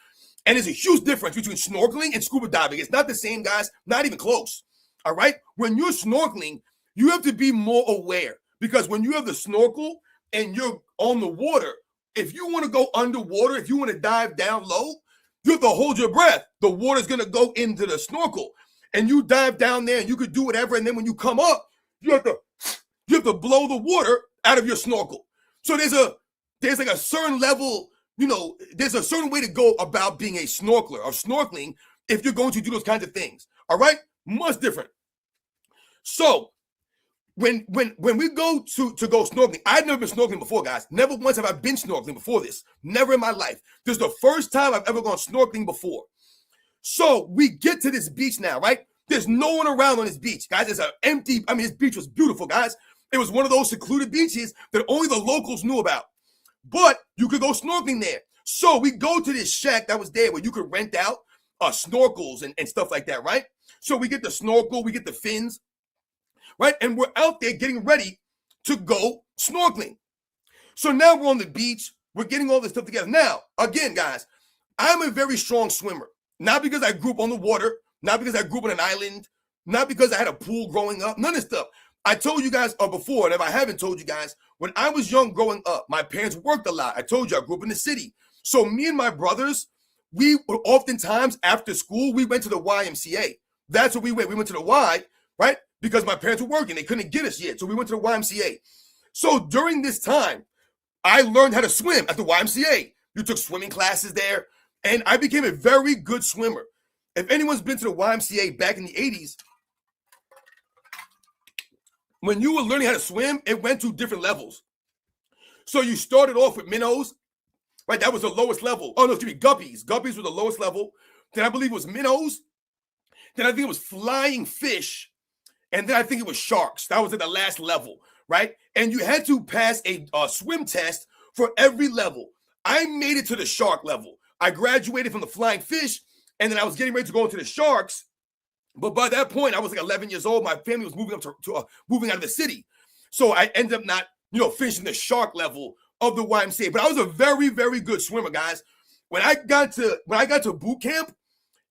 And there's a huge difference between snorkeling and scuba diving. It's not the same, guys. Not even close, all right? When you're snorkeling, you have to be more aware because when you have the snorkel and you're on the water, if you want to go underwater, if you want to dive down low, you have to hold your breath. The water's going to go into the snorkel. And you dive down there and you could do whatever. And then when you come up, you have to blow the water out of your snorkel. So there's like a certain level, there's a certain way to go about being a snorkeler or snorkeling if you're going to do those kinds of things. All right? Much different. So when we go to go snorkeling, I've never been snorkeling before, guys. Never once have I been snorkeling before this. Never in my life. This is the first time I've ever gone snorkeling before. So we get to this beach now, right? There's no one around on this beach, guys. It's an empty, his beach was beautiful, guys. It was one of those secluded beaches that only the locals knew about. But you could go snorkeling there. So we go to this shack that was there where you could rent out snorkels and stuff like that, right? So we get the snorkel, we get the fins, right? And we're out there getting ready to go snorkeling. So now we're on the beach. We're getting all this stuff together. Now, again, guys, I'm a very strong swimmer. Not because I grew up on the water, not because I grew up on an island, not because I had a pool growing up, none of this stuff. I told you guys before, and if I haven't told you guys, when I was young growing up, my parents worked a lot. I told you I grew up in the city. So me and my brothers, we were oftentimes after school, we went to the YMCA. That's where we went. We went to the Y, right? Because my parents were working. They couldn't get us yet. So we went to the YMCA. So during this time, I learned how to swim at the YMCA. You took swimming classes there, and I became a very good swimmer. If anyone's been to the YMCA back in the 80s, when you were learning how to swim, it went to different levels. So you started off with minnows, right? That was the lowest level. Oh, no, excuse me, guppies. Guppies were the lowest level. Then I believe it was minnows. Then I think it was flying fish. And then I think it was sharks. That was at the last level, right? And you had to pass a swim test for every level. I made it to the shark level. I graduated from the flying fish, and then I was getting ready to go into the sharks. But by that point, I was like 11 years old. My family was moving up to moving out of the city. So I ended up not, finishing the shark level of the YMCA. But I was a very, very good swimmer, guys. When I got to boot camp,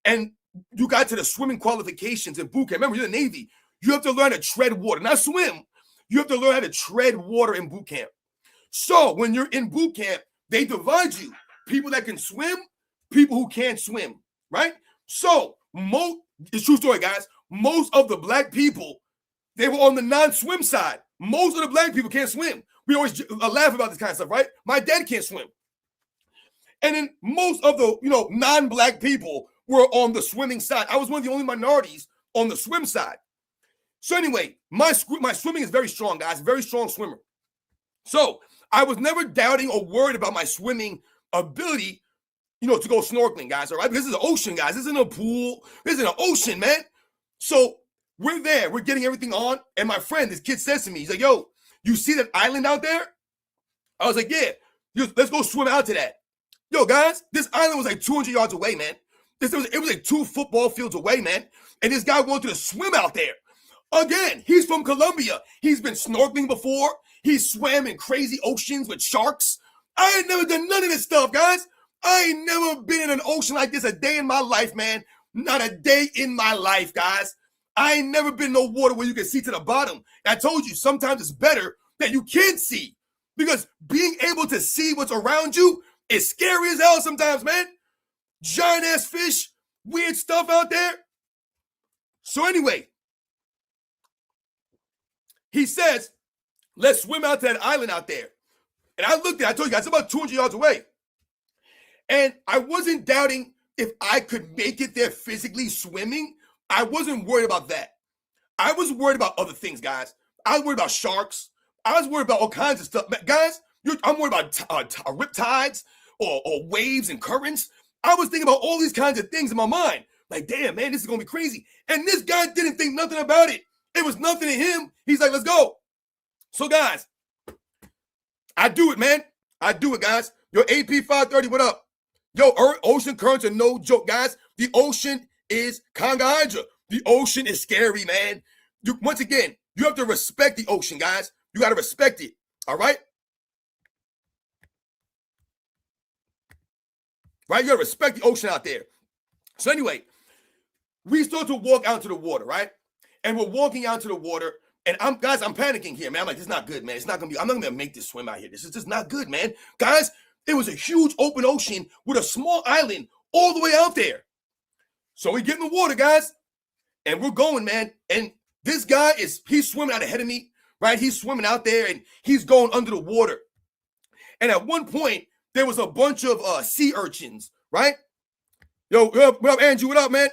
and you got to the swimming qualifications in boot camp, remember, you're in the Navy. You have to learn how to tread water, not swim. You have to learn how to tread water in boot camp. So when you're in boot camp, they divide you. People that can swim, people who can't swim, right? So it's true story, guys. Most of the black people, they were on the non-swim side. Most of the black people can't swim. We always laugh about this kind of stuff, right? My dad can't swim. And then most of the, non-black people were on the swimming side. I was one of the only minorities on the swim side. So anyway, my swimming is very strong, guys. Very strong swimmer. So I was never doubting or worried about my swimming ability, to go snorkeling, guys. All right, this is an ocean, guys. This isn't a pool. This is an ocean, man. So we're there. We're getting everything on. And my friend, this kid says to me, he's like, yo, you see that island out there? I was like, yeah. Let's go swim out to that. Yo, guys, this island was like 200 yards away, man. It was like 2 football fields away, man. And this guy wanted to swim out there. Again, he's from Colombia. He's been snorkeling before. He swam in crazy oceans with sharks. I ain't never done none of this stuff, guys. I ain't never been in an ocean like this a day in my life, man. Not a day in my life, guys. I ain't never been in no water where you can see to the bottom. And I told you, sometimes it's better that you can't see, because being able to see what's around you is scary as hell sometimes, man. Giant ass fish, weird stuff out there. So anyway, he says, let's swim out to that island out there. And I looked at it, I told you guys, it's about 200 yards away. And I wasn't doubting if I could make it there physically swimming. I wasn't worried about that. I was worried about other things, guys. I was worried about sharks. I was worried about all kinds of stuff. Guys, I'm worried about riptides or waves and currents. I was thinking about all these kinds of things in my mind. Like, damn, man, this is going to be crazy. And this guy didn't think nothing about it. It was nothing to him. He's like, let's go. So, guys, I do it, man. I do it, guys. Yo, AP 530, what up? Yo, ocean currents are no joke, guys. The ocean is Conga Hydra. The ocean is scary, man. Once again, you have to respect the ocean, guys. You got to respect it, all right? Right? You got to respect the ocean out there. So anyway, we start to walk out to the water, right? And we're walking out to the water, and I'm panicking here, man. I'm like, this is not good, man. I'm not gonna make this swim out here. This is just not good, man. Guys, it was a huge open ocean with a small island all the way out there. So we get in the water, guys, and we're going, man. And this guy he's swimming out ahead of me, right? He's swimming out there, and he's going under the water. And at one point, there was a bunch of sea urchins, right? Yo, what up, Andrew? What up, man?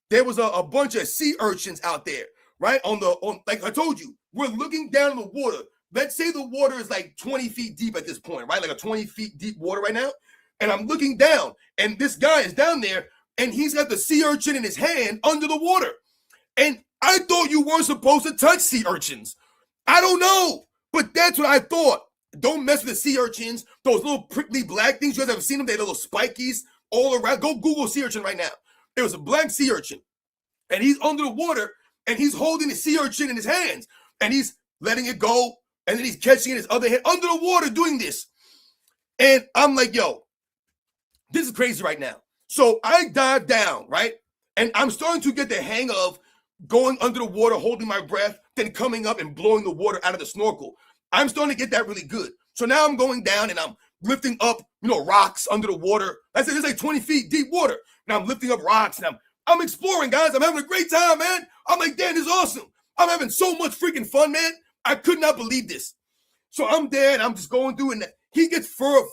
There was a bunch of sea urchins out there, right? Like I told you, we're looking down in the water. Let's say the water is like 20 feet deep at this point, right? Like a 20 feet deep water right now. And I'm looking down, and this guy is down there, and he's got the sea urchin in his hand under the water. And I thought you weren't supposed to touch sea urchins. I don't know, but that's what I thought. Don't mess with the sea urchins, those little prickly black things. You guys ever seen them? They're little spikies all around. Go Google sea urchin right now. There was a black sea urchin, and he's under the water, and he's holding the sea urchin in his hands, and he's letting it go, and then he's catching it in his other hand under the water doing this. And I'm like, yo, this is crazy right now. So I dive down, right? And I'm starting to get the hang of going under the water, holding my breath, then coming up and blowing the water out of the snorkel. I'm starting to get that really good. So now I'm going down and I'm lifting up, rocks under the water. I said, it's like 20 feet deep water. And I'm lifting up rocks and I'm exploring, guys. I'm having a great time, man. I'm like, damn, this is awesome. I'm having so much freaking fun, man. I could not believe this. So I'm there and I'm just going through, and he gets far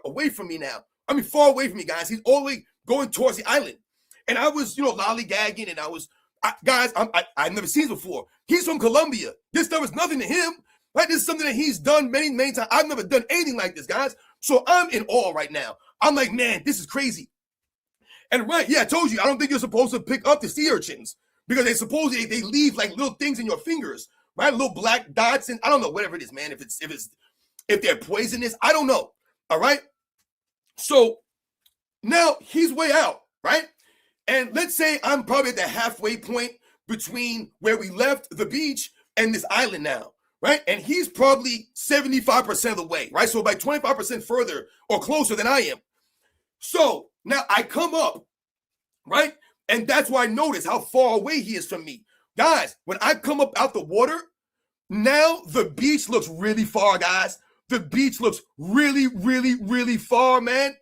away from me now. I mean, far away from me, guys. He's all the way going towards the island. And I was, lollygagging, and I've never seen this before. He's from Colombia. This stuff is nothing to him. Right? This is something that he's done many, many times. I've never done anything like this, guys. So I'm in awe right now. I'm like, man, this is crazy. And right, yeah, I told you, I don't think you're supposed to pick up the sea urchins because they leave like little things in your fingers, right? Little black dots, and I don't know, whatever it is, man. If they're poisonous, I don't know. All right. So now he's way out, right? And let's say I'm probably at the halfway point between where we left the beach and this island now, right? And he's probably 75% of the way, right? So about 25% further or closer than I am. So now I come up, right? And that's why I notice how far away he is from me. Guys, when I come up out the water, now the beach looks really far, guys. The beach looks really, really, really far, man.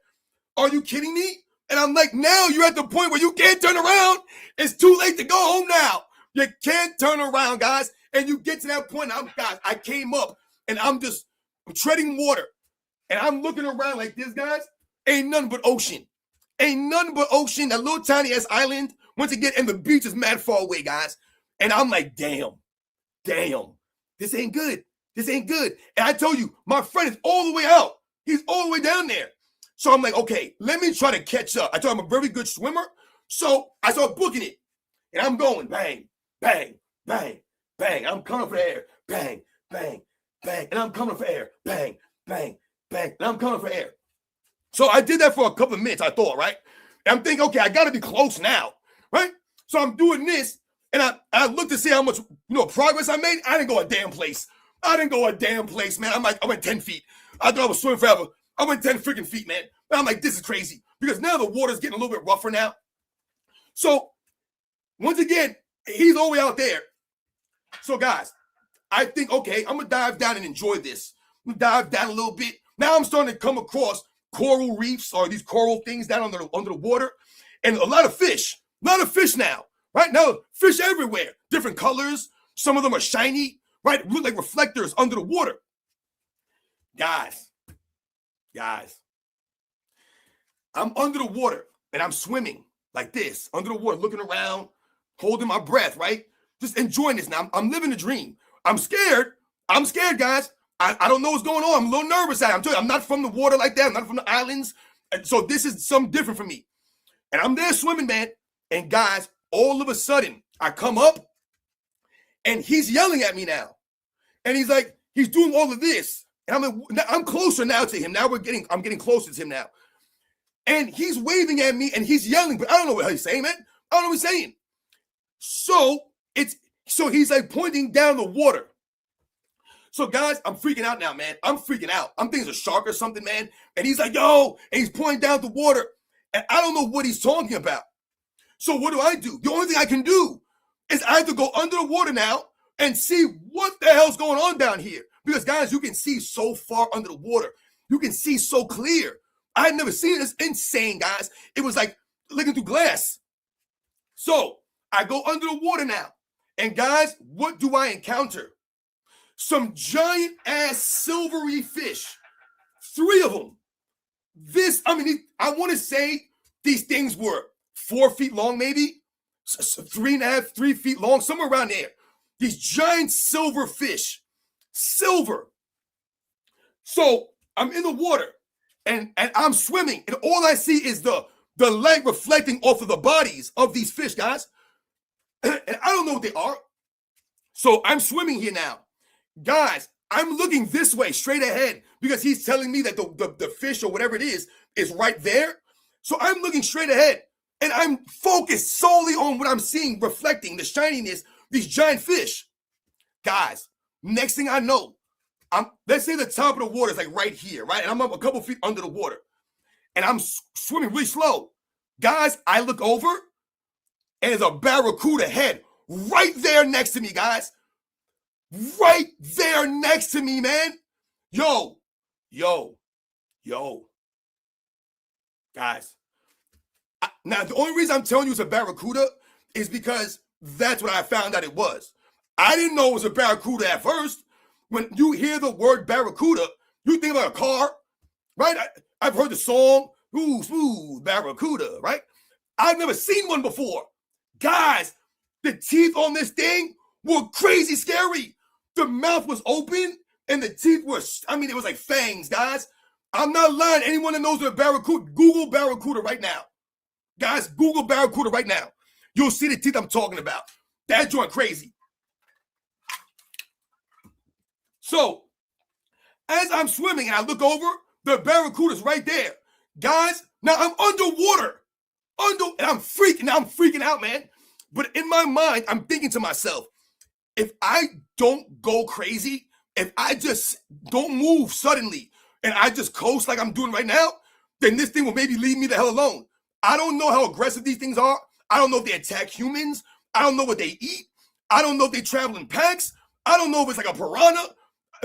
Are you kidding me? And I'm like, now you're at the point where you can't turn around. It's too late to go home now. You can't turn around, guys. And you get to that point, I came up and I'm treading water. And I'm looking around like this, guys. Ain't nothing but ocean. Ain't nothing but ocean. That little tiny ass island. Once again, and the beach is mad far away, guys. And I'm like, damn. This ain't good. This ain't good. And I told you, my friend is all the way out. He's all the way down there. So I'm like, okay, let me try to catch up. I told him I'm a very good swimmer. So I start booking it. And I'm going bang, bang, bang, bang. I'm coming for air. Bang, bang, bang. And I'm coming for air. Bang, bang, bang. And I'm coming for air. So I did that for a couple of minutes, I thought, right? And I'm thinking, okay, I got to be close now, right? So I'm doing this. And I looked to see how much progress I made. I didn't go a damn place. Man. I went 10 feet. I thought I was swimming forever. I went 10 freaking feet, man. And I'm like, this is crazy. Because now the water's getting a little bit rougher now. So, once again, he's all the way out there. So, guys, I think, okay, I'm going to dive down and enjoy this. I'm going to dive down a little bit. Now I'm starting to come across coral reefs or these coral things down under the water. And a lot of fish. Now. Right now, fish everywhere. Different colors. Some of them are shiny. Right? Look like reflectors under the water. Guys, I'm under the water and I'm swimming like this, under the water, looking around, holding my breath, right? Just enjoying this now. I'm living a dream. I'm scared, guys. I don't know what's going on. I'm a little nervous. I'm telling you, I'm not from the water like that. I'm not from the islands. And so this is something different for me. And I'm there swimming, man. And guys, all of a sudden, I come up and he's yelling at me now. And he's doing all of this. And I'm closer now to him. Now I'm getting closer to him now. And he's waving at me and he's yelling, but I don't know what he's saying, man. I don't know what he's saying. So he's like pointing down the water. So guys, I'm freaking out now, man. I'm freaking out. I'm thinking it's a shark or something, man. And he's like, yo, and he's pointing down the water. And I don't know what he's talking about. So what do? The only thing I can do is I have to go under the water now and see what the hell's going on down here. Because, guys, you can see so far under the water. You can see so clear. I had never seen this. Insane, guys. It was like looking through glass. So I go under the water now. And, guys, what do I encounter? Some giant-ass silvery fish. 3 of them. I want to say these things were 4 feet long, maybe. 3.5, 3 feet long, somewhere around there. These giant silver fish. Silver. So I'm in the water and I'm swimming, and all I see is the light reflecting off of the bodies of these fish, guys. and I don't know what they are. So I'm swimming here now. Guys, I'm looking this way, straight ahead, because he's telling me that the fish or whatever it is right there. So I'm looking straight ahead, and I'm focused solely on what I'm seeing, reflecting the shininess, these giant fish. Guys, next thing I know, let's say the top of the water is like right here, right? And I'm up a couple feet under the water, and I'm swimming really slow. Guys, I look over, and there's a barracuda head right there next to me, guys. Right there next to me, man. Yo. Guys. Now, the only reason I'm telling you it's a barracuda is because that's what I found out it was. I didn't know it was a barracuda at first. When you hear the word barracuda, you think about a car, right? I've heard the song, ooh, smooth, barracuda, right? I've never seen one before. Guys, the teeth on this thing were crazy scary. The mouth was open and the teeth were, it was like fangs, guys. I'm not lying. Anyone that knows what a barracuda, Google barracuda right now. Guys, Google barracuda right now. You'll see the teeth I'm talking about. That joint crazy. So, as I'm swimming and I look over, the barracuda's right there. Guys, now I'm underwater. And I'm freaking out, man. But in my mind, I'm thinking to myself, if I don't go crazy, if I just don't move suddenly, and I just coast like I'm doing right now, then this thing will maybe leave me the hell alone. I don't know how aggressive these things are. I don't know if they attack humans. I don't know what they eat. I don't know if they travel in packs. I don't know if it's like a piranha.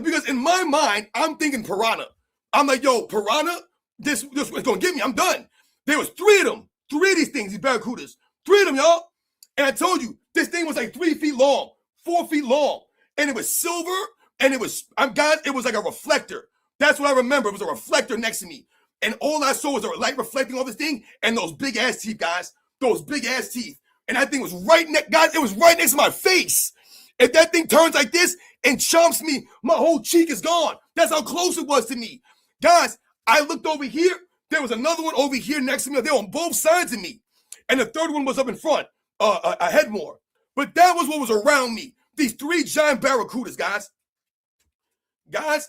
Because in my mind, I'm thinking piranha. I'm like, yo, piranha, this is going to get me. I'm done. There was 3 of them. 3 of these things, these barracudas. 3 of them, y'all. And I told you, this thing was like 3 feet long, 4 feet long. And it was silver, and it was like a reflector. That's what I remember. It was a reflector next to me. And all I saw was a light reflecting on this thing and those big ass teeth, guys. Those big ass teeth. And that thing was guys, it was right next to my face. If that thing turns like this and chomps me, my whole cheek is gone. That's how close it was to me. Guys, I looked over here. There was another one over here next to me. They were on both sides of me. And the third one was up in front, ahead more. But that was what was around me. These 3 giant barracudas, guys. Guys,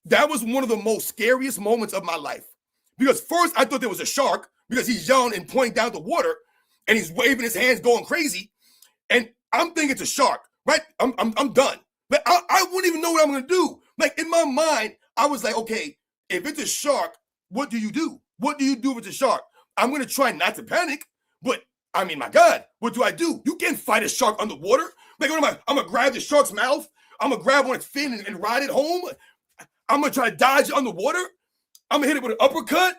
that was one of the most scariest moments of my life. Because first I thought there was a shark because he's yelling and pointing down the water and he's waving his hands going crazy. And I'm thinking it's a shark, right? I'm done. But I wouldn't even know what I'm going to do. Like in my mind, I was like, okay, if it's a shark, what do you do? What do you do if it's a shark? I'm going to try not to panic, but my God, what do I do? You can't fight a shark underwater. Like, what am I? I'm going to grab the shark's mouth. I'm going to grab on its fin and ride it home. I'm going to try to dodge it underwater. I'm going to hit it with an uppercut.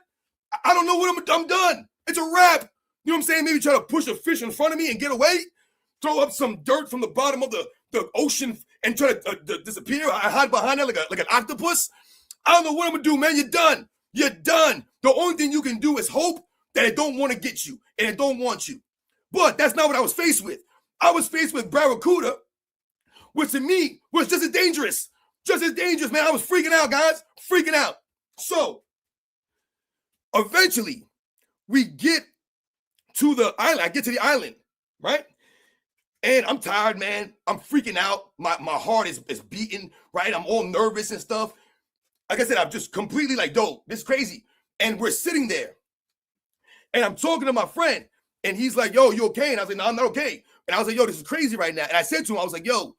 I don't know what I'm done. It's a wrap. You know what I'm saying? Maybe try to push a fish in front of me and get away. Throw up some dirt from the bottom of the ocean and try to disappear. I hide behind it like an octopus. I don't know what I'm going to do, man. You're done. You're done. The only thing you can do is hope that it don't want to get you and it don't want you. But that's not what I was faced with. I was faced with barracuda, which to me was just as dangerous. Just as dangerous, man. I was freaking out, guys. Freaking out. So, eventually, we get to the island. I get to the island, right? And I'm tired, man. I'm freaking out. My heart is beating, right? I'm all nervous and stuff. Like I said, I'm just completely like, dope. This is crazy. And we're sitting there. And I'm talking to my friend. And he's like, yo, you okay? And I was like, no, I'm not okay. And I was like, yo, this is crazy right now. And I said to him, I was like, yo,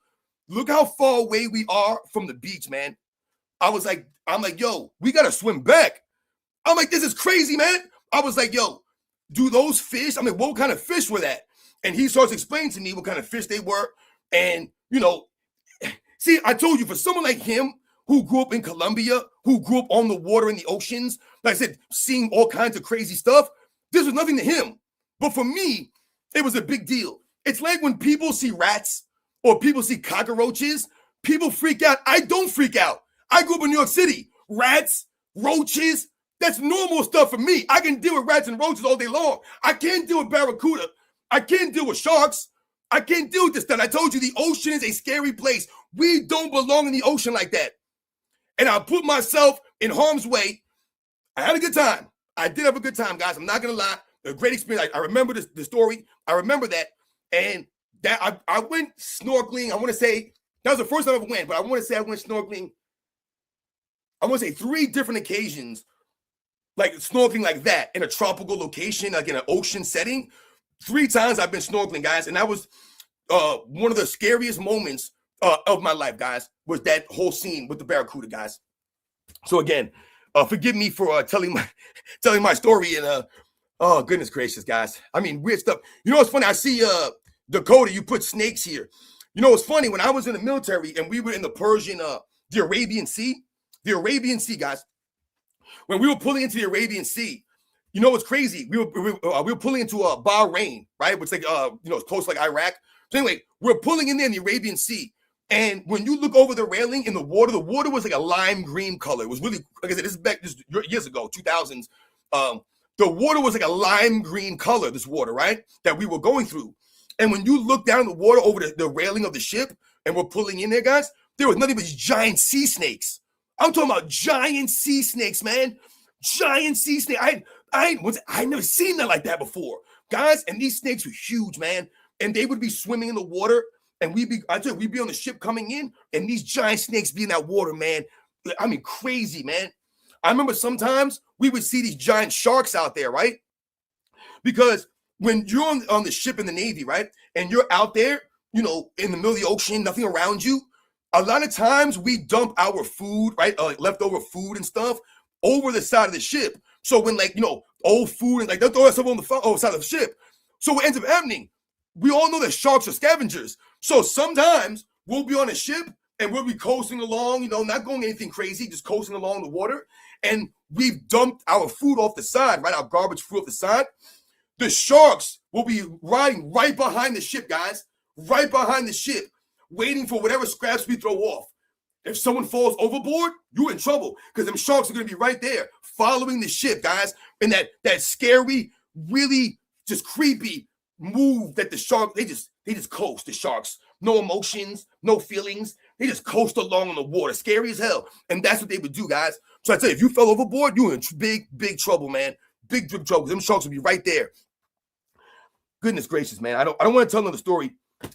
look how far away we are from the beach, man. I'm like, yo, we got to swim back. I'm like, this is crazy, man. I was like, yo, do those fish, what kind of fish were that? And he starts explaining to me what kind of fish they were. And, see, I told you, for someone like him who grew up in Colombia, who grew up on the water in the oceans, like I said, seeing all kinds of crazy stuff, this was nothing to him. But for me, it was a big deal. It's like when people see rats or people see cockroaches, people freak out. I don't freak out. I grew up in New York City. Rats, roaches, that's normal stuff for me. I can deal with rats and roaches all day long. I can't deal with barracuda. I can't deal with sharks. I can't deal with this stuff. I told you the ocean is a scary place. We don't belong in the ocean like that. And I put myself in harm's way. I had a good time. I did have a good time, guys. I'm not going to lie. A great experience. I remember the story. I remember that. And that I went snorkeling. I want to say that was the first time I ever went, but I want to say I went snorkeling. I want to say 3 different occasions, like snorkeling like that in a tropical location, like in an ocean setting. 3 times I've been snorkeling, guys, and that was one of the scariest moments of my life, guys, was that whole scene with the barracuda, guys. So again, forgive me for telling my story and oh goodness gracious, guys. I mean, weird stuff. You know what's funny? I see Dakota, you put snakes here. You know what's funny? When I was in the military and we were in the the Arabian Sea, guys. When we were pulling into the Arabian Sea, you know what's crazy? We were pulling into Bahrain, right? Which like it's close to like Iraq. So anyway, we're pulling in there in the Arabian Sea. And when you look over the railing in the water was like a lime green color. It was really, like I said, this is back years ago, 2000s. The water was like a lime green color, this water, right? That we were going through. And when you look down the water over the railing of the ship and we're pulling in there, guys, there was nothing but these giant sea snakes. I'm talking about giant sea snakes, man. Giant sea snake. I never seen that like that before, guys. And these snakes were huge, man. And they would be swimming in the water. And we'd be on the ship coming in, and these giant snakes be in that water, man. I mean, crazy, man. I remember sometimes we would see these giant sharks out there, right? Because when you're on the ship in the Navy, right, and you're out there, in the middle of the ocean, nothing around you, a lot of times we dump our food, right, leftover food and stuff over the side of the ship. So when old food and like they'll throw that stuff on the side of the ship. So what ends up happening? We all know that sharks are scavengers. So sometimes we'll be on a ship and we'll be coasting along, not going anything crazy, just coasting along the water. And we've dumped our food off the side, right? Our garbage food off the side. The sharks will be riding right behind the ship, guys, right behind the ship, waiting for whatever scraps we throw off. If someone falls overboard, you're in trouble because them sharks are going to be right there following the ship, guys. And that scary, really just creepy move that the shark, they just coast, the sharks. No emotions, no feelings. They just coast along on the water. Scary as hell. And that's what they would do, guys. So I tell you, if you fell overboard, you're in big trouble, man. Big trouble. Them sharks will be right there. Goodness gracious, man. I don't want to tell another story,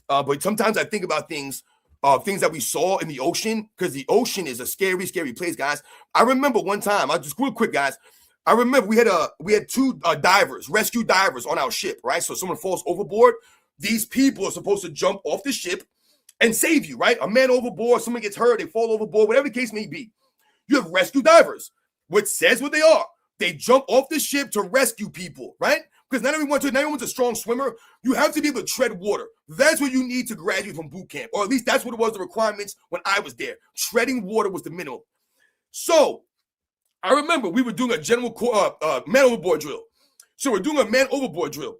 but sometimes I think about things that we saw in the ocean, because the ocean is a scary, scary place, guys. I remember one time, I'll just real quick, guys. I remember we had 2 divers, rescue divers on our ship, right? So someone falls overboard. These people are supposed to jump off the ship and save you, right? A man overboard, someone gets hurt, they fall overboard, whatever the case may be. You have rescue divers, which says what they are. They jump off the ship to rescue people, right? Because not everyone's a strong swimmer. You have to be able to tread water. That's what you need to graduate from boot camp, or at least that's what it was, the requirements when I was there. Treading water was the minimum. So I remember we were doing a general man overboard drill. So we're doing a man overboard drill.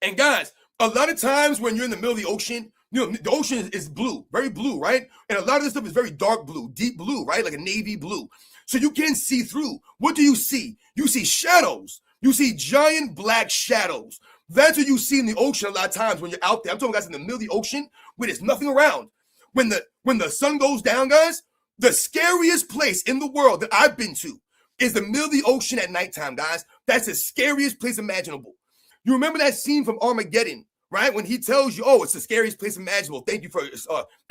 And guys, a lot of times when you're in the middle of the ocean, the ocean is blue, very blue, right? And a lot of this stuff is very dark blue, deep blue, right? Like a navy blue. So you can't see through. What do you see? You see shadows. You see giant black shadows. That's what you see in the ocean a lot of times when you're out there. I'm talking guys in the middle of the ocean where there's nothing around. When the sun goes down, guys, the scariest place in the world that I've been to is the middle of the ocean at nighttime, guys. That's the scariest place imaginable. You remember that scene from Armageddon, right? When he tells you, oh, it's the scariest place imaginable. Thank you for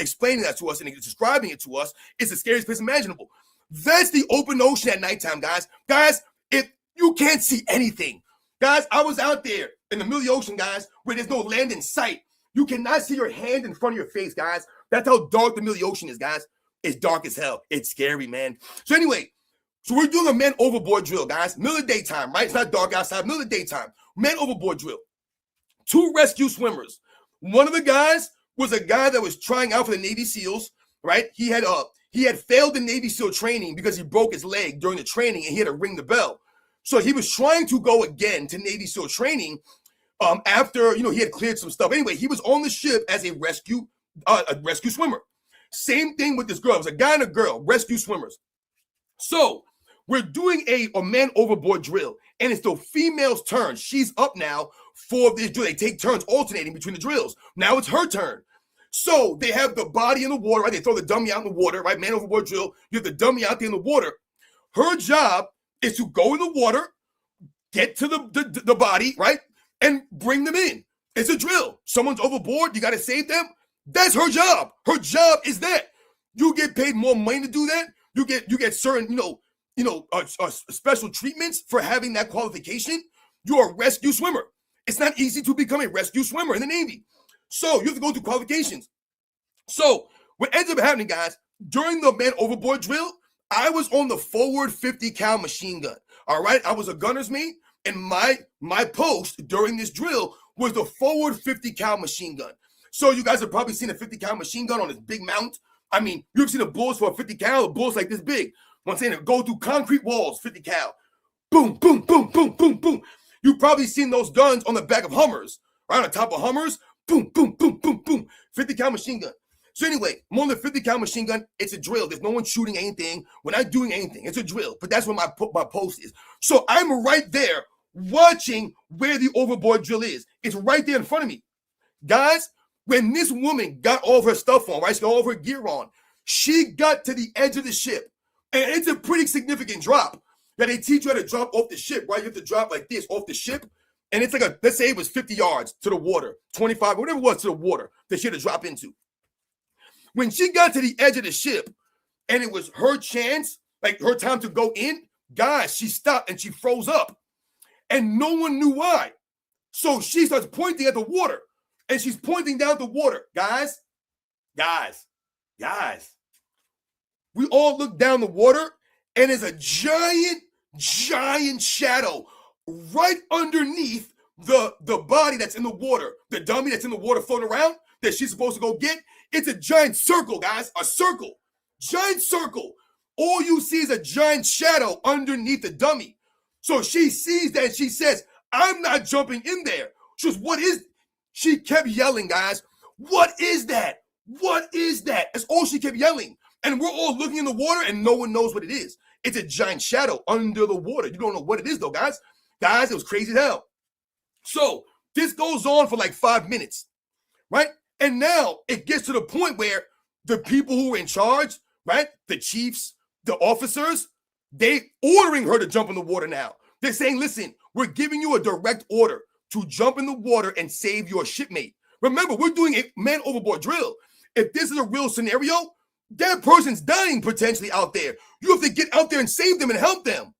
explaining that to us and describing it to us. It's the scariest place imaginable. That's the open ocean at nighttime, guys. Guys, if you can't see anything. Guys, I was out there in the middle of the ocean, guys, where there's no land in sight. You cannot see your hand in front of your face, guys. That's how dark the middle of the ocean is, guys. It's dark as hell. It's scary, man. So anyway, we're doing a man overboard drill, guys. Middle of the daytime, right? It's not dark outside. Middle of the daytime. Man overboard drill. 2 rescue swimmers. One of the guys was a guy that was trying out for the Navy SEALs, right? He had failed the Navy SEAL training because he broke his leg during the training and he had to ring the bell. So he was trying to go again to Navy SEAL training after, he had cleared some stuff. Anyway, he was on the ship as a rescue swimmer. Same thing with this girl. It was a guy and a girl, rescue swimmers. So we're doing a man overboard drill, and it's the female's turn. She's up now for this drill. They take turns alternating between the drills. Now it's her turn. So they have the body in the water, right? They throw the dummy out in the water, right? Man overboard drill. You have the dummy out there in the water. Her job is to go in the water, get to the body, right? And bring them in. It's a drill. Someone's overboard. You got to save them. That's her job. Her job is that. You get paid more money to do that. You get certain, special treatments for having that qualification. You're a rescue swimmer. It's not easy to become a rescue swimmer in the Navy. So you have to go through qualifications. So what ends up happening, guys, during the man overboard drill, I was on the forward 50 cal machine gun. All right. I was a gunner's mate, and my post during this drill was the forward 50 cal machine gun. So you guys have probably seen a 50 cal machine gun on this big mount. I mean, you've seen the bullets for a 50 cal, bullets like this big. I'm saying, go through concrete walls, 50 cal. Boom, boom, boom, boom, boom, boom. You've probably seen those guns on the back of Hummers, right on top of Hummers. Boom, boom, boom, boom, boom. 50 cal machine gun. So anyway, I'm on the 50 cal machine gun. It's a drill. There's no one shooting anything. We're not doing anything. It's a drill. But that's what my post is. So I'm right there watching where the overboard drill is. It's right there in front of me. Guys, when this woman got all of her stuff on, right? She got all of her gear on. She got to the edge of the ship. And it's a pretty significant drop. That they teach you how to drop off the ship, right? You have to drop like this off the ship. And it's like let's say it was 50 yards to the water, 25, whatever it was to the water that she had to drop into. When she got to the edge of the ship and it was her chance, like her time to go in, guys, she stopped and she froze up. And no one knew why. So she starts pointing at the water. And she's pointing down the water. Guys. We all look down the water, and there's a giant shadow right underneath the body that's in the water, the dummy that's in the water floating around that she's supposed to go get. It's a giant circle, guys, a circle, giant circle. All you see is a giant shadow underneath the dummy. So she sees that and she says, I'm not jumping in there. She goes, what is? She kept yelling, guys. What is that? What is that? That's all she kept yelling. And we're all looking in the water and no one knows what it is. It's a giant shadow under the water. You don't know what it is though, guys. Guys, it was crazy as hell. So this goes on for like 5 minutes, right? And now it gets to the point where the people who are in charge, right? The chiefs, the officers, they ordering her to jump in the water now. They're saying, listen, we're giving you a direct order to jump in the water and save your shipmate. Remember, we're doing a man overboard drill. If this is a real scenario, that person's dying potentially out there. You have to get out there and save them and help them.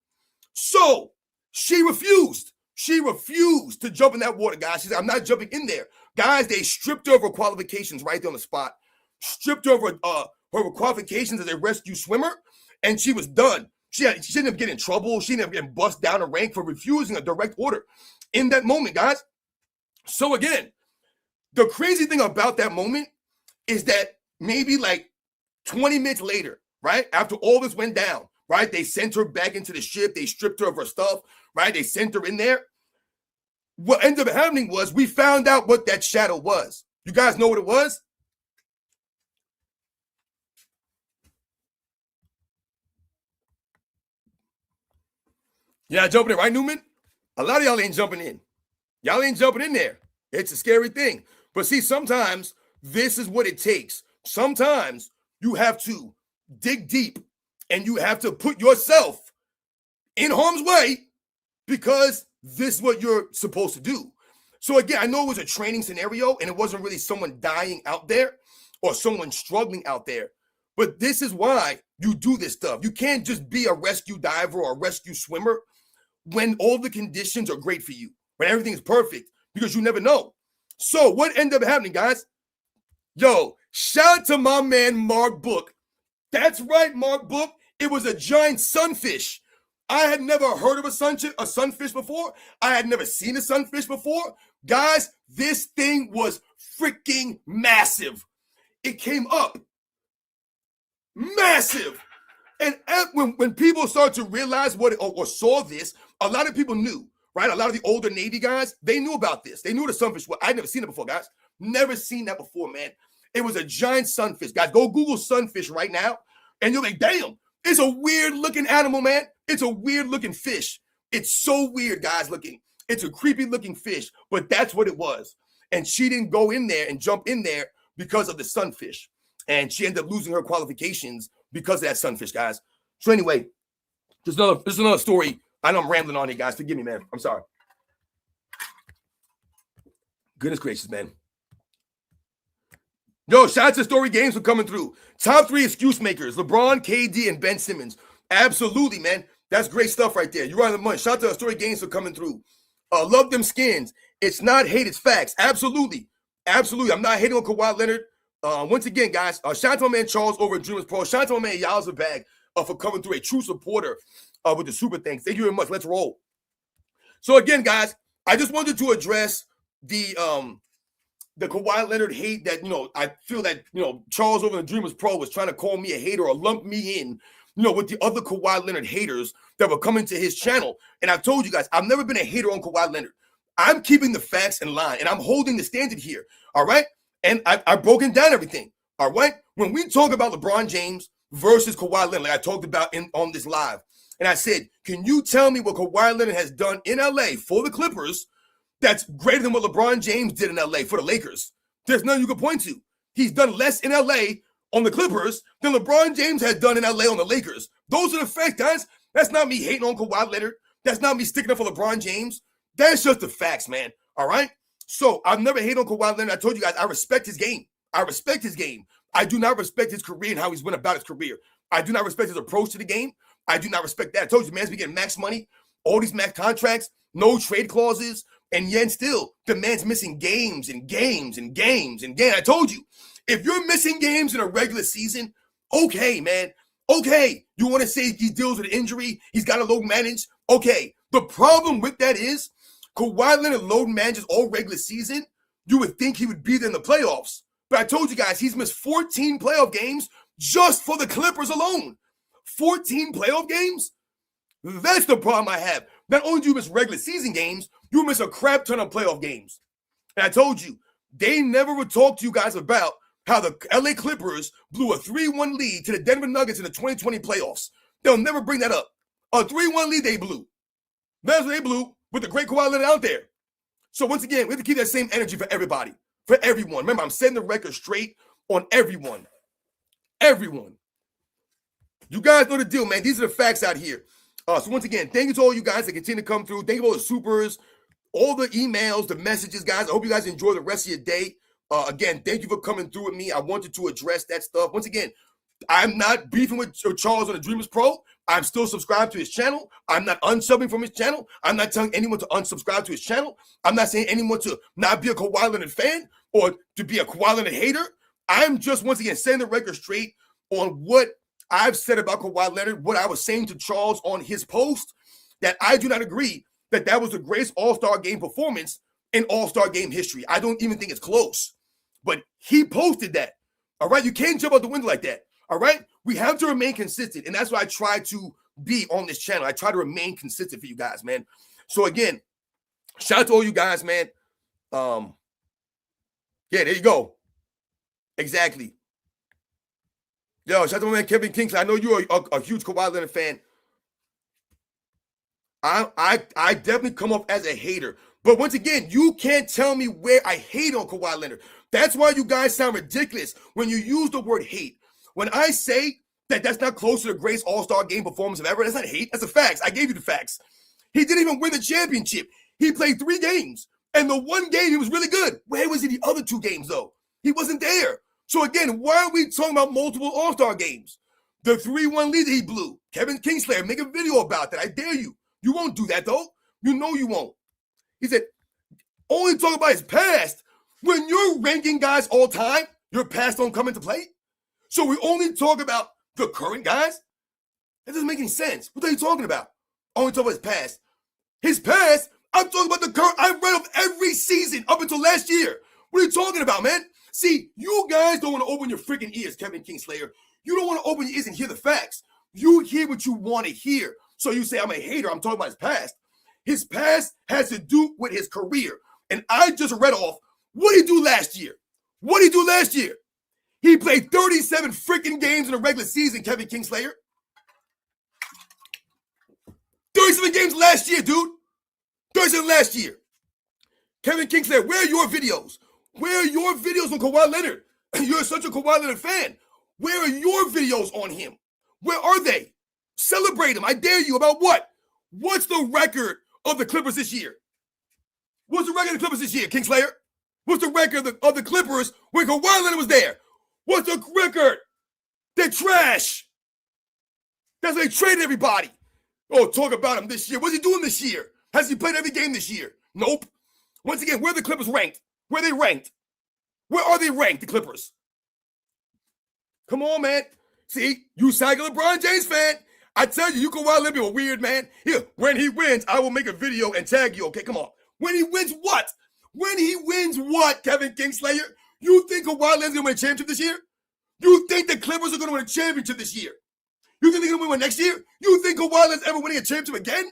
So she refused. She refused to jump in that water, guys. She said, I'm not jumping in there. Guys, they stripped her of her qualifications right there on the spot. Stripped her of her qualifications as a rescue swimmer, and she was done. She didn't get in trouble. She didn't get bust down a rank for refusing a direct order in that moment, guys. So again, the crazy thing about that moment is that maybe like 20 minutes later, right, after all this went down, right, they sent her back into the ship. They stripped her of her stuff, right? They sent her in there. What ended up happening was we found out what that shadow was. You guys know what it was? Yeah, jumping in, right, Newman? A lot of y'all ain't jumping in. Y'all ain't jumping in there. It's a scary thing. But see, sometimes this is what it takes. Sometimes you have to dig deep and you have to put yourself in harm's way because this is what you're supposed to do. So again, I know it was a training scenario and it wasn't really someone dying out there or someone struggling out there. But this is why you do this stuff. You can't just be a rescue diver or a rescue swimmer when all the conditions are great for you, when everything is perfect, because you never know. So what ended up happening, guys? Yo, shout out to my man, Mark Book. That's right, Mark Book. It was a giant sunfish. I had never heard of a sunfish before. I had never seen a sunfish before. Guys, this thing was freaking massive. It came up. Massive. And when people started to realize what or saw this, a lot of people knew, right? A lot of the older Navy guys, they knew about this. They knew the sunfish. I'd never seen it before, guys. Never seen that before, man. It was a giant sunfish. Guys, go Google sunfish right now, and you'll be like, damn, it's a weird-looking animal, man. It's a weird-looking fish. It's so weird, guys, looking. It's a creepy-looking fish, but that's what it was. And she didn't go in there and jump in there because of the sunfish. And she ended up losing her qualifications because of that sunfish, guys. So anyway, there's another story. I know I'm rambling on here, guys. Forgive me, man. I'm sorry. Goodness gracious, man. Yo, shout out to Story Games for coming through. Top 3 excuse makers, LeBron, KD, and Ben Simmons. Absolutely, man. That's great stuff right there. You're right on the money. Shout out to Story Games for coming through. Love them skins. It's not hate, it's facts. Absolutely. Absolutely. I'm not hating on Kawhi Leonard. Once again, guys, shout out to my man Charles over at Dreamers Pro. Shout out to my man Yowza Bag for coming through, a true supporter with the super thanks. Thank you very much. Let's roll. So again, guys, I just wanted to address the Kawhi Leonard hate that, I feel that, Charles over in Dreamers Pro was trying to call me a hater or lump me in, with the other Kawhi Leonard haters that were coming to his channel. And I've told you guys, I've never been a hater on Kawhi Leonard. I'm keeping the facts in line, and I'm holding the standard here, all right? And I've broken down everything, all right? When we talk about LeBron James versus Kawhi Leonard, like I talked about on this live, and I said, can you tell me what Kawhi Leonard has done in LA for the Clippers that's greater than what LeBron James did in LA for the Lakers? There's nothing you can point to. He's done less in LA on the Clippers than LeBron James has done in LA on the Lakers. Those are the facts, guys. That's not me hating on Kawhi Leonard. That's not me sticking up for LeBron James. That's just the facts, man. All right? So I've never hated on Kawhi Leonard. I told you guys, I respect his game. I respect his game. I do not respect his career and how he's went about his career. I do not respect his approach to the game. I do not respect that. I told you, man's been getting max money, all these max contracts, no trade clauses, and yet still, the man's missing games and games and games and games. I told you, if you're missing games in a regular season, okay, man. Okay, you want to say he deals with injury, he's got to load manage. Okay, the problem with that is Kawhi Leonard load manages all regular season. You would think he would be there in the playoffs. But I told you guys, he's missed 14 playoff games just for the Clippers alone. 14 playoff games? That's the problem I have. Not only do you miss regular season games, you miss a crap ton of playoff games. And I told you, they never would talk to you guys about how the LA Clippers blew a 3-1 lead to the Denver Nuggets in the 2020 playoffs. They'll never bring that up. A 3-1 lead they blew. That's what they blew with the great Kawhi Leonard out there. So once again, we have to keep that same energy for everybody, for everyone. Remember, I'm setting the record straight on everyone. Everyone. You guys know the deal, man. These are the facts out here. So once again, thank you to all you guys that continue to come through. Thank you for all the supers, all the emails, the messages, guys. I hope you guys enjoy the rest of your day. Again, thank you for coming through with me. I wanted to address that stuff. Once again, I'm not beefing with Charles on the Dreamers Pro. I'm still subscribed to his channel. I'm not unsubbing from his channel. I'm not telling anyone to unsubscribe to his channel. I'm not saying anyone to not be a Kawhi Leonard fan or to be a Kawhi Leonard hater. I'm just, once again, setting the record straight on what I've said about Kawhi Leonard, what I was saying to Charles on his post, that I do not agree that was the greatest All-Star game performance in All-Star game history. I don't even think it's close. But he posted that. All right? You can't jump out the window like that. All right? We have to remain consistent. And that's what I try to be on this channel. I try to remain consistent for you guys, man. So again, shout out to all you guys, man. Yeah, there you go. Exactly. Yo, shout out to my man Kevin Kingsley. I know you're a huge Kawhi Leonard fan. I definitely come off as a hater. But once again, you can't tell me where I hate on Kawhi Leonard. That's why you guys sound ridiculous when you use the word hate. When I say that that's not close to the greatest All-Star game performance of ever, that's not hate. That's the facts. I gave you the facts. He didn't even win the championship. He played 3 games. And the one game, he was really good. Where was he the other 2 games, though? He wasn't there. So again, why are we talking about multiple All-Star games? The 3-1 lead that he blew. Kevin Kingslayer, make a video about that. I dare you. You won't do that, though. You know you won't. He said, only talk about his past. When you're ranking guys all time, your past don't come into play. So we only talk about the current guys? That doesn't make any sense. What are you talking about? Only talk about his past. His past? I'm talking about the current. I read off every season up until last year. What are you talking about, man? See, you guys don't want to open your freaking ears, Kevin Kingslayer. You don't want to open your ears and hear the facts. You hear what you want to hear. So you say, I'm a hater. I'm talking about his past. His past has to do with his career. And I just read off what did he do last year. What did he do last year? He played 37 freaking games in a regular season, Kevin Kingslayer. 37 games last year, dude. 37 last year. Kevin Kingslayer, where are your videos? Where are your videos on Kawhi Leonard? You're such a Kawhi Leonard fan. Where are your videos on him? Where are they? Celebrate him. I dare you. About what? What's the record of the Clippers this year? What's the record of the Clippers this year, Kingslayer? What's the record of the Clippers when Kawhi Leonard was there? What's the record? They're trash. That's why they traded everybody. Oh, talk about him this year. What's he doing this year? Has he played every game this year? Nope. Once again, where are the Clippers ranked? Where are they ranked? Where are they ranked, the Clippers? Come on, man. See, you sound like a LeBron James fan. I tell you, you Kawhi Leonard be a weird man. Here, when he wins, I will make a video and tag you, okay? Come on. When he wins what? When he wins what, Kevin Kingslayer? You think Kawhi Leonard's going to win a championship this year? You think the Clippers are going to win a championship this year? You think they're going to win one next year? You think Kawhi Leonard's ever winning a championship again?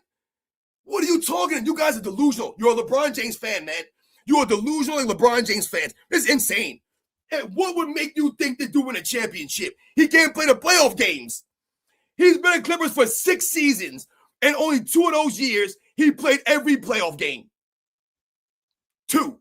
What are you talking about? You guys are delusional. You're a LeBron James fan, man. You are delusional and LeBron James fans. This is insane. And what would make you think they're doing a championship? He can't play the playoff games. He's been at Clippers for 6 seasons, and only 2 of those years, he played every playoff game. 2.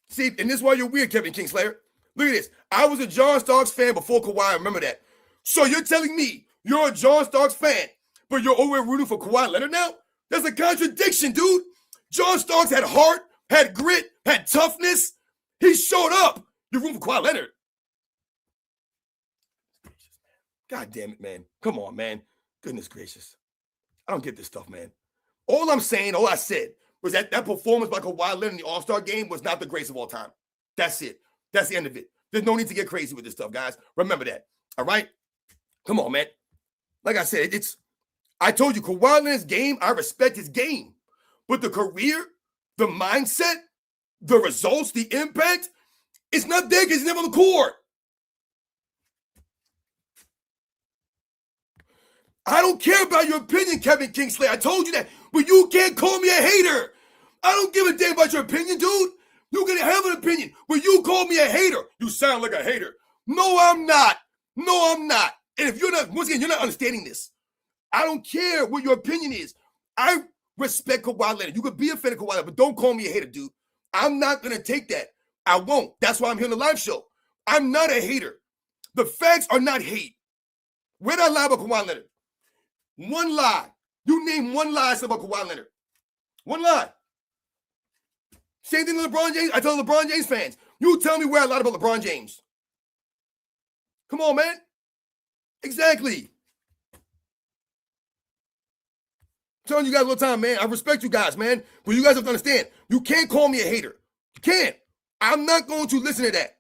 See, and this is why you're weird, Kevin Kingslayer. Look at this. I was a John Starks fan before Kawhi. Remember that. So you're telling me you're a John Starks fan, but you're over rooting for Kawhi Leonard now? That's a contradiction, dude. John Starks had heart, had grit, had toughness. He showed up. You're rooting for Kawhi Leonard. God damn it, man. Come on, man. Goodness gracious. I don't get this stuff, man. All I'm saying, all I said, was that performance by Kawhi Leonard in the All-Star game was not the greatest of all time. That's it. That's the end of it. There's no need to get crazy with this stuff, guys. Remember that. All right? Come on, man. Like I said, I told you, Kawhi Leonard's game, I respect his game. But the career, the mindset, the results, the impact, it's not there because he's never on the court. I don't care about your opinion, Kevin Kingsley. I told you that. But you can't call me a hater. I don't give a damn about your opinion, dude. You can have an opinion, but you call me a hater. You sound like a hater. No, I'm not. No, I'm not. And if you're not, once again, you're not understanding this. I don't care what your opinion is. I respect Kawhi Leonard. You could be a fan of Kawhi Leonard, but don't call me a hater, dude. I'm not going to take that. I won't. That's why I'm here on the live show. I'm not a hater. The facts are not hate. Where did I lie about Kawhi Leonard? One lie. You name one lie about Kawhi Leonard. One lie. Same thing to LeBron James. I tell LeBron James fans, you tell me where I lied about LeBron James. Come on, man. Exactly. I'm telling you guys all the time, man. I respect you guys, man. But you guys have to understand, you can't call me a hater. You can't. I'm not going to listen to that.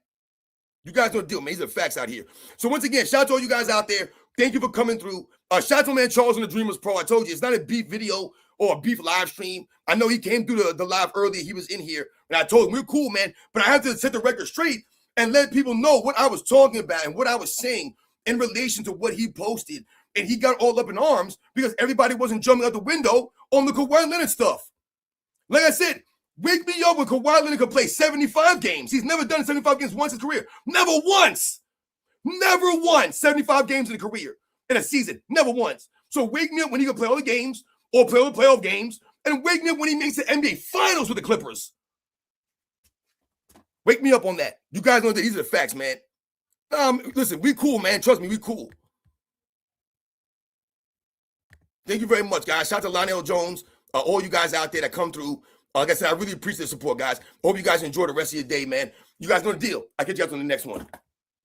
You guys don't deal, man. These are facts out here. So once again, shout out to all you guys out there. Thank you for coming through. Shout out to man Charles on the Dreamers Pro. I told you, it's not a beef video or a beef live stream. I know he came through the live earlier. He was in here. And I told him, we're cool, man. But I have to set the record straight and let people know what I was talking about and what I was saying in relation to what he posted. And he got all up in arms because everybody wasn't jumping out the window on the Kawhi Leonard stuff. Like I said, wake me up when Kawhi Leonard could play 75 games. He's never done 75 games once in his career. Never once. Never once. 75 games in a career, in a season. Never once. So wake me up when he can play all the games or play all the playoff games, and wake me up when he makes the NBA Finals with the Clippers. Wake me up on that. You guys know that these are the facts, man. Listen, we cool, man. Trust me, we cool. Thank you very much, guys. Shout out to Lionel Jones, all you guys out there that come through. Like I said, I really appreciate the support, guys. Hope you guys enjoy the rest of your day, man. You guys know the deal. I'll get you out on the next one.